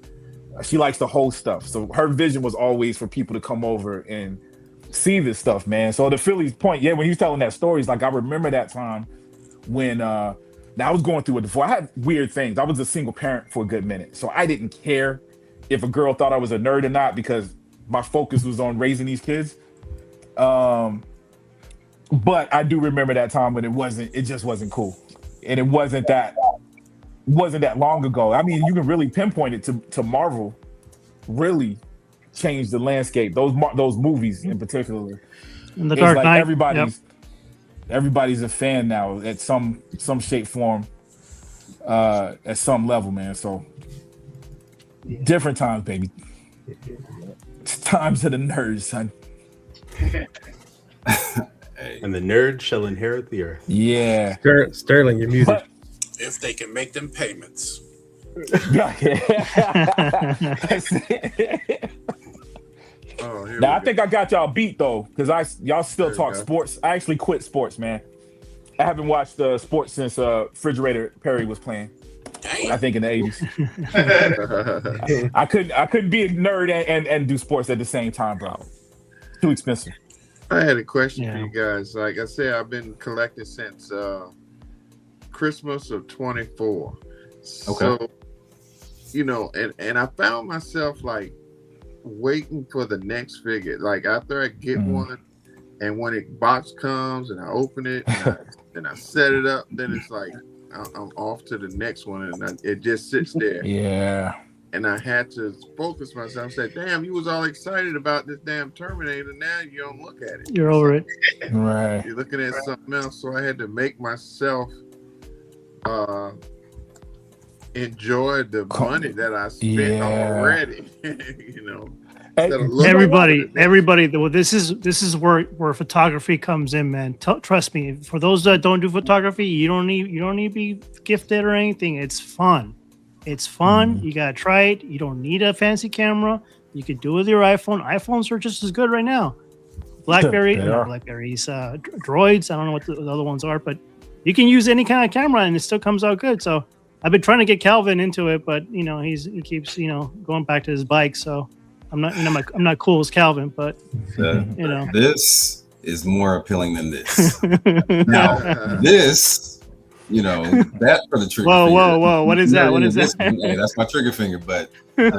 She likes to host stuff, so her vision was always for people to come over and see this stuff, man. So to Philly's point, yeah, when he was telling that story, it's like, I remember that time when Now I was going through it before. I had weird things. I was a single parent for a good minute, so I didn't care if a girl thought I was a nerd or not because my focus was on raising these kids. But I do remember that time when it just wasn't cool, and it wasn't that long ago. I mean, you can really pinpoint it to Marvel. Really changed the landscape. Those movies in particular. And the Dark Knight. Everybody's a fan now at some shape, form, at some level, man. So different times, baby. It's times of the nerds, son. And the nerd shall inherit the earth. Yeah. Sterling, your music. If they can make them payments. Now I think I got y'all beat though, because y'all still talk sports. I actually quit sports, man. I haven't watched sports since Refrigerator Perry was playing. I think in the 80s. I couldn't be a nerd and do sports at the same time, bro. Too expensive. I had a question for you guys. Like I said, I've been collecting since Christmas of 24. So, you know, and I found myself like waiting for the next figure. Like after I get one, and when the box comes and I open it and I set it up, then it's like I'm off to the next one, and it just sits there. Yeah. And I had to focus myself. Say, damn, you was all excited about this damn Terminator. Now you don't look at it. You're over it. Right. You're looking at something else. So I had to make myself enjoy the money that I spent already. You know. Everybody. Well, this is where photography comes in, man. Trust me. For those that don't do photography, you don't need to be gifted or anything. It's fun. It's fun. You gotta try it. You don't need a fancy camera. You can do it with your iPhone. iPhones are just as good right now. BlackBerry, Blackberries, Droids. I don't know what the other ones are, but you can use any kind of camera and it still comes out good. So I've been trying to get Calvin into it, but you know he keeps going back to his bike. So I'm not cool as Calvin, but this is more appealing than this. Now this. That for the trigger finger. Whoa! What is that? What is that? Hey, that's my trigger finger. But for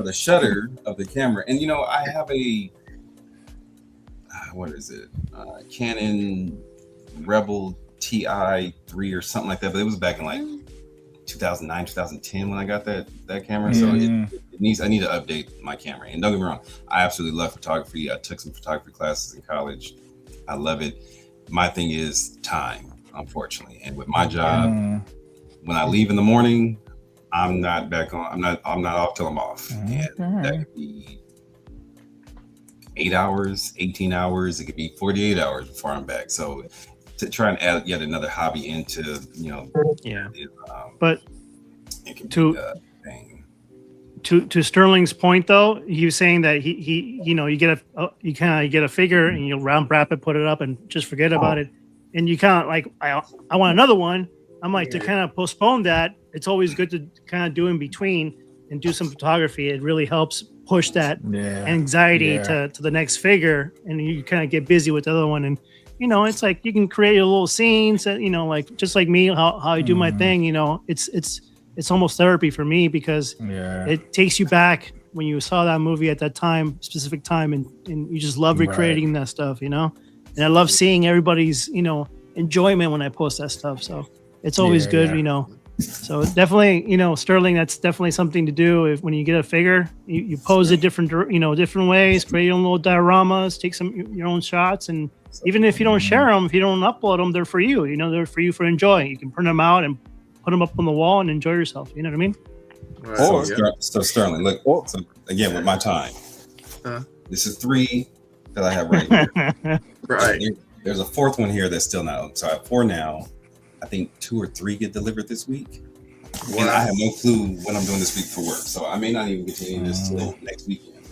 the shutter of the camera, and I have a what is it? Canon Rebel TI3 or something like that. But it was back in like 2009, 2010 when I got that camera. So I need to update my camera. And don't get me wrong, I absolutely love photography. I took some photography classes in college. I love it. My thing is time. Unfortunately, and with my job, when I leave in the morning, I'm not back on. I'm not off till I'm off, and that could be 8 hours, 18 hours. It could be 48 hours before I'm back. So to try and add yet another hobby into, but to Sterling's point though, he was saying that he you get a figure and you'll round wrap it, put it up, and just forget about it. And you kind of like, I want another one. I'm like, to kind of postpone that, it's always good to kind of do in between and do some photography. It really helps push that anxiety to the next figure, and you kind of get busy with the other one. And it's like you can create your little scenes that like just like me, how I do my thing. It's almost therapy for me because it takes you back when you saw that movie at that specific time, and you just love recreating that stuff. And I love seeing everybody's, enjoyment when I post that stuff. So it's always good, So definitely, Sterling, that's definitely something to do. When you get a figure, you pose it different ways, create your own little dioramas, take your own shots, and even if you don't share them, if you don't upload them, they're for you. They're for you for enjoy. You can print them out and put them up on the wall and enjoy yourself. You know what I mean? Right. So Sterling, look. So again, with my time, this is 3 that I have right here. Right. There's a 4th one here that's still not. So I have 4 now. I think 2 or 3 get delivered this week. Wow. And I have no clue what I'm doing this week for work. So I may not even continue this till next weekend.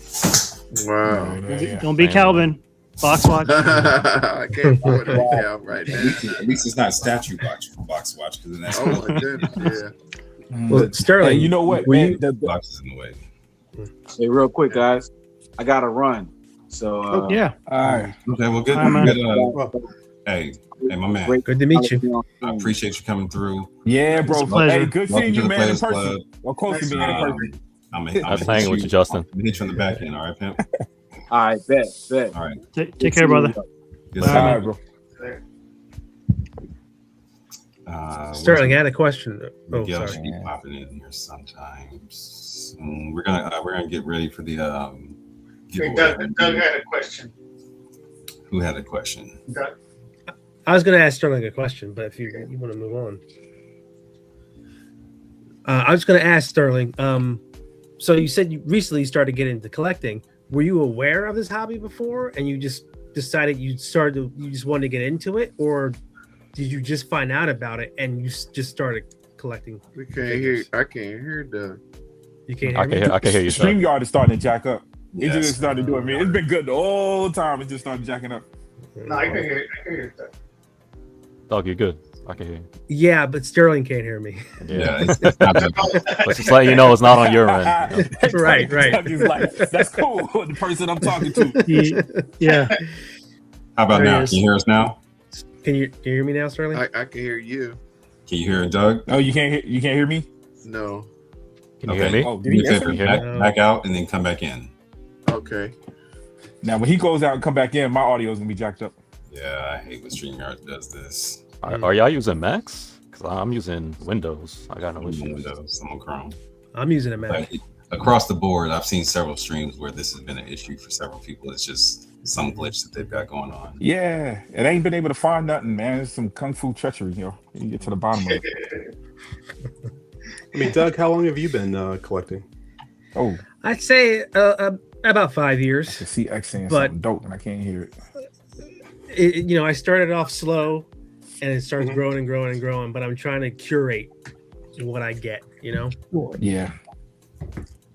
Wow. Don't be Calvin. Box watch. I can't afford it right now. At least it's not statue box watch, because that's my goodness, Well, Sterling, you know what? The box is in the way. Hey, real quick, guys. I got to run. So yeah. All right. Okay. Well, good. Hey, my man. Good to meet you. I appreciate you coming through. Yeah, bro. Hey, good seeing you, man, in person. Club. Or close to being in person. I'm hanging with you, Justin. I'm hit you on the back end, all right, pimp? All right, bet. All right. Take care, brother. Good all right, bro. Sterling, I had a question. Oh, Miguel sorry. should be popping in here sometimes. We're gonna get ready for the Doug had a question. Who had a question? Doug. I was going to ask Sterling a question, but if you want to move on, I was going to ask Sterling. So you said you recently started getting into collecting. Were you aware of this hobby before, and you just decided you just wanted to get into it, or did you just find out about it and you just started collecting? We can't hear. I can't hear Doug. You can't hear me? I can hear you. StreamYard is starting to jack up. It Yes. just started doing me. It's been good the whole time. It just started jacking up. No, I can hear Doug. Dog, you're good. I can hear you. Yeah, but Sterling can't hear me. Yeah. It's not Let's just let you know it's not on your end. Right. Doug is like, that's cool. The person I'm talking to. Yeah. How about There he now? is. Can you hear us now? Can you hear me now, Sterling? I can hear you. Can you hear Doug? Oh, you can't hear me? No. Can you hear me? Oh, Do did me he a answer favor, me? hear back out and then come back in. Okay. Now, when he goes out and come back in, my audio is going to be jacked up. Yeah, I hate when StreamYard does this. Are y'all using Macs? Because I'm using Windows. I got no issues. Windows, I'm on Chrome. I'm using a Mac. But across the board, I've seen several streams where this has been an issue for several people. It's just some glitch that they've got going on. Yeah, it ain't been able to find nothing, man. It's some kung fu treachery, yo. You get to the bottom of it. I mean, Doug, how long have you been collecting? Oh, I'd say about 5 years. I see X saying But- something dope, and I can't hear it. I started off slow, and it starts growing and growing and growing. But I'm trying to curate what I get. Yeah.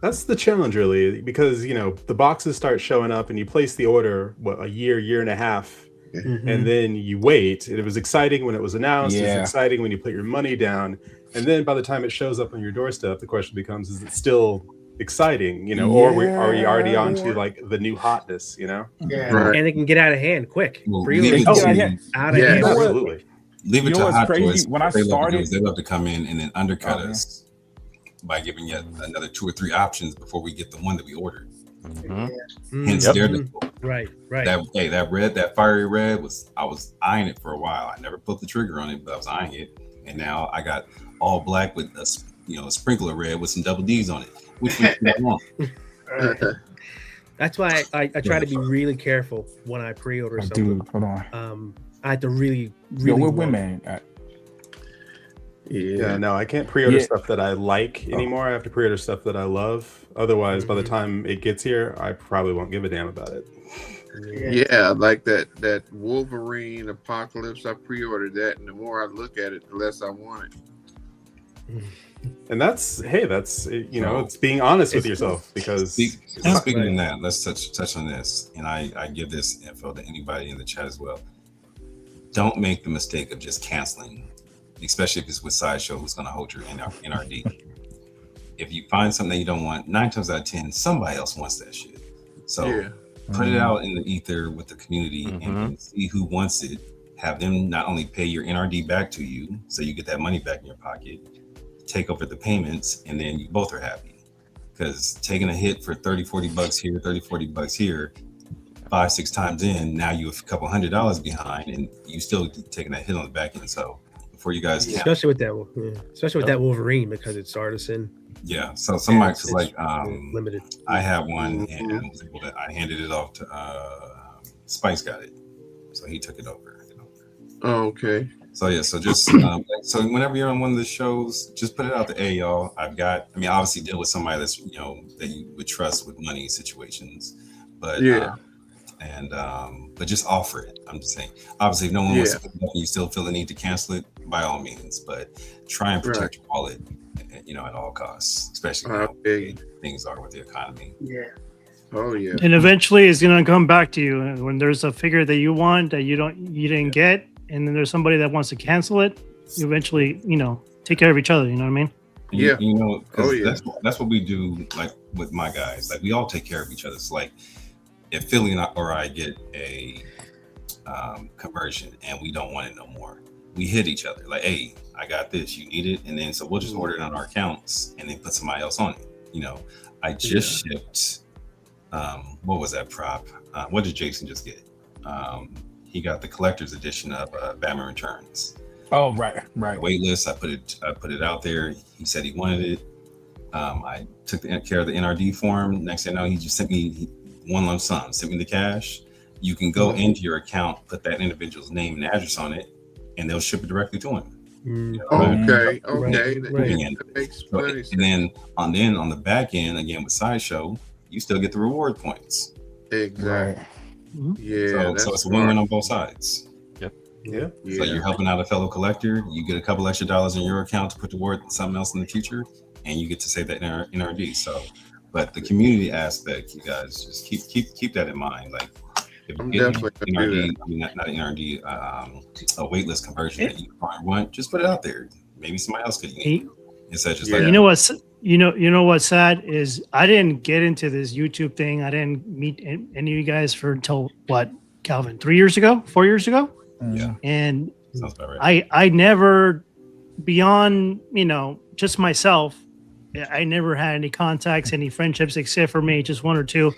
That's the challenge, really, because the boxes start showing up, and you place the order a year and a half, and then you wait. It was exciting when it was announced. Yeah. It's exciting when you put your money down, and then by the time it shows up on your doorstep, the question becomes: is it still exciting? Or are we already on to like the new hotness? Yeah. Right. And it can get out of hand quick. Well, Really leave it out to- of hand. Yeah, Hand. Absolutely. Leave it You to know what's Hot crazy? Toys. When I They love to do started- is they love to come in and then undercut Oh, yeah. us by giving yet another 2 or 3 options before we get the one that we ordered. Hence, Yep. their Right. that fiery red I was eyeing it for a while. I never put the trigger on it, but I was eyeing it, and now I got all black with a sprinkle of red with some double D's on it. Which one do you want? That's why I try to be really careful when I pre-order something. Dude, hold on. I have to really Yo, where want it. women at? Yeah, no, I can't pre-order Yeah. stuff that I like anymore. I have to pre-order stuff that I love. Otherwise, by the time it gets here, I probably won't give a damn about it. Yeah, like that Wolverine Apocalypse. I pre-ordered that, and the more I look at it, the less I want it. And that's it's being honest with yourself, because Speaking of that, let's touch on this, and I give this info to anybody in the chat as well. Don't make the mistake of just canceling, especially if it's with Sideshow, who's going to hold your NRD. If you find something that you don't want, 9 times out of 10, somebody else wants that shit. So put it out in the ether with the community and see who wants it. Have them not only pay your NRD back to you, so you get that money back in your pocket, take over the payments, and then you both are happy. Because taking a hit for $30-40 here, $30-40 here, 5-6 times in, now you're a couple $100 behind, and you still taking that hit on the back end. So before you guys, especially with that Wolverine, because it's artisan. Yeah, so somebody was like, limited. I had one, and I handed it off to Spice, got it, so he took it over. Oh, okay. So yeah, so just so whenever you're on one of the shows, just put it out to hey y'all. Obviously deal with somebody that's that you would trust with money situations, but but just offer it. I'm just saying, obviously if no one wants to pick it up and you still feel the need to cancel it, by all means, but try and protect your wallet, at all costs, especially how big things are with the economy. Yeah. Oh yeah. And eventually it's gonna come back to you when there's a figure that you want that you didn't get, and then there's somebody that wants to cancel it. You eventually, take care of each other. You know what I mean? Yeah. That's what we do. Like with my guys, like we all take care of each other. So like if Philly or I get a conversion, and we don't want it no more. We hit each other like, hey, I got this, you need it, and then so we'll just order it on our accounts and then put somebody else on it. You know, I just shipped. What was that prop? What did Jason just get? He got the collector's edition of Batman Returns. Oh, right. Waitlist. I put it out there. He said he wanted it. I took care of the NRD form. Next thing I know, he just sent me one lump sum, sent me the cash. You can go into your account, put that individual's name and address on it, and they'll ship it directly to him. Okay. That makes plenty sense. And then on the back end, again with Sideshow, you still get the reward points. Exactly. Yeah. So it's a win-win on both sides. Yep. Yeah. So you're helping out a fellow collector. You get a couple extra dollars in your account to put toward something else in the future, and you get to save that NRD. So, but the community aspect, you guys just keep that in mind. Like, if I'm you get definitely NRD, not an NRD, a waitlist conversion that you probably want, just put it out there. Maybe somebody else could use it. Instead of just like, you know what's sad is I didn't get into this YouTube thing. I didn't meet any of you guys until what, Calvin, 4 years ago? Yeah. And sounds about right. I never, beyond, just myself, I never had any contacts, any friendships, except for me, just one or two.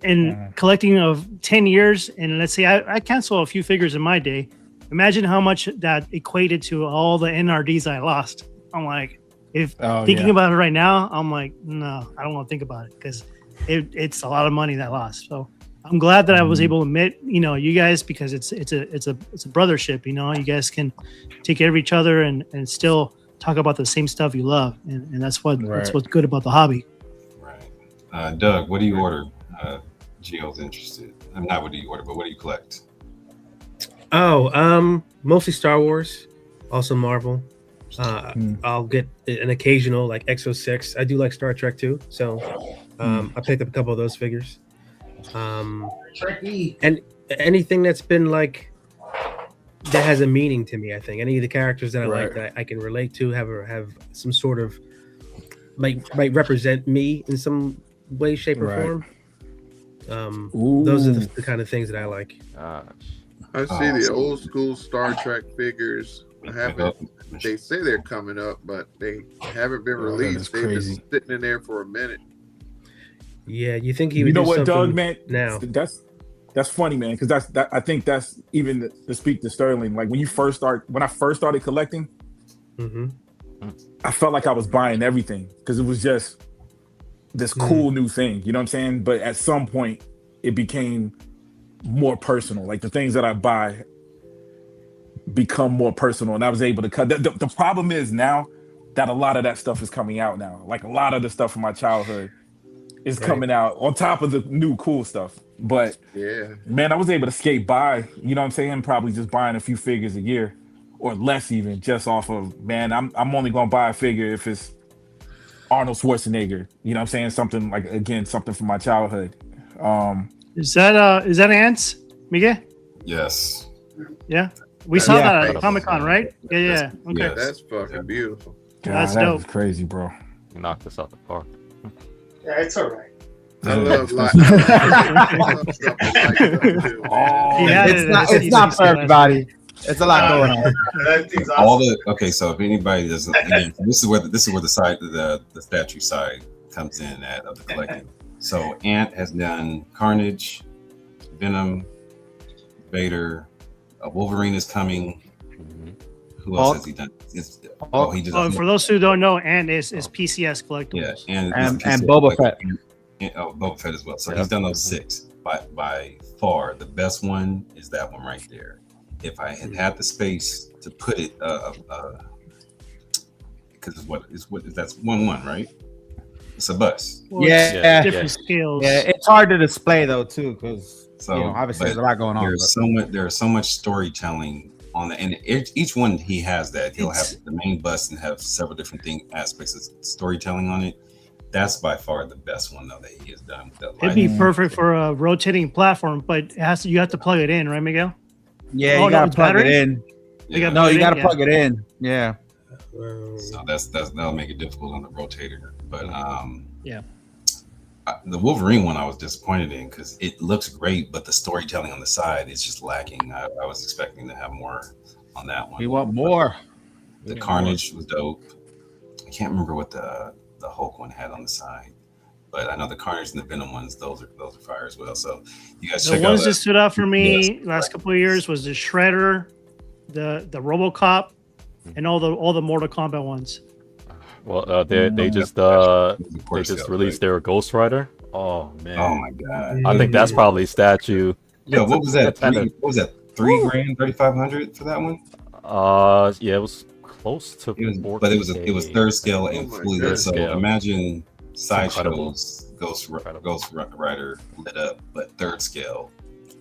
In collecting of 10 years, and let's say I cancel a few figures in my day. Imagine how much that equated to all the NRDs I lost. I'm like, thinking about it right now, I'm like, no, I don't want to think about it because it's a lot of money that I lost. So I'm glad that I was able to meet, you guys, because it's a brothership. You guys can take care of each other and still talk about the same stuff you love, and that's what's good about the hobby. Right. Doug, what do you order? Gio's interested. I'm not what do you order, but what do you collect? Mostly Star Wars, also Marvel. I'll get an occasional like X06. I do like Star Trek too, so I picked up a couple of those figures. And anything that's been like that has a meaning to me. I think any of the characters that I like that I can relate to have some sort of might represent me in some way, shape, or form. Those are the kind of things that I like. I see the old school Star Trek figures. They say they're coming up, but they haven't been released. They've been sitting in there for a minute. Yeah, you think he would do something Doug, man? Now that's funny, man, because I think that's even to speak to Sterling. Like when I first started collecting, I felt like I was buying everything because it was just this cool new thing. You know what I'm saying? But at some point, it became more personal. Like the things that I buy become more personal, and I was able to cut. The problem is now that a lot of that stuff is coming out now. Like a lot of the stuff from my childhood is coming out on top of the new cool stuff. But man, I was able to skate by. You know what I'm saying? Probably just buying a few figures a year, or less even, just off of man. I'm only gonna buy a figure if it's Arnold Schwarzenegger. You know what I'm saying? Something like, again, something from my childhood. Is that Ants, Miguel? Yes. Yeah. We saw that at Comic-Con, right? Yeah. Okay. Yeah, that's fucking beautiful. God, that's that dope. was crazy, bro. You knocked this out the park. Yeah, it's all right. I love like it's not for everybody. It's a lot going on. So if anybody doesn't, again, this is where the side the statue side comes in of the collecting. So Ant has done Carnage, Venom, Vader, Wolverine is coming. Who else has he done? For those who don't know, Ant is PCS Collectibles. Yeah, and Boba Fett. Boba Fett as well. So he's done those 6. By far, the best one is that one right there. If I had the space to put it, because that's 1/1, right? It's a bus. Well, different scales. Yeah, it's hard to display though too, because obviously there's a lot going on. There's so much storytelling on that, and each one he has that. He'll have the main bus and have several different aspects of storytelling on it. That's by far the best one though that he has done. It'd be perfect for a rotating platform, but you have to plug it in, right, Miguel? Yeah, you gotta plug it in. You gotta plug it in. Yeah. So that'll make it difficult on the rotator. But The Wolverine one I was disappointed in because it looks great, but the storytelling on the side is just lacking. I was expecting to have more on that one. We want more. The Carnage was dope. I can't remember what the Hulk one had on the side, but I know the Carnage and the Venom ones. Those are fire as well. So you guys check The out ones that stood out for me Yes. last couple of years was the Shredder, the RoboCop, and all the Mortal Kombat ones. Well, they just released their Ghost Rider. Oh man! Oh my god! I think that's probably a statue. Yo, what was that? What was that? $3,000, $3,500 for that one? Yeah, it was close to. But it was third scale and fully lit. So scale. imagine Sideshow's Ghost Rider lit up, but third scale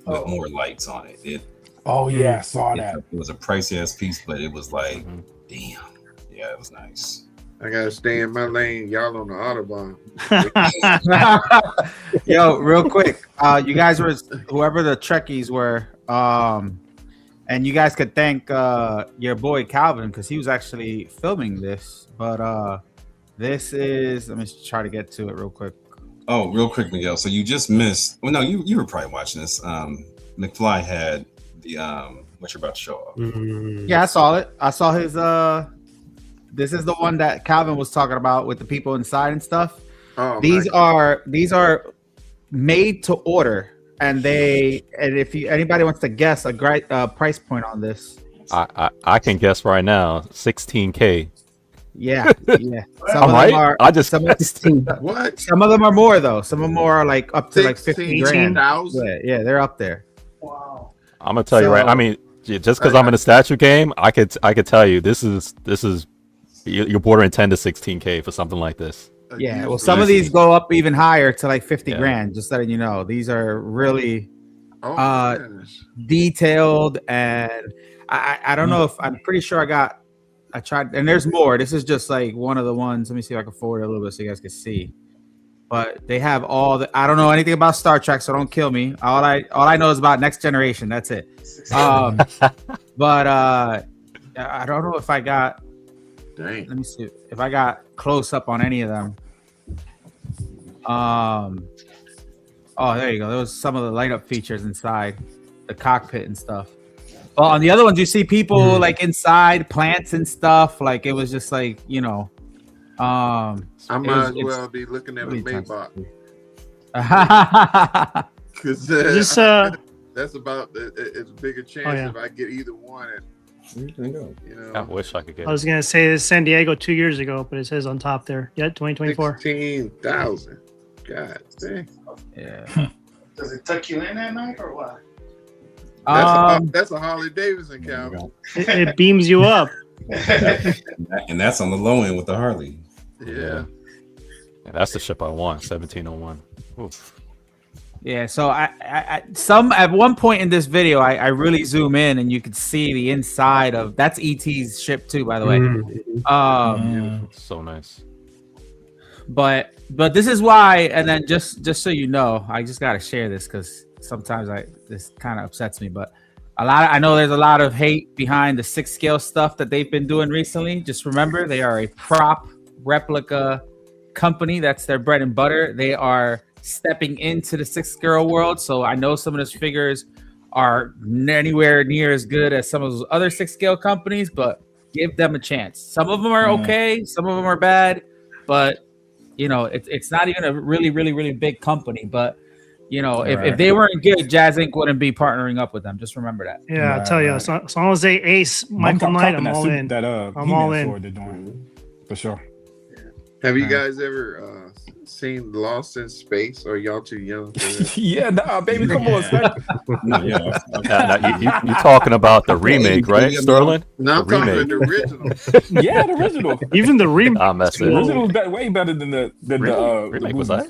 with more lights on it. Oh yeah, I saw that. It was a pricey ass piece, but it was like, damn, yeah, it was nice. I gotta stay in my lane. Y'all on the Autobahn. Yo, real quick, you guys were whoever the Trekkies were, and you guys could thank your boy Calvin because he was actually filming this. But this is, let me try to get to it real quick. Oh, real quick, Miguel. So you just missed. Well, no, you were probably watching this. McFly had the what you're about to show off. Yeah, I saw it. I saw his. This is the one that Calvin was talking about with the people inside and stuff. Oh, these are made to order, and if anybody wants to guess a great price point on this, I can guess right now, $16K. yeah. I'm right. I just What? Some of them are more though. Some of them are like up to like 15 grand. 16,000? Yeah, they're up there. Wow. I'm gonna tell you right. I mean, just because I'm in a statue game, I could tell you this is you're bordering 10 to 16K for something like this. Yeah, well, some of these go up even higher to like 50 grand. Just letting you know, these are really detailed, and I don't know if I'm pretty sure I tried, and there's more. This is just like one of the ones. Let me see if I can forward it a little bit so you guys can see. But they have all the. I don't know anything about Star Trek, so don't kill me. All I know is about Next Generation. That's it. But I don't know if I got. Dang. Let me see if I got close up on any of them. Oh, there you go. There was some of the light up features inside the cockpit and stuff. Well, on the other ones, you see people like inside plants and stuff. Like it was just like, you know. I might as well be looking at a Maybach. Because that's about it's a bigger chance if I get either one. You know, I wish I could get. I was gonna say this San Diego 2 years ago, but it says on top there. Yeah, 2024. 16,000. God dang. Yeah. Does it tuck you in at night or what? That's a Harley Davidson, Calvin. It beams you up. And that's on the low end with the Harley. Yeah. That's the ship I want. 1701. Oof. Yeah, so I at one point in this video, I really zoom in and you could see the inside of that's ET's ship too, by the way. So nice. But this is why, and then just so you know, I just gotta share this because sometimes this kind of upsets me. But I know there's a lot of hate behind the 6 scale stuff that they've been doing recently. Just remember, they are a prop replica company. That's their bread and butter. They are stepping into the 6 scale world. So I know some of those figures are anywhere near as good as some of those other 6 scale companies, but give them a chance. Some of them are okay, some of them are bad, but you know, it's not even a really, really, really big company. But you know, if they weren't good, Jazzinc wouldn't be partnering up with them. Just remember that. Yeah, I'll tell you, as long as they ace Michael Knight, I'm all in. I'm all in. They're doing for sure. Have you guys ever seen Lost in Space, or y'all too young for that? Yeah, nah, baby, come on, you talking about the remake, right, Sterling? No, I'm talking about the original. Yeah, the original. Even the remake. The original was way better than the remake. Was that?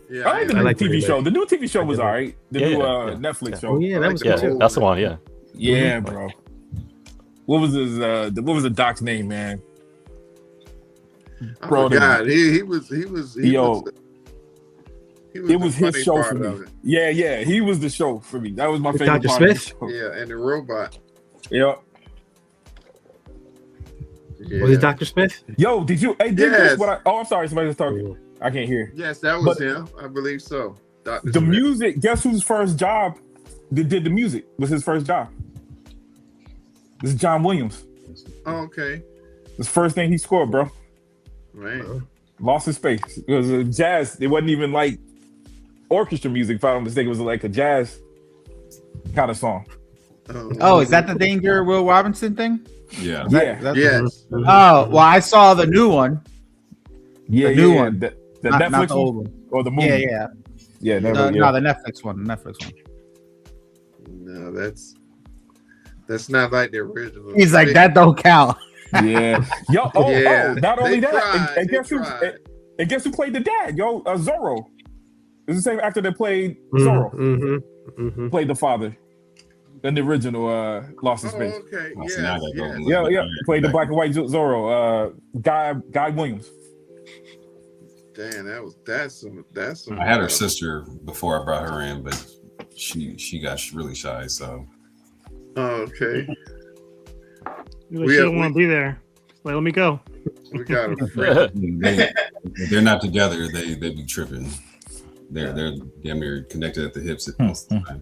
Yeah, I like the new TV show. The new TV show was alright. The new Netflix show. Oh yeah, that was good too. That's the one. Yeah. Yeah, bro. What was his? What was the doc's name, man? Bro, God, he was it was his show for me. Yeah, he was the show for me. That was my favorite Dr. part Smith? of the show. Yeah, and the robot. Yeah. Was it Dr. Smith? Yo, did you? Hey, did this? What I'm sorry, somebody was talking. I can't hear. Yes, that was him. I believe so. Dr. The Smith. music. Guess whose first job did the music? Was his first job? This is John Williams. Oh, okay. This first thing he scored, bro. Man. Lost his space. It was a jazz. It wasn't even like orchestra music. If I'm not mistaken, it was like a jazz kind of song. Oh, is that the Danger Will Robinson thing? Yeah. Yes. Oh, well, I saw the new one. Yeah, the new one. The not Netflix the old one. or the movie. Yeah. No, the Netflix one. The Netflix one. No, that's not like the original. He's like, that don't count. Yeah. Yo. Oh. Not only They that. tried, And they guess who? tried. And guess who played the dad? Yo, Zorro. It's the same actor that played Zorro. Played the father. In the original Lost in Space. Okay. Yeah. Played the black and white Zorro. Guy Williams. Damn, that's some. I had her sister before I brought her in, but she got really shy. So. Okay. She don't want to be there. Let me go. We got a They're not together. They be tripping. They're damn near connected at the hips at most of the time.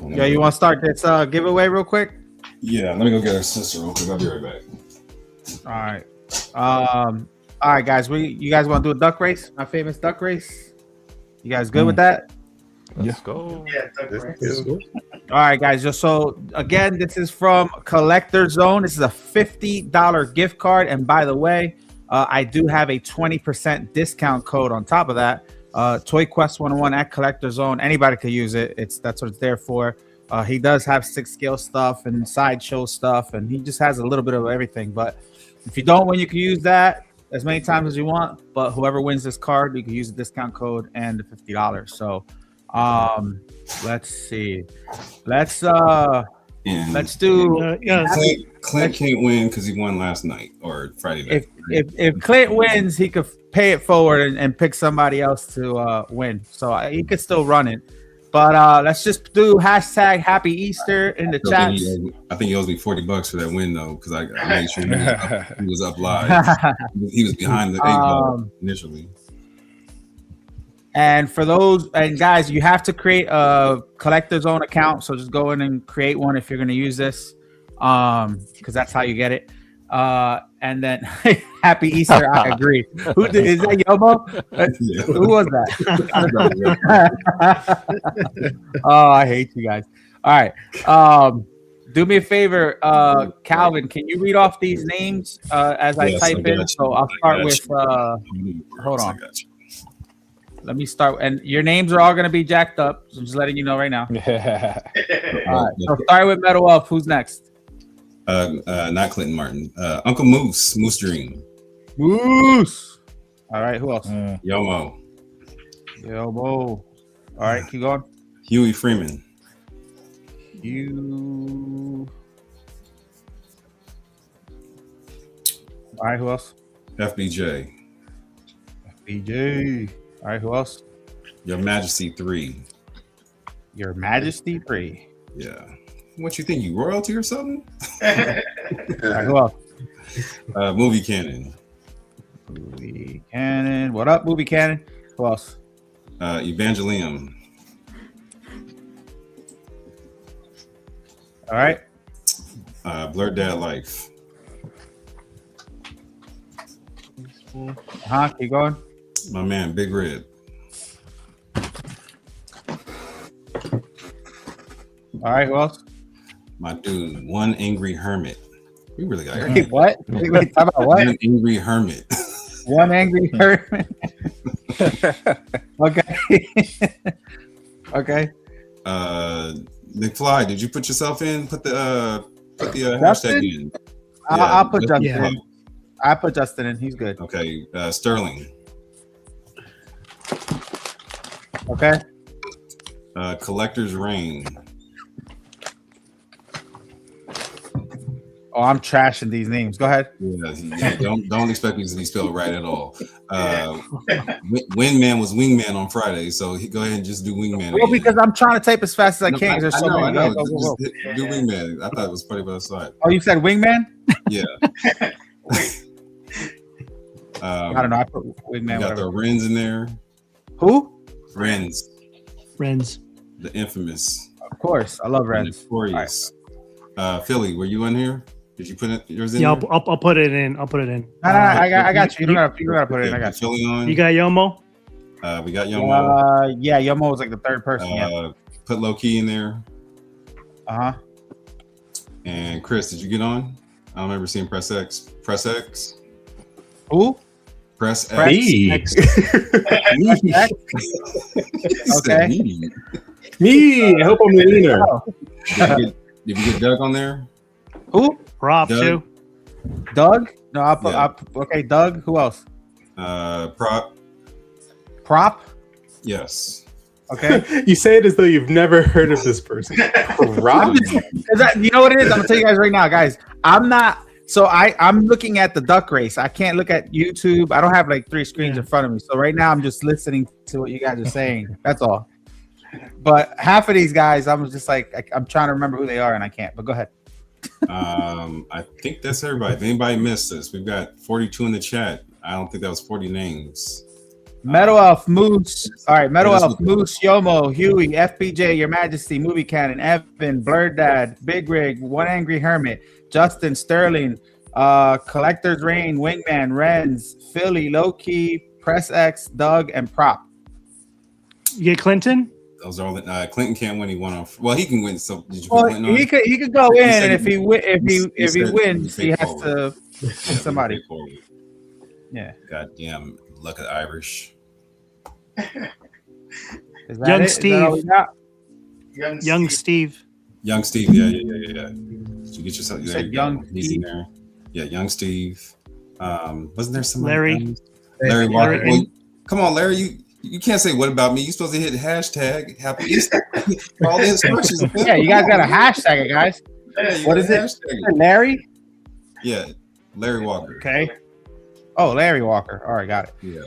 Yeah, you want to start this giveaway real quick? Yeah, let me go get her sister real quick. I'll be right back. All right, guys. You guys want to do a duck race? My famous duck race. You guys good with that? Let's go. Yeah, duck race. All right, guys. Just so again, this is from Collectorzown. This is a $50 gift card, and by the way, I do have a 20% discount code on top of that. Toy Quest 101 at Collectorzown. Anybody could use it. That's what it's there for. He does have 6 scale stuff and Sideshow stuff, and he just has a little bit of everything. But if you don't win, you can use that as many times as you want. But whoever wins this card, you can use the discount code and the $50. So let's see. Let's do. Clint can't win because he won last night or Friday night. If Clint wins, he could pay it forward and pick somebody else to win. So he could still run it. But let's just do hashtag Happy Easter in the chat. I think he owes me $40 for that win though, because I made sure he was up live. He was behind the 8 ball initially. And for those and guys, you have to create a Collectorzown account. So just go in and create one if you're going to use this, because that's how you get it. And then Happy Easter. I agree. Is that Yomo? Yeah. Who was that? Oh, I hate you guys. All right. Do me a favor, Calvin. Can you read off these names as I type in? So I'll start with. Hold on. Let me start. And your names are all going to be jacked up. So I'm just letting you know right now. All right. So start with Metal Elf. Who's next? Not Clinton Martin. Uncle Moose Dream. Moose. All right. Who else? Yomo. All right. Keep going. Huey Freeman. All right. Who else? FBJ. All right. Who else? Your Majesty 3. Your Majesty 3. Yeah. What you think? You royalty or something? All right, who else? Movie Cannon. Movie Cannon. What up, Movie Cannon? Who else? Evangelium. All right. Blurred Dad Life. Keep going. My man, Big Red. All right, who else? My dude, One Angry Hermit. We really got Wait, what? Wait, talk about what? One Angry Hermit. One Angry Hermit. Okay. Okay. McFly, did you put yourself in? Put the hashtag in. I'll put Justin in. I put Justin in. He's good. Okay. Sterling. Okay. Collector's Reign. Oh, I'm trashing these names. Go ahead. Yeah, don't expect these to be spelled right at all. Wingman was Wingman on Friday, so go ahead and just do Wingman. Well, because I'm trying to type as fast as I can. There's so many. I know. Do Wingman. I thought it was pretty well side. Oh, you said Wingman? Yeah. I don't know. I put wingman. You got Whatever. the Renz in there. Who? Renz, Friends. the infamous. Of course, I love Reds. Notorious. Philly, were you in here? Did you put yours in? Yeah, there? I'll put it in. I'll put it in. No, I got you. You don't gotta put it in. I got you. Philly on. You got Yomo? We got Yomo. Yeah, Yomo was like the third person. Yeah. Put low key in there. Uh huh. And Chris, did you get on? I don't remember seeing Press X. Press X. Who? Press Press X. X. Okay. Me. I hope I'm the winner. Did you get Doug on there? Who? Rob Doug? too. Doug? No, Yeah. okay, Doug. Who else? Prop? Yes. Okay. You say it as though you've never heard of this person. Rob? You know what it is? I'm gonna tell you guys right now, guys. I'm not. So I'm looking at the duck race. I can't look at YouTube. I don't have like 3 screens in front of me. So right now I'm just listening to what you guys are saying. That's all. But half of these guys, I'm just like I'm trying to remember who they are and I can't. But go ahead. I think that's everybody. If anybody missed this, we've got 42 in the chat. I don't think that was 40 names. Metal Elf, Moose. All right, Metal Elf, Moose, Yomo, Huey, FPJ, Your Majesty, Movie Cannon, Evan, Blurred Dad, Big Rig, One Angry Hermit, Justin, Sterling, Collector's Rain, Wingman, Renz, Philly, Lowkey, Press X, Doug, and Prop. You get Clinton? Those are all the Clinton can't win. He won off. Well, he can win. So did you put Well, Clinton on? he could go in, and if he said wins, pay he has forward. to pick somebody. Yeah. Goddamn, luck of the Irish. Is that Young it? Is that all we Steve. got? Young Steve. Young Steve. Yeah. Did you get yourself? There said you Young go. He's in Steve? there. Yeah, Young Steve. Wasn't there somebody? Larry. Larry Walker. Larry- Well, come on, Larry. You can't say what about me. You're supposed to hit hashtag Happy Easter. All the instructions. Yeah, you guys got a hashtag it, guys. Yeah, you What gotta is it? hashtag it. Larry? Yeah, Larry Walker. Okay. Oh, Larry Walker. All right, got it. Yeah.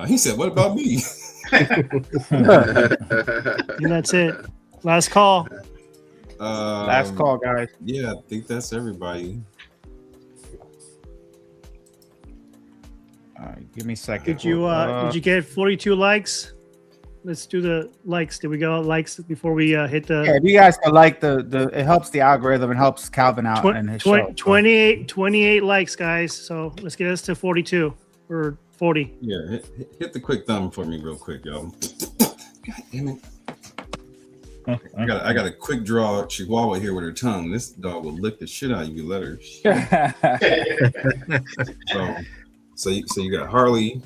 He said, "What about me?" And that's it. Last call. Last call, guys. Yeah, I think that's everybody. All right, give me a second. Did you get 42 likes? Let's do the likes. Did we go likes before we hit the? Yeah, if you guys can like the it helps the algorithm and helps Calvin out and his show. 28 likes, guys. So let's get us to 42 or 40. Yeah, hit the quick thumb for me real quick, y'all. God damn it. I got a quick draw Chihuahua here with her tongue. This dog will lick the shit out of you. Let her. So you got Harley,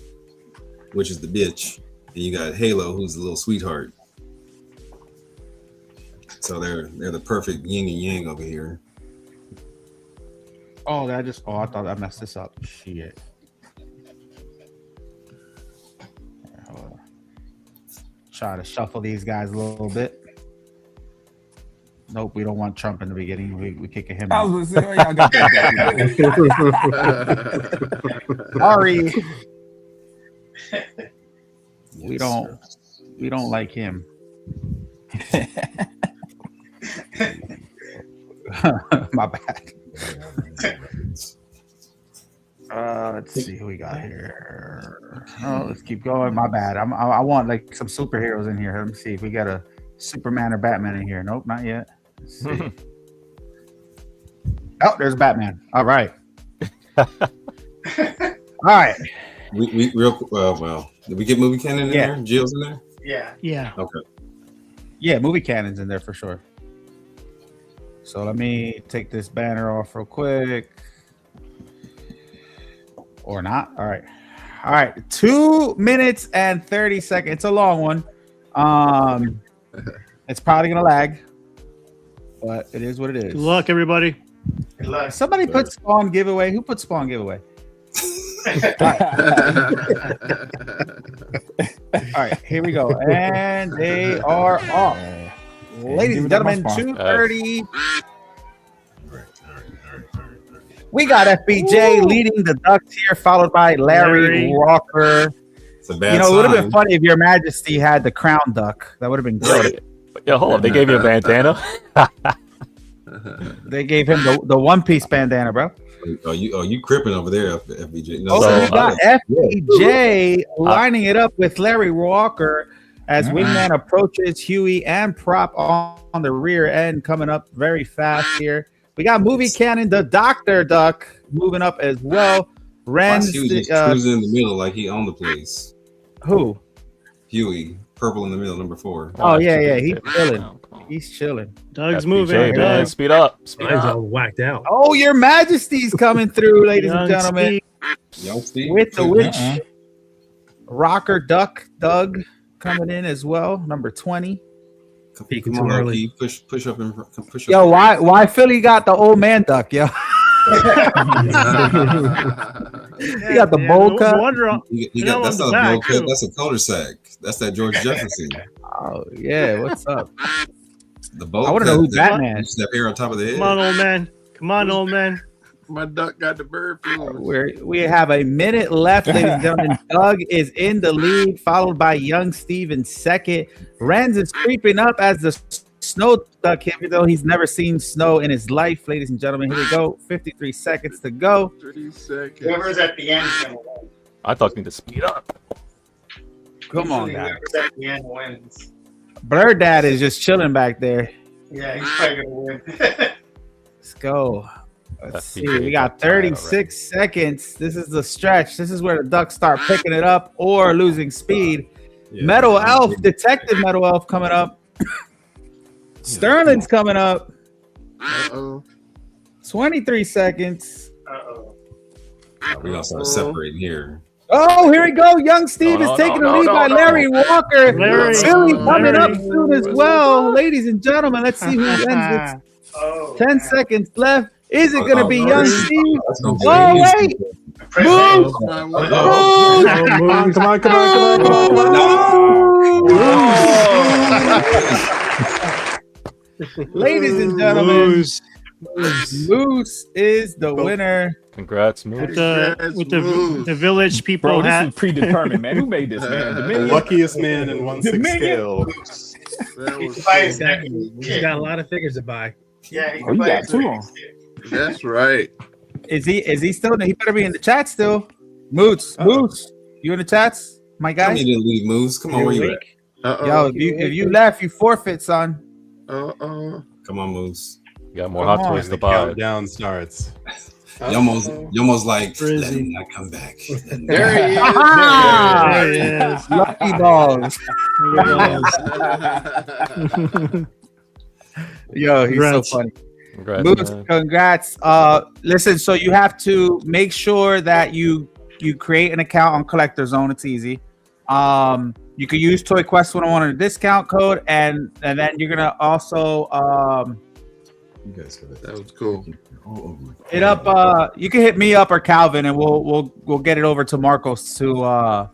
which is the bitch, and you got Halo, who's the little sweetheart. So they're the perfect yin and yang over here. Oh, I thought I messed this up. Shit. Hold on. Try to shuffle these guys a little bit. Nope, we don't want Trump in the beginning. We kicking him out. Sorry. We don't like him. My bad. Let's see who we got here. Oh, let's keep going. My bad. I want like some superheroes in here. Let me see if we got a Superman or Batman in here. Nope, not yet. Let's see. Oh, there's Batman. All right. All right. We real well. Did we get Movie Cannon in there? Jill's in there? Yeah. Okay. Yeah, Movie Cannon's in there for sure. So let me take this banner off real quick. Or not. All right. All right. 2 minutes and 30 seconds. It's a long one. It's probably gonna lag, but it is what it is. Good luck, everybody. Good luck. Somebody put Spawn giveaway. Who put Spawn giveaway? All right, here we go. And they are off. Ladies and gentlemen, 2:30. We got FBJ leading the Ducks here, followed by Larry Walker. It's a bad it would have been sign. funny if Your Majesty had the crown duck. That would have been great. Yeah, hold on. They gave you a bandana. They gave him the one-piece bandana, bro. you cripping over there, FBJ? No, So you got FBJ lining it up with Larry Walker as Wingman approaches Huey and Prop on the rear end, coming up very fast here. We got Movie Cannon, the Dr. Duck, moving up as well. Ren's Huey just cruising in the middle like he owned the place. Who? Huey, purple in the middle, number 4. Oh yeah, he's chilling. He's chilling. Doug's FBJ, moving. man. Speed up. Mine's all whacked out. Oh, your Majesty's coming through, ladies and gentlemen. Young Steve. With the witch. Rocker Duck Doug coming in as well, number 20. Peeking Come too on, early. push up and push up. Yo, why Philly got the old man duck, yo? You got the bowl cut. That's not a bowl cut. That's a cul-de-sac. That's that George Jefferson. Oh yeah, what's up? The bowl. I want to know who Batman. Used to have hair on top of the head. Come on, old man. Come on, old man. My duck got the bird flu. We have a minute left, ladies and gentlemen. Doug is in the lead, followed by Young Steve in second. Renz is creeping up as the snow duck, even though he's never seen snow in his life, ladies and gentlemen. Here we go. 53 seconds to go. 30 seconds. Whoever's at the end is gonna win. I thought we need to speed up. Come on, Usually guys. whoever's at the end wins. Blur Dad is just chilling back there. Yeah, he's probably gonna win. Let's go. Let's see. We got 36 seconds. This is the stretch. This is where the ducks start picking it up or losing speed. Metal Elf, Detective Metal Elf coming up. Sterling's coming up. 23 seconds. We're gonna start separating here. Oh, here we go. Young Steve is taking the lead by Larry Walker. Philly coming up soon as well. Ladies and gentlemen, let's see who ends it. 10 seconds left. Is it going to be Young Steve? Oh, wait. Move. Come on. Ladies and gentlemen, Moose is the winner. Congrats, Moose. With the village people. Bro, this is predetermined, man. Who made this, man? The luckiest man in 1/6 scale. He's got a lot of figures to buy. Yeah, you got 2 on. That's right. Is he still? He better be in the chat still. Moose, you in the chats, my guy? You didn't leave, Moose. Come on, where you at? Yo, if you left, you forfeit, son. Come on, Moose. You got more Hot Toys to buy. Countdown starts. You almost like, let him not come back. There he is. There he is. Lucky balls. Yo, he's so funny. Congrats, Congrats. Listen, so you have to make sure that you create an account on Collectorzown. It's easy. You can use Toy Quest 101 on a discount code, and then you're gonna also you guys got it. That was cool. Hit up. You can hit me up or Calvin, and we'll get it over to Marcos to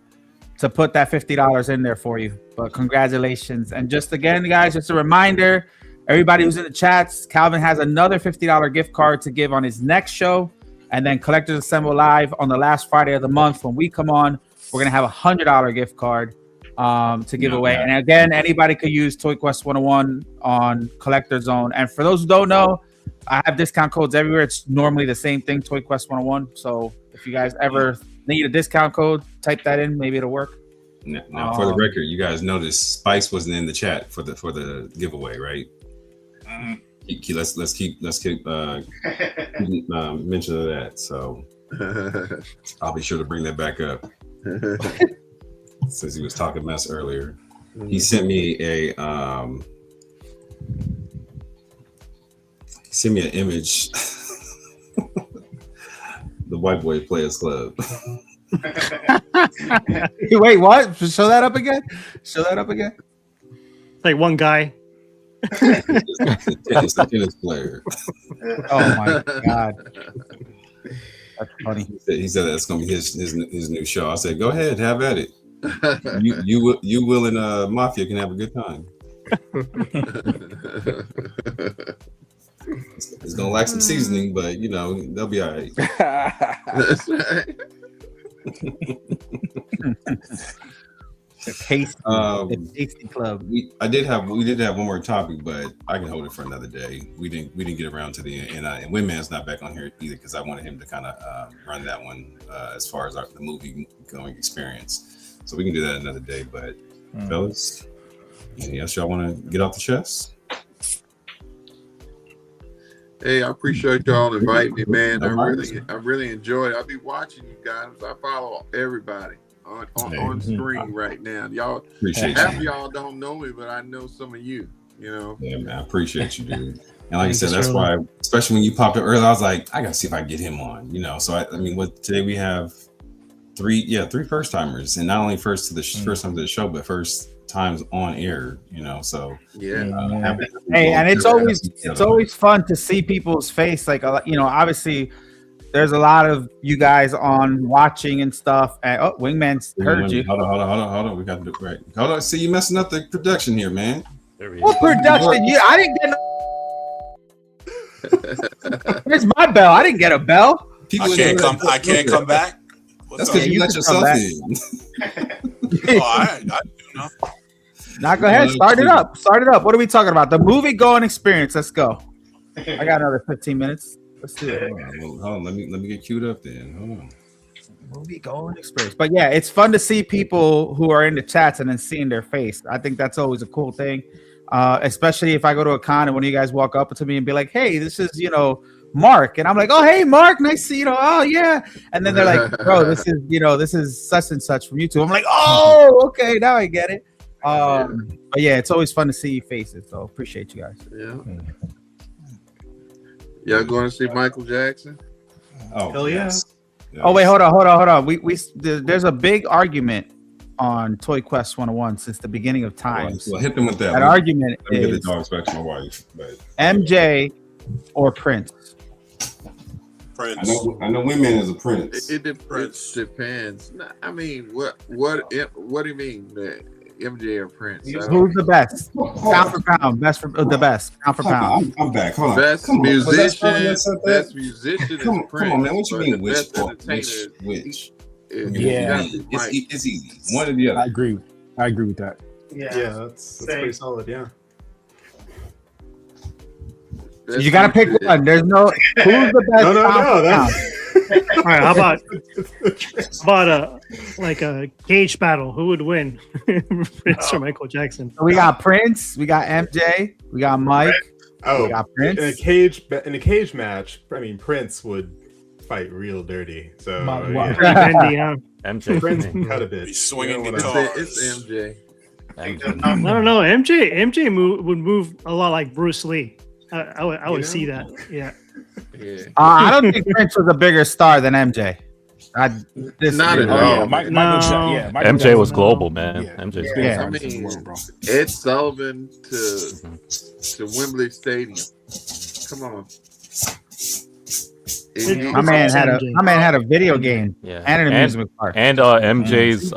put that $50 in there for you. But congratulations! And just again, guys, just a reminder. Everybody who's in the chats, Calvin has another $50 gift card to give on his next show. And then Collectors Assemble Live on the last Friday of the month. When we come on, we're going to have a $100 gift card to give away. And again, anybody could use Toy Quest 101 on Collectorzown. And for those who don't know, I have discount codes everywhere. It's normally the same thing, Toy Quest 101. So if you guys ever need a discount code, type that in. Maybe it'll work. Now, for the record, you guys noticed Spice wasn't in the chat for the giveaway, right? Let's keep mention of that. So I'll be sure to bring that back up. Since he was talking mess earlier, he sent me an image. The White Boy Players Club. Wait, what? Show that up again. It's like one guy. It's a tennis player. Oh my god, that's funny. He said that's gonna be his new show. I said, go ahead, have at it. You will and Mafia can have a good time. It's gonna lack some seasoning, but they'll be all right. That's right. Tasty, the Tasty Club. We did have one more topic, but I can hold it for another day. We didn't get around to the end, and Windman's not back on here either because I wanted him to kind of run that one as far as the movie going experience. So we can do that another day. But fellas, anything else y'all want to get off the chest? Hey, I appreciate y'all inviting me, man. I really enjoy it. I'll be watching you guys. I follow everybody on screen right now. Y'all, half y'all don't know me, but I know some of you. You know. Yeah, man. I appreciate you, dude. And like I said, that's why, especially when you popped up earlier, I was like, I gotta see if I can get him on. You know. So I mean, today we have three first timers, and not only first time to the show, but first times on air, you know. So hey, and it's always fun to see people's face. Like, you know, obviously there's a lot of you guys on watching and stuff. And Wingman's heard you. Hold on. We got to do it right. Hold on. See, you messing up the production here, man. What production? I didn't get. Where's my bell? I didn't get a bell. I can't come back. That's because you let yourself in. I do know. Now go ahead, start it up. What are we talking about? The movie going experience. Let's go. I got another 15 minutes. Let's do it. Hold on. Let me get queued up then. Hold on. Movie going experience. But yeah, it's fun to see people who are in the chats and then seeing their face. I think that's always a cool thing. Especially if I go to a con and one of you guys walk up to me and be like, hey, this is, you know, Mark, and I'm like, oh, hey, Mark, nice to see you. Oh, yeah. And then they're like, bro, this is such and such from YouTube. I'm like, oh, okay, now I get it. But yeah, it's always fun to see faces. So appreciate you guys. Yeah. Y'all going to see Michael Jackson? Oh, hell yes. Oh wait, hold on. There's a big argument on Toy Quest 101 since the beginning of times. Well, hit them with that. That argument Let me is get the dogs back to my wife. But MJ or Prince. I know women is a Prince. It depends. I mean, what do you mean that MJ or Prince? Who's the best? Pound for pound, the best. Pound for pound. I'm back. Hold on. Best musician is Prince. Come on, man. What you mean? Which? Yeah, it's easy. One or the other. I agree with that. Yeah, that's pretty solid. Yeah. You gotta pick one. There's no who's the best. All right, how about a cage battle? Who would win, Prince or Michael Jackson? So we got Prince, we got MJ, we got Mike. We got Prince. In a cage match, I mean, Prince would fight real dirty. So MJ Prince cut a bit. He's swinging guitars. It's MJ. I don't know. MJ would move a lot like Bruce Lee. I would see that. Yeah. I don't think Prince was a bigger star than MJ. Not at all. MJ was global, man. MJ's I mean, Ed Sullivan to Wembley Stadium. Come on. My man had a video game and an amusement park. And MJ's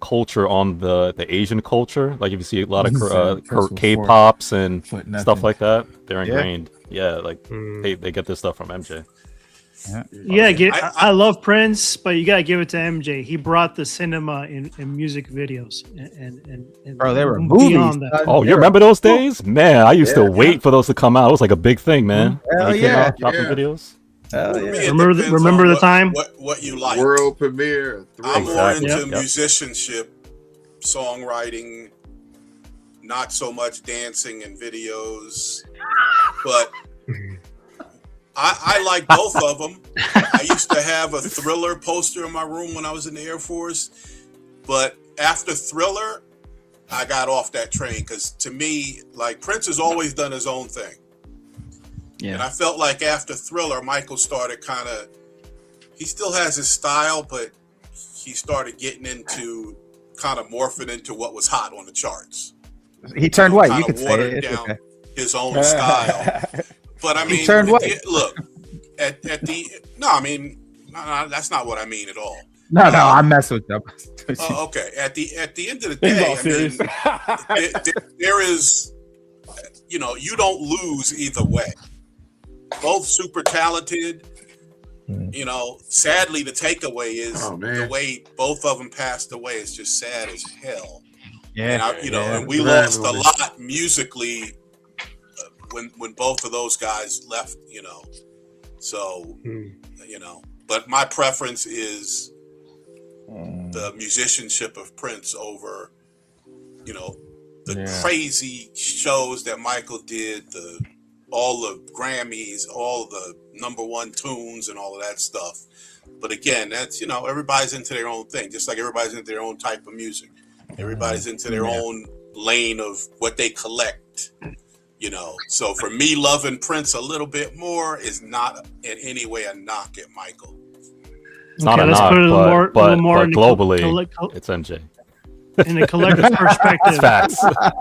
culture on the Asian culture, like if you see a lot of K-pops and stuff like that, they're ingrained. They get this stuff from MJ. I love Prince, but you gotta give it to MJ. He brought the cinema in music videos, and bro, they were movies. Oh, you remember those days, man? I used to wait for those to come out. It was like a big thing, man. Hell yeah, dropping videos. Remember the time? What you like? World premiere. I'm more into musicianship, songwriting, not so much dancing and videos, but I like both of them. I used to have a Thriller poster in my room when I was in the Air Force, but after Thriller, I got off that train because to me, like Prince has always done his own thing. Yeah. And I felt like after Thriller, Michael started he still has his style, but he started getting into kind of morphing into what was hot on the charts. He turned white. You could say it. Down his own style. But I mean, he turned white. Look, that's not what I mean at all. No, I mess with them. Okay. At the end of the day, there is, you don't lose either way. Both super talented, you know, sadly, the takeaway is the way both of them passed away is just sad as hell. Yeah, and and we lost a lot musically when both of those guys left. You know, so you know, but my preference is the musicianship of Prince over, you know, the crazy shows that Michael did, all the Grammys, all the #1 tunes and all of that stuff. But again, that's, you know, everybody's into their own thing, just like everybody's into their own type of music. Everybody's into their own lane of what they collect, you know. So for me, loving Prince a little bit more is not in any way a knock at Michael. It's not a knock, but globally, it's MJ. In a collector's perspective, it's facts.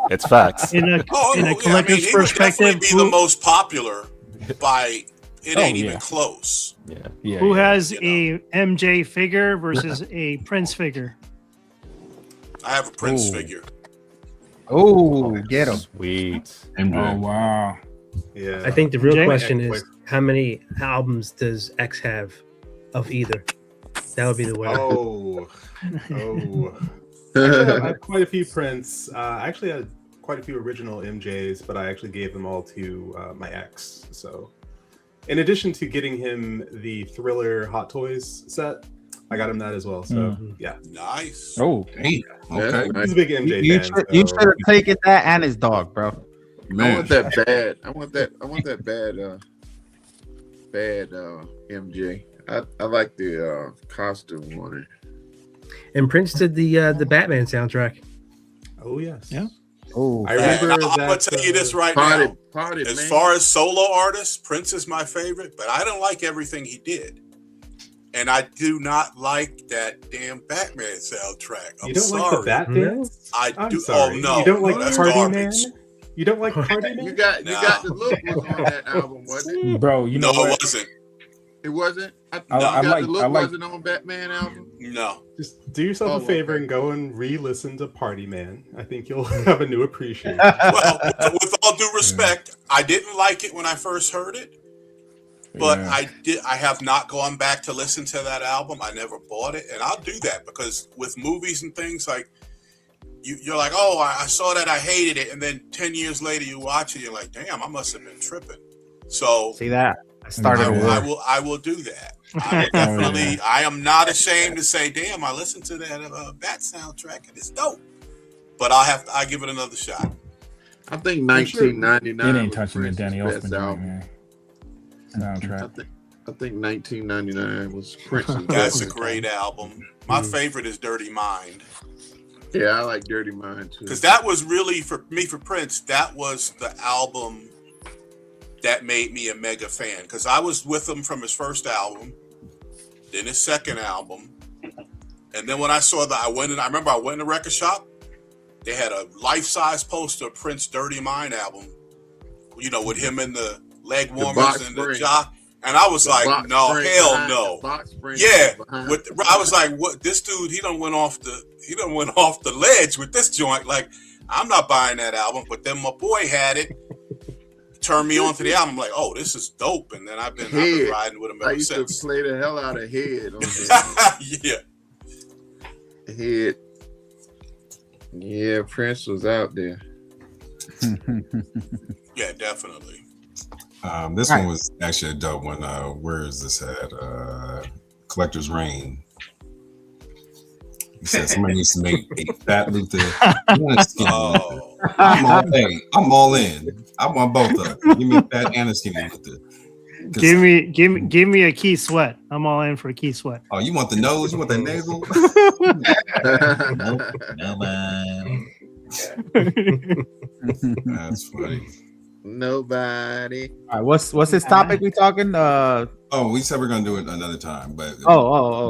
It's facts. In a collector's perspective, he would definitely be the most popular by it ain't even close. Who has a MJ figure versus a Prince figure? I have a Prince figure. Oh, get him. Sweet. Oh, wow. Yeah. I think the real question is, how many albums does X have of either? That would be the winner. I have quite a few Prince. I actually had quite a few original MJs, but I actually gave them all to my ex. So, in addition to getting him the Thriller Hot Toys set, I got him that as well. So, yeah. Nice. Oh, hey. Okay. He's a big MJ you fan. You should have taken that and his dog, bro. Man. I want that bad. I want that bad MJ. I like the costume on it. And Prince did the Batman soundtrack. Oh yes. Yeah. Oh, I remember I'm gonna tell you this right now. As far as solo artists, Prince is my favorite, but I don't like everything he did. And I do not like that damn Batman soundtrack. I'm you don't sorry. like the Batman? I do. Sorry. Oh no, you don't like that's Party garbage. Man? You don't like Party Man? You got the look was on that album, wasn't it? Bro, you know No, what? it wasn't. It wasn't. I like. The look wasn't on Batman album. No. Just do yourself a favor and go and re-listen to Party Man. I think you'll have a new appreciation. Well, with all due respect, I didn't like it when I first heard it, but I have not gone back to listen to that album. I never bought it, and I'll do that because with movies and things like you're like, oh, I saw that, I hated it, and then 10 years later you watch it, you're like, damn, I must have been tripping. So see that. I will do that. I will definitely. I am not ashamed to say, damn, I listened to that Bat soundtrack and it's dope. But I give it another shot. I think 1999. It ain't touching the Danny Elfman soundtrack. I think 1999 was Prince's. That's a great album. My favorite is Dirty Mind. Yeah, I like Dirty Mind too. Because that was really for Prince. That was the album that made me a mega fan, because I was with him from his first album, then his second album, and then when I saw that, I remember I went in the record shop, they had a life-size poster of Prince Dirty Mind album, you know, with him in the leg warmers and the jock, and I was like, no, hell no. Yeah, I was like, what? This dude, he done went off the ledge with this joint. Like, I'm not buying that album, but then my boy had it. Turned me on to the album. I'm like, oh, this is dope. And then I've been riding with him ever since. I used to play the hell out of Head on that. Yeah. Head. Yeah, Prince was out there. Yeah, definitely. This one was actually a dope one. Where is this at? Collector's Reign. He said somebody needs to make a fat Luther. Oh. I'm all in. I want both of them. Give me a fat and a skinny Luther. Give me a Key Sweat. I'm all in for a Key Sweat. Oh, you want the nose? You want the nasal? No, man. That's funny. Nobody. All right, what's this topic we talking? We said we're gonna do it another time, but we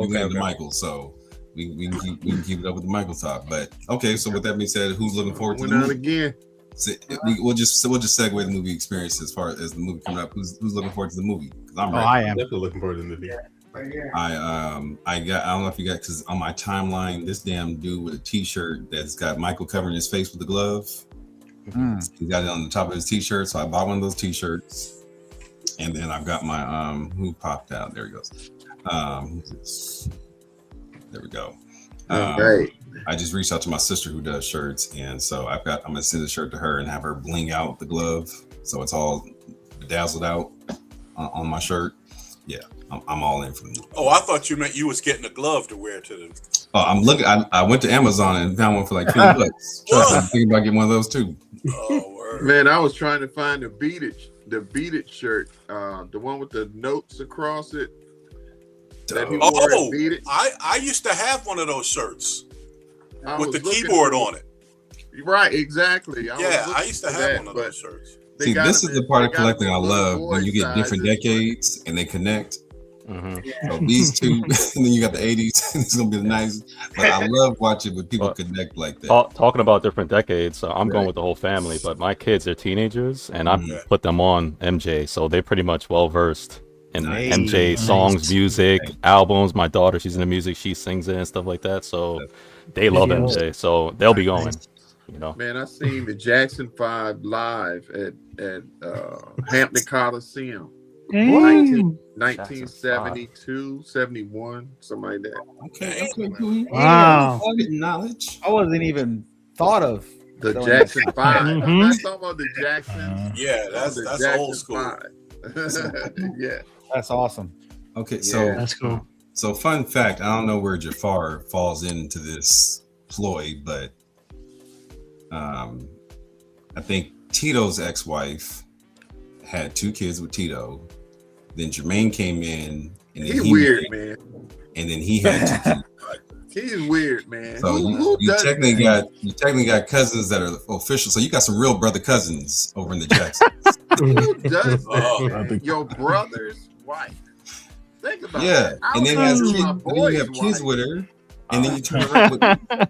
went to Michael, so we can keep it up with the Michael talk. But okay, so with that being said, who's looking forward to the movie again? So we'll just segue the movie experience as far as the movie coming up. Who's looking forward to the movie? Because I'm ready. I am definitely looking forward to the movie. I don't know if you got, because on my timeline, this damn dude with a T-shirt that's got Michael covering his face with the glove. He got it on the top of his T-shirt, so I bought one of those T-shirts, And then I've got my who popped out. There he goes. There we go. Right. I just reached out to my sister who does shirts, and so I'm gonna send the shirt to her and have her bling out the glove, so it's all bedazzled out on my shirt. Yeah, I'm all in for them. Oh, I thought you meant you was getting a glove to wear to the. Oh, I'm looking. I went to Amazon and found one for like $20. I'm thinking about getting one of those too. Oh, word. Man, I was trying to find the Beat It shirt, the one with the notes across it. That he wore at Beat It. I used to have one of those shirts I with was the looking keyboard for- on it. Right, exactly. I used to have one of those shirts. See, this is the part of collecting I love when you get different decades and they connect. So these two, and then you got the 80s. It's gonna be the 90s. But I love watching when people connect like that. Talking about different decades, I'm going with the whole family, but my kids are teenagers, and I put them on MJ, so they're pretty much well versed in MJ songs, music, albums. My daughter, she's into music, she sings it and stuff like that, so they love MJ, so they'll be going. You know, man, I seen the Jackson 5 live at Hampton Coliseum. 1972, 71, something like that. Okay. Wow. Knowledge. I wasn't even thought of the Jackson 5. I'm not talking about the Jackson. Yeah, that's Jackson old school. 5. Yeah, that's awesome. Okay, so that's cool. So, fun fact: I don't know where Jafar falls into this ploy, but I think Tito's ex-wife had 2 kids with Tito. Then Jermaine came in, and then he's weird, man. And then he had 2 kids. He's weird, man. So you technically got cousins that are official. So you got some real brother cousins over in the Jacksons. Who does that? Your brother's wife. Think about that. And then you have kids with her, and then you turn around with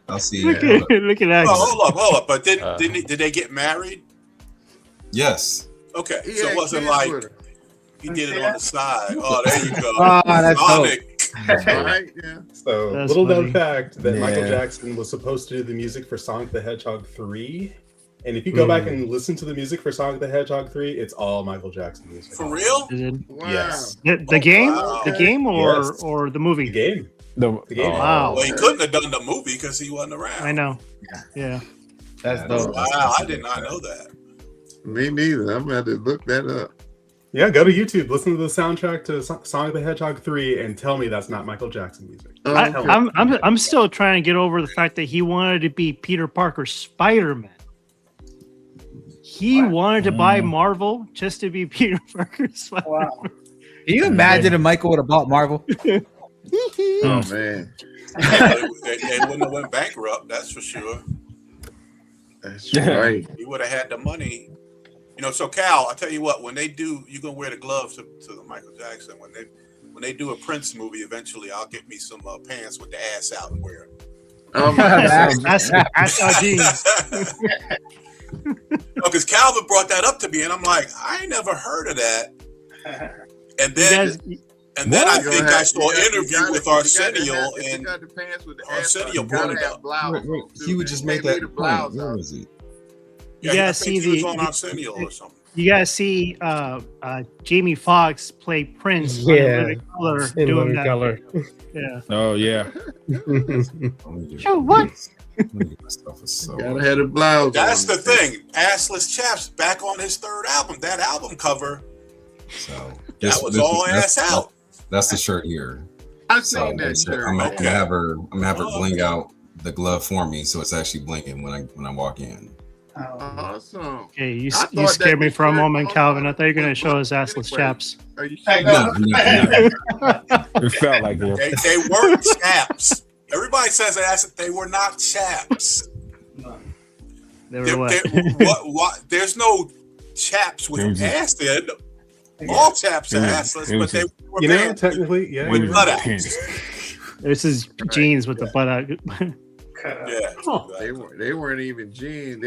I'll see. Look at that. Hold up. But did they get married? Yes. Okay. So it wasn't like he did it on the side. Oh, there you go. That's Sonic. Right? Yeah. So That's little funny. known fact that Michael Jackson was supposed to do the music for Sonic the Hedgehog 3. And if you go back and listen to the music for Sonic the Hedgehog 3, it's all Michael Jackson music. For real? Wow. Yes. The game? Wow. The game or Yes. or the movie? The game. The game. Wow. Well, he couldn't have done the movie because he wasn't around. I know. Yeah. That's dope. Wow, I did not know that. Me neither. I'm going to have to look that up. Yeah, go to YouTube, listen to the soundtrack to Sonic the Hedgehog 3, and tell me that's not Michael Jackson music. I'm still trying to get over the fact that he wanted to be Peter Parker's Spider-Man. He wanted to buy Marvel just to be Peter Parker's Spider-Man. Wow. Can you imagine if Michael would have bought Marvel? Oh, man. They wouldn't have went bankrupt, that's for sure. That's right. He would have had the money. You know, so Cal, I tell you what, when they do, you're gonna wear the gloves to the Michael Jackson. When they do a Prince movie, eventually I'll get me some pants with the ass out and wear them. That's jeans. Because Calvin brought that up to me, and I'm like, I ain't never heard of that. And then I think I saw an interview with Arsenio, and Arsenio brought it up. He would just make that point. Where was he? You gotta see he was on Arsenio or something. You gotta see Jamie Foxx play Prince. Yeah, Color in doing Living that. Color. Yeah. Oh yeah. So what? Gotta have the blouse. That's the thing. Assless Chaps back on his 3rd album. That album cover. So that was all ass out. That's the shirt here. I've seen that shirt. I'm gonna have her bling out the glove for me, so it's actually blinking when I walk in. Awesome. Okay, you scared me for a moment, Calvin. I thought you were gonna show us assless chaps. Are you No. It felt like it. They weren't chaps. Everybody says that they were not chaps. They were what? What? There's no chaps with ass in. All chaps are assless, but they were know, technically, yeah. with butt outs. This is jeans with the butt out. Yeah. They weren't even jeans.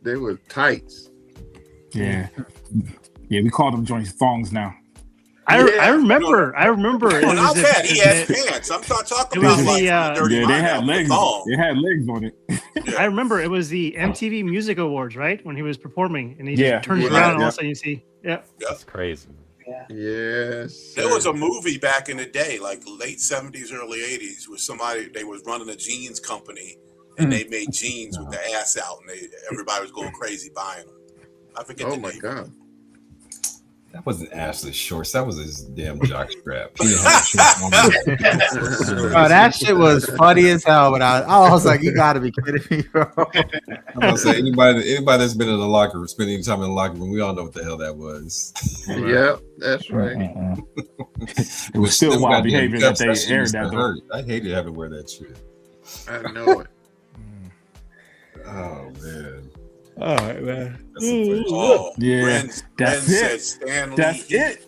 They were tights. Yeah. Yeah, we call them joints thongs now. I remember. Well, not bad. He had pants. I'm not talking about like dirty. Yeah, they had legs. They had legs on it. I remember it was the MTV Music Awards, right? When he was performing, and he just turns around and all of a sudden you see, that's crazy. Yes. There was a movie back in the day, like late 70s, early 80s, where they was running a jeans company and they made jeans with their ass out, and everybody was going crazy buying them. I forget the name. Oh my God. That wasn't Ashley Shorts. That was his damn jock strap. He didn't have shorts on. Bro, that shit was funny as hell. But I was like, you gotta be kidding me, bro. I'm gonna say anybody that's been in the locker room, spending time in the locker room, we all know what the hell that was. Yep, that's right. It was still wild behavior that they shit aired used to that though. hurt. I hated having to wear that shit. I know it. Oh man. All right, man. Oh, Yeah, Ren that's said it. Stan Lee. That's it.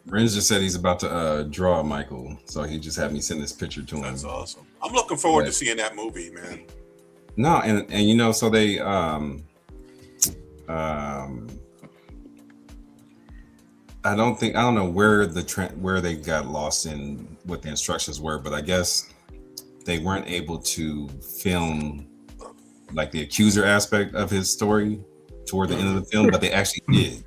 Renz just said he's about to draw Michael, so he just had me send this picture to him. That's awesome. I'm looking forward to seeing that movie, man. No, and you know, so they I don't know where where they got lost in what the instructions were, but I guess they weren't able to film like the accuser aspect of his story toward the end of the film, but they actually did.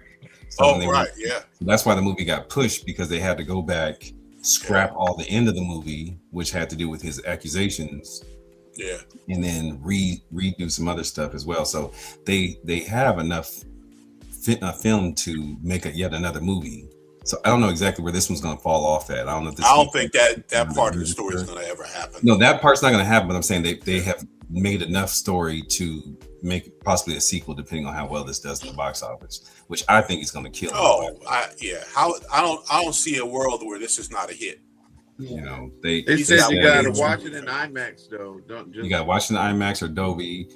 So yeah. That's why the movie got pushed, because they had to go back, scrap all the end of the movie, which had to do with his accusations. Yeah. And then redo some other stuff as well. So they have enough film to make yet another movie. So I don't know exactly where this one's going to fall off at. I don't know if this. I don't think that part of the story is going to ever happen. No, that part's not going to happen. But I'm saying they have made enough story to make possibly a sequel, depending on how well this does in the box office, which I think is going to kill. I don't see a world where this is not a hit. You know, they said you got to watch it in IMAX though. You got to watch it in IMAX or Dolby.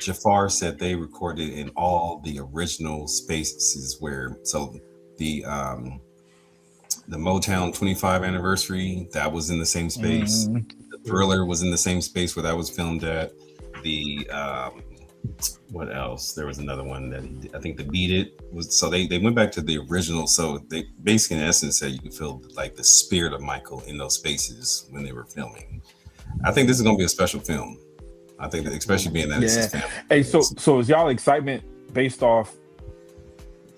Jafar said they recorded in all the original spaces the Motown 25 anniversary, that was in the same space. The Thriller was in the same space where that was filmed at. The what else? There was another one that I think the Beat It was. So they went back to the original. So they basically, in essence, said you could feel like the spirit of Michael in those spaces when they were filming. I think this is going to be a special film. I think that, especially being that it's his family. Hey, so is y'all excitement based off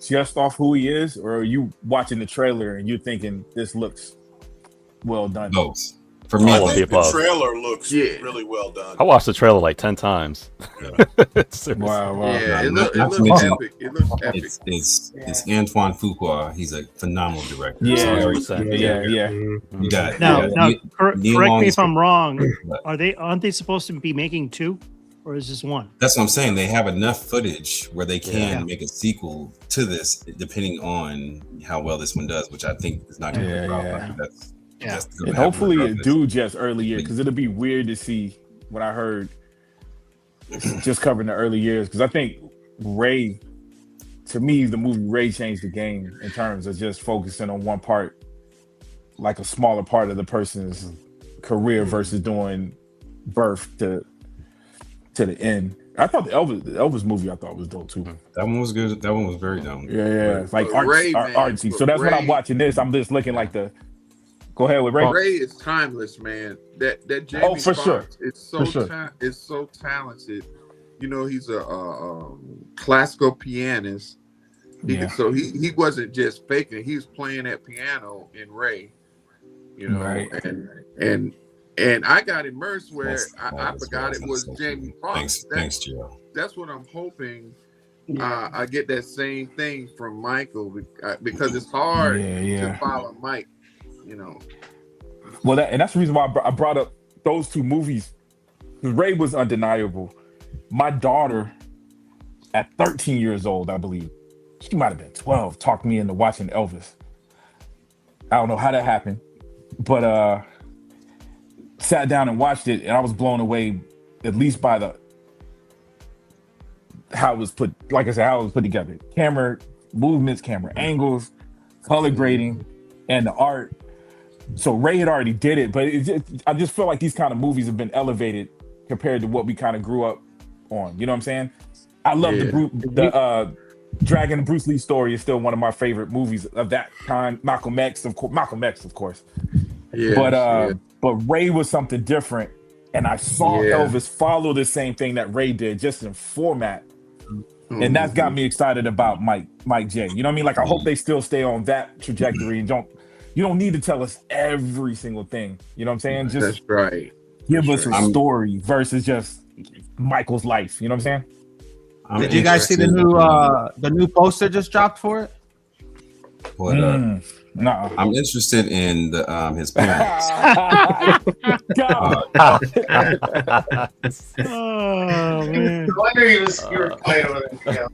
just off who he is, or are you watching the trailer and you're thinking this looks well done? Both. For me, I think the trailer looks really well done. I watched the trailer like 10 times. Wow. Yeah, it looks epic. It looks epic. It's Antoine Fuqua. He's a phenomenal director. Yeah. You got now correct me if I'm wrong. Aren't they supposed to be making two, or is this one? That's what I'm saying. They have enough footage where they can make a sequel to this, depending on how well this one does, which I think is not going to be a problem. And hopefully it do just early years, because it'll be weird to see what I heard just covering the early years, because I think Ray, to me, the movie Ray changed the game in terms of just focusing on one part, like a smaller part of the person's career versus doing birth to the end. I thought the Elvis movie I thought was dope too. That one was good. That one was very dope. Yeah. It's like artsy. So that's when I'm watching this. I'm just looking like the. Go ahead with Ray. Ray is timeless, man. That Jamie Foxx is so talented. You know, he's a classical pianist. So he wasn't just faking. He was playing that piano in Ray. You know, and I got immersed where I forgot it was Jamie Foxx. Thanks, Joe. That's what I'm hoping. I get that same thing from Michael, because it's hard to follow Mike. You know, well, that's the reason why I brought up those two movies. Ray was undeniable. My daughter, at 13 years old, I believe, she might have been 12, talked me into watching Elvis. I don't know how that happened, but sat down and watched it, and I was blown away, at least by how it was put. Like I said, how it was put together: camera movements, camera angles, color grading, and the art. So Ray had already did it, but I just feel like these kind of movies have been elevated compared to what we kind of grew up on. You know what I'm saying? I love the Dragon and Bruce Lee story is still one of my favorite movies of that kind. Malcolm X, of course. But Ray was something different, and I saw Elvis follow the same thing that Ray did, just in format. And that's got me excited about Mike J. You know what I mean? Like I hope they still stay on that trajectory and you don't need to tell us every single thing. You know what I'm saying? Just that's right. Give us a story versus just Michael's life. You know what I'm saying? Did you guys see the new poster just dropped for it? What No, I'm interested in his parents. Oh man! No wonder you were quiet over there.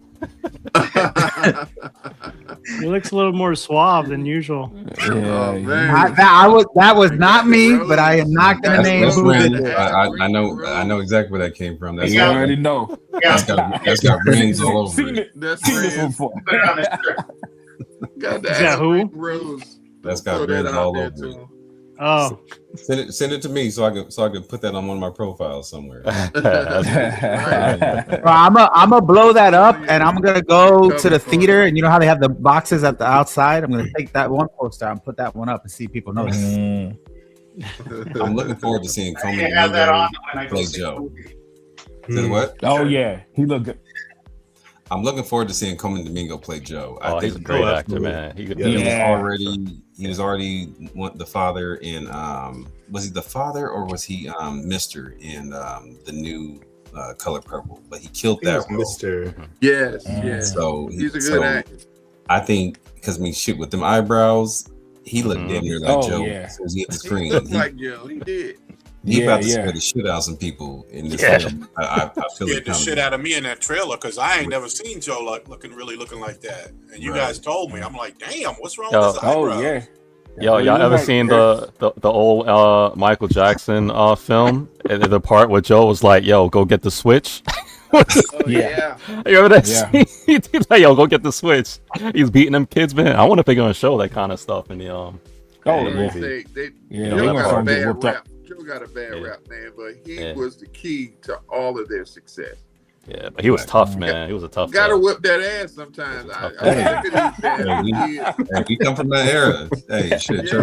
He looks a little more suave than usual. That was not me, but I am not gonna name who did it. I know exactly where that came from. That's you already know. That's got rings all over it. Seen this one before. Got Is that who? Rose. That's got rings all over it. Oh, send it to me so I can put that on one of my profiles somewhere. I'm gonna blow that up, and I'm gonna go to the theater, and you know how they have the boxes at the outside. I'm gonna take that one poster and put that one up and see if people notice. I'm looking forward to seeing Coleman have that on when I go play see Joe. Said what? Oh yeah, he looked good. I'm looking forward to seeing Coleman Domingo play Joe. I think he's a great actor, man. He was already the father in was he the father or was he Mr. in the new Color Purple? But he killed that role. Mr. Yes, yes. So he's a good actor. I think because with them eyebrows, he looked damn near like Joe. Yeah. So he hit the screen. He looked like Joe. He did. He about to scare the shit out of some people in this film. I feel scared the shit out of me in that trailer because I ain't never seen Joe looking like that. And you guys told me, I'm like, damn, what's wrong with his eyebrows? Yo, y'all ever seen the old Michael Jackson film? And the part where Joe was like, "Yo, go get the switch." Yeah. You remember that scene? He's like, "Yo, go get the switch." He's beating them kids, man. I wonder if they're gonna show that kind of stuff in the movie. Joe got a bad rap, man, but he was the key to all of their success. Yeah, but he was tough, man. He was a tough guy. Gotta whip that ass sometimes. We come from that era. Hey, shit.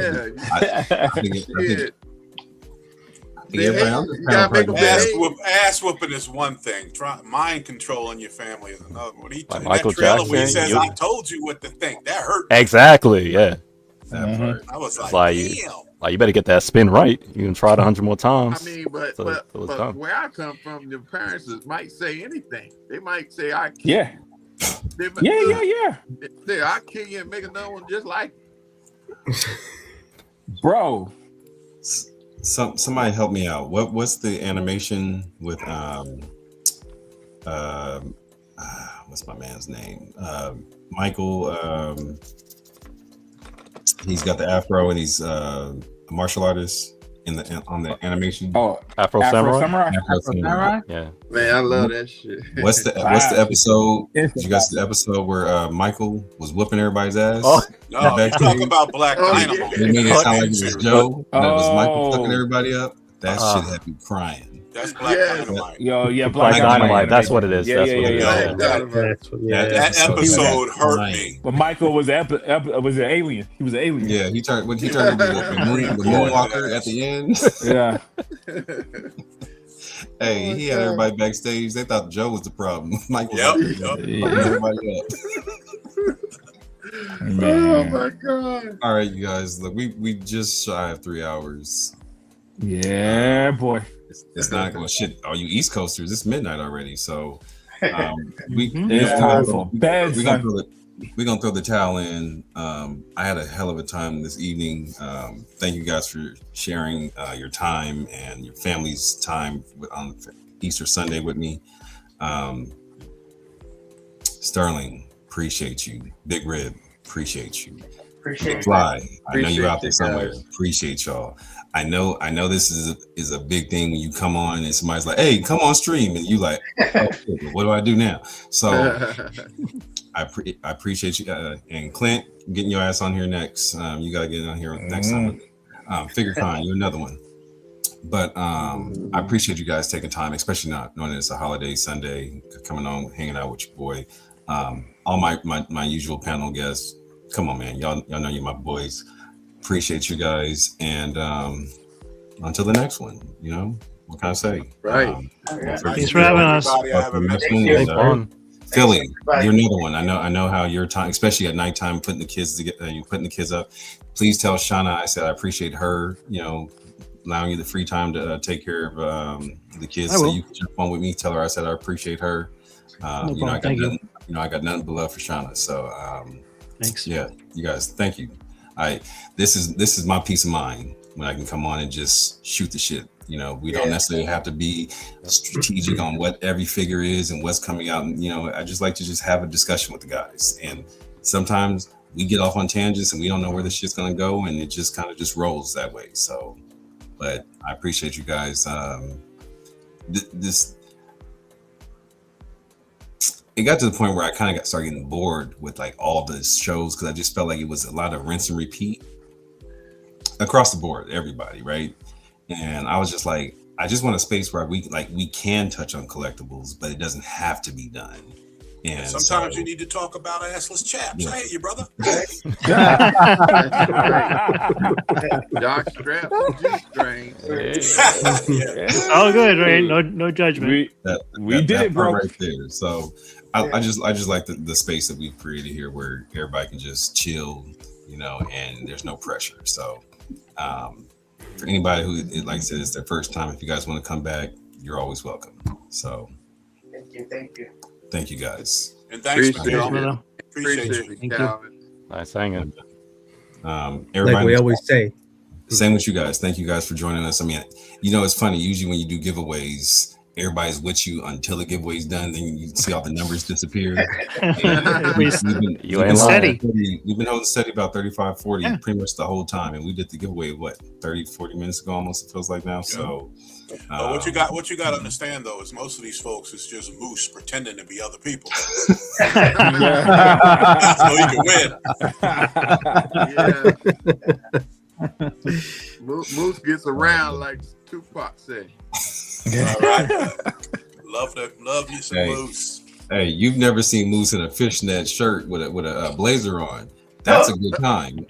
Ass whooping is one thing. Mind controlling your family is another one. Like Michael Jackson, where he says, "I told you what to think." That hurt. Exactly. Yeah. I was like, damn. Like, you better get that spin right. You can try it 100 more times. I mean, but where I come from, your parents might say anything. They might say, "I kill." Yeah. Yeah. Say, "I kill you and make another one just like it." Bro. Somebody help me out. What's the animation with what's my man's name? Michael. He's got the afro and he's a martial artist on the animation. Oh, Afro Samurai. Afro Samurai. Yeah. Man, I love that shit. What's the episode? Did you guys see the episode where Michael was whooping everybody's ass? Oh, no, talk about Black Dynamite. They made it sound like it was Joe, and it was Michael fucking everybody up. That shit had me crying. That's Black Dynamite. Yo, yeah, Black Dynamite. That's what it is. Yeah. That episode hurt me. But Michael was an alien. He was an alien. Yeah, he turned into the Moonwalker at the end. Yeah. Hey, he had everybody backstage. They thought Joe was the problem. Mike was everybody up. Oh my god! All right, you guys. Look, we just shy of 3 hours. Yeah, boy. It's not going to shit. All you East Coasters, it's midnight already. So we're going to throw the towel in. I had a hell of a time this evening. Thank you guys for sharing your time and your family's time on Easter Sunday with me. Sterling, appreciate you. Big Rib, appreciate you. Appreciate Fly, I know you're out there somewhere. Appreciate y'all. I know this is a big thing when you come on and somebody's like, "Hey, come on stream," and you like, "Oh, what do I do now?" So I appreciate you and Clint getting your ass on here next. You gotta get on here next time. Figure Con, you're another one. But I appreciate you guys taking time, especially not knowing that it's a holiday Sunday, coming on, hanging out with your boy. All my usual panel guests. Come on, man, y'all know you're my boys. Appreciate you guys, and until the next one, what can I say? Right. Thanks for having us. Philly, you're another one. I know how your time, especially at nighttime, putting the kids to get you putting the kids up. Please tell Shauna I said I appreciate her, allowing you the free time to take care of the kids. So you can jump on with me. Tell her I said I appreciate her. I got nothing but love for Shauna. So thanks. Yeah, you guys, thank you. This is my peace of mind when I can come on and just shoot the shit. We don't necessarily have to be strategic on what every figure is and what's coming out. And, I just like to just have a discussion with the guys. And sometimes we get off on tangents and we don't know where this shit's going to go. And it just kind of just rolls that way. So, but I appreciate you guys. It got to the point where I kind of started getting bored with like all the shows because I just felt like it was a lot of rinse and repeat across the board, everybody, right? And I was just like, I just want a space where we can touch on collectibles, but it doesn't have to be done. And sometimes you need to talk about assless chaps. I hate you, brother. Jock strap, G-string. All good, right? No judgment. We did it, bro. Right there. So I just like the space that we've created here, where everybody can just chill, and there's no pressure. So. For anybody who, like I said, it's their first time, if you guys want to come back, you're always welcome. So, thank you guys. And thanks, Calvin. Appreciate you. Calvin. Nice hanging. Everybody, like we always say. Same with you guys. Thank you guys for joining us. I mean, it's funny. Usually when you do giveaways, everybody's with you until the giveaway's done. Then you see all the numbers disappear. We've been steady. We've been holding steady about 35, 40 pretty much the whole time. And we did the giveaway, 30, 40 minutes ago almost, it feels like now. Yeah. So what you got to understand though is most of these folks is just Moose pretending to be other people. So he can win. Moose gets around like Tupac said. All right. Love you some Moose. Hey, you've never seen Moose in a fishnet shirt with a blazer on. That's a good time.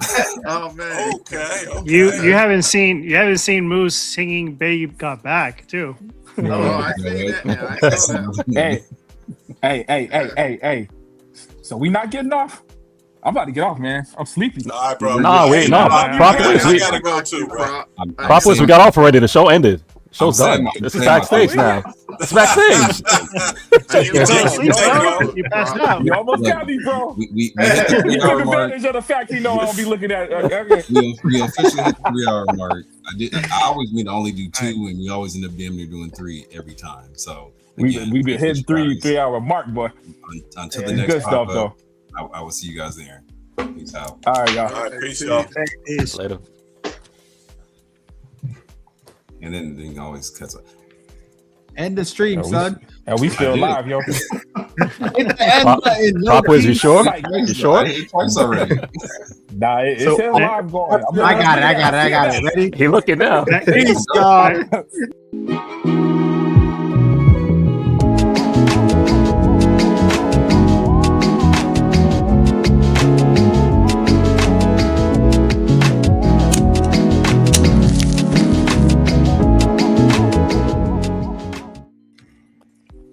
Oh man. Okay. You haven't seen Moose singing "Babe Got Back" too. I see that now. Hey. So we not getting off? I'm about to get off, man. I'm sleepy. Nah, bro. Properly, I gotta go too, bro. Properly, we got off already. The show ended. Show's done. This is backstage now. It's backstage. You passed out. You almost got me, bro. We hit the 3 hour mark. Advantage of the fact I don't be looking at. We officially hit the 3 hour mark. I always mean to only do 2, and we always end up damn near doing 3 every time. So again, we been hitting 3 hour mark, boy. Until the next good stuff, though. I will see you guys there. Peace out. All right, y'all. All right, peace, y'all. Later. And then you can always cut up. End the stream, son. And we still live, yo. Hit the end button. Proper, you sure? You sure? Twice already. Nah, it's live going. I got it. Ready? He looking now. Peace, y'all.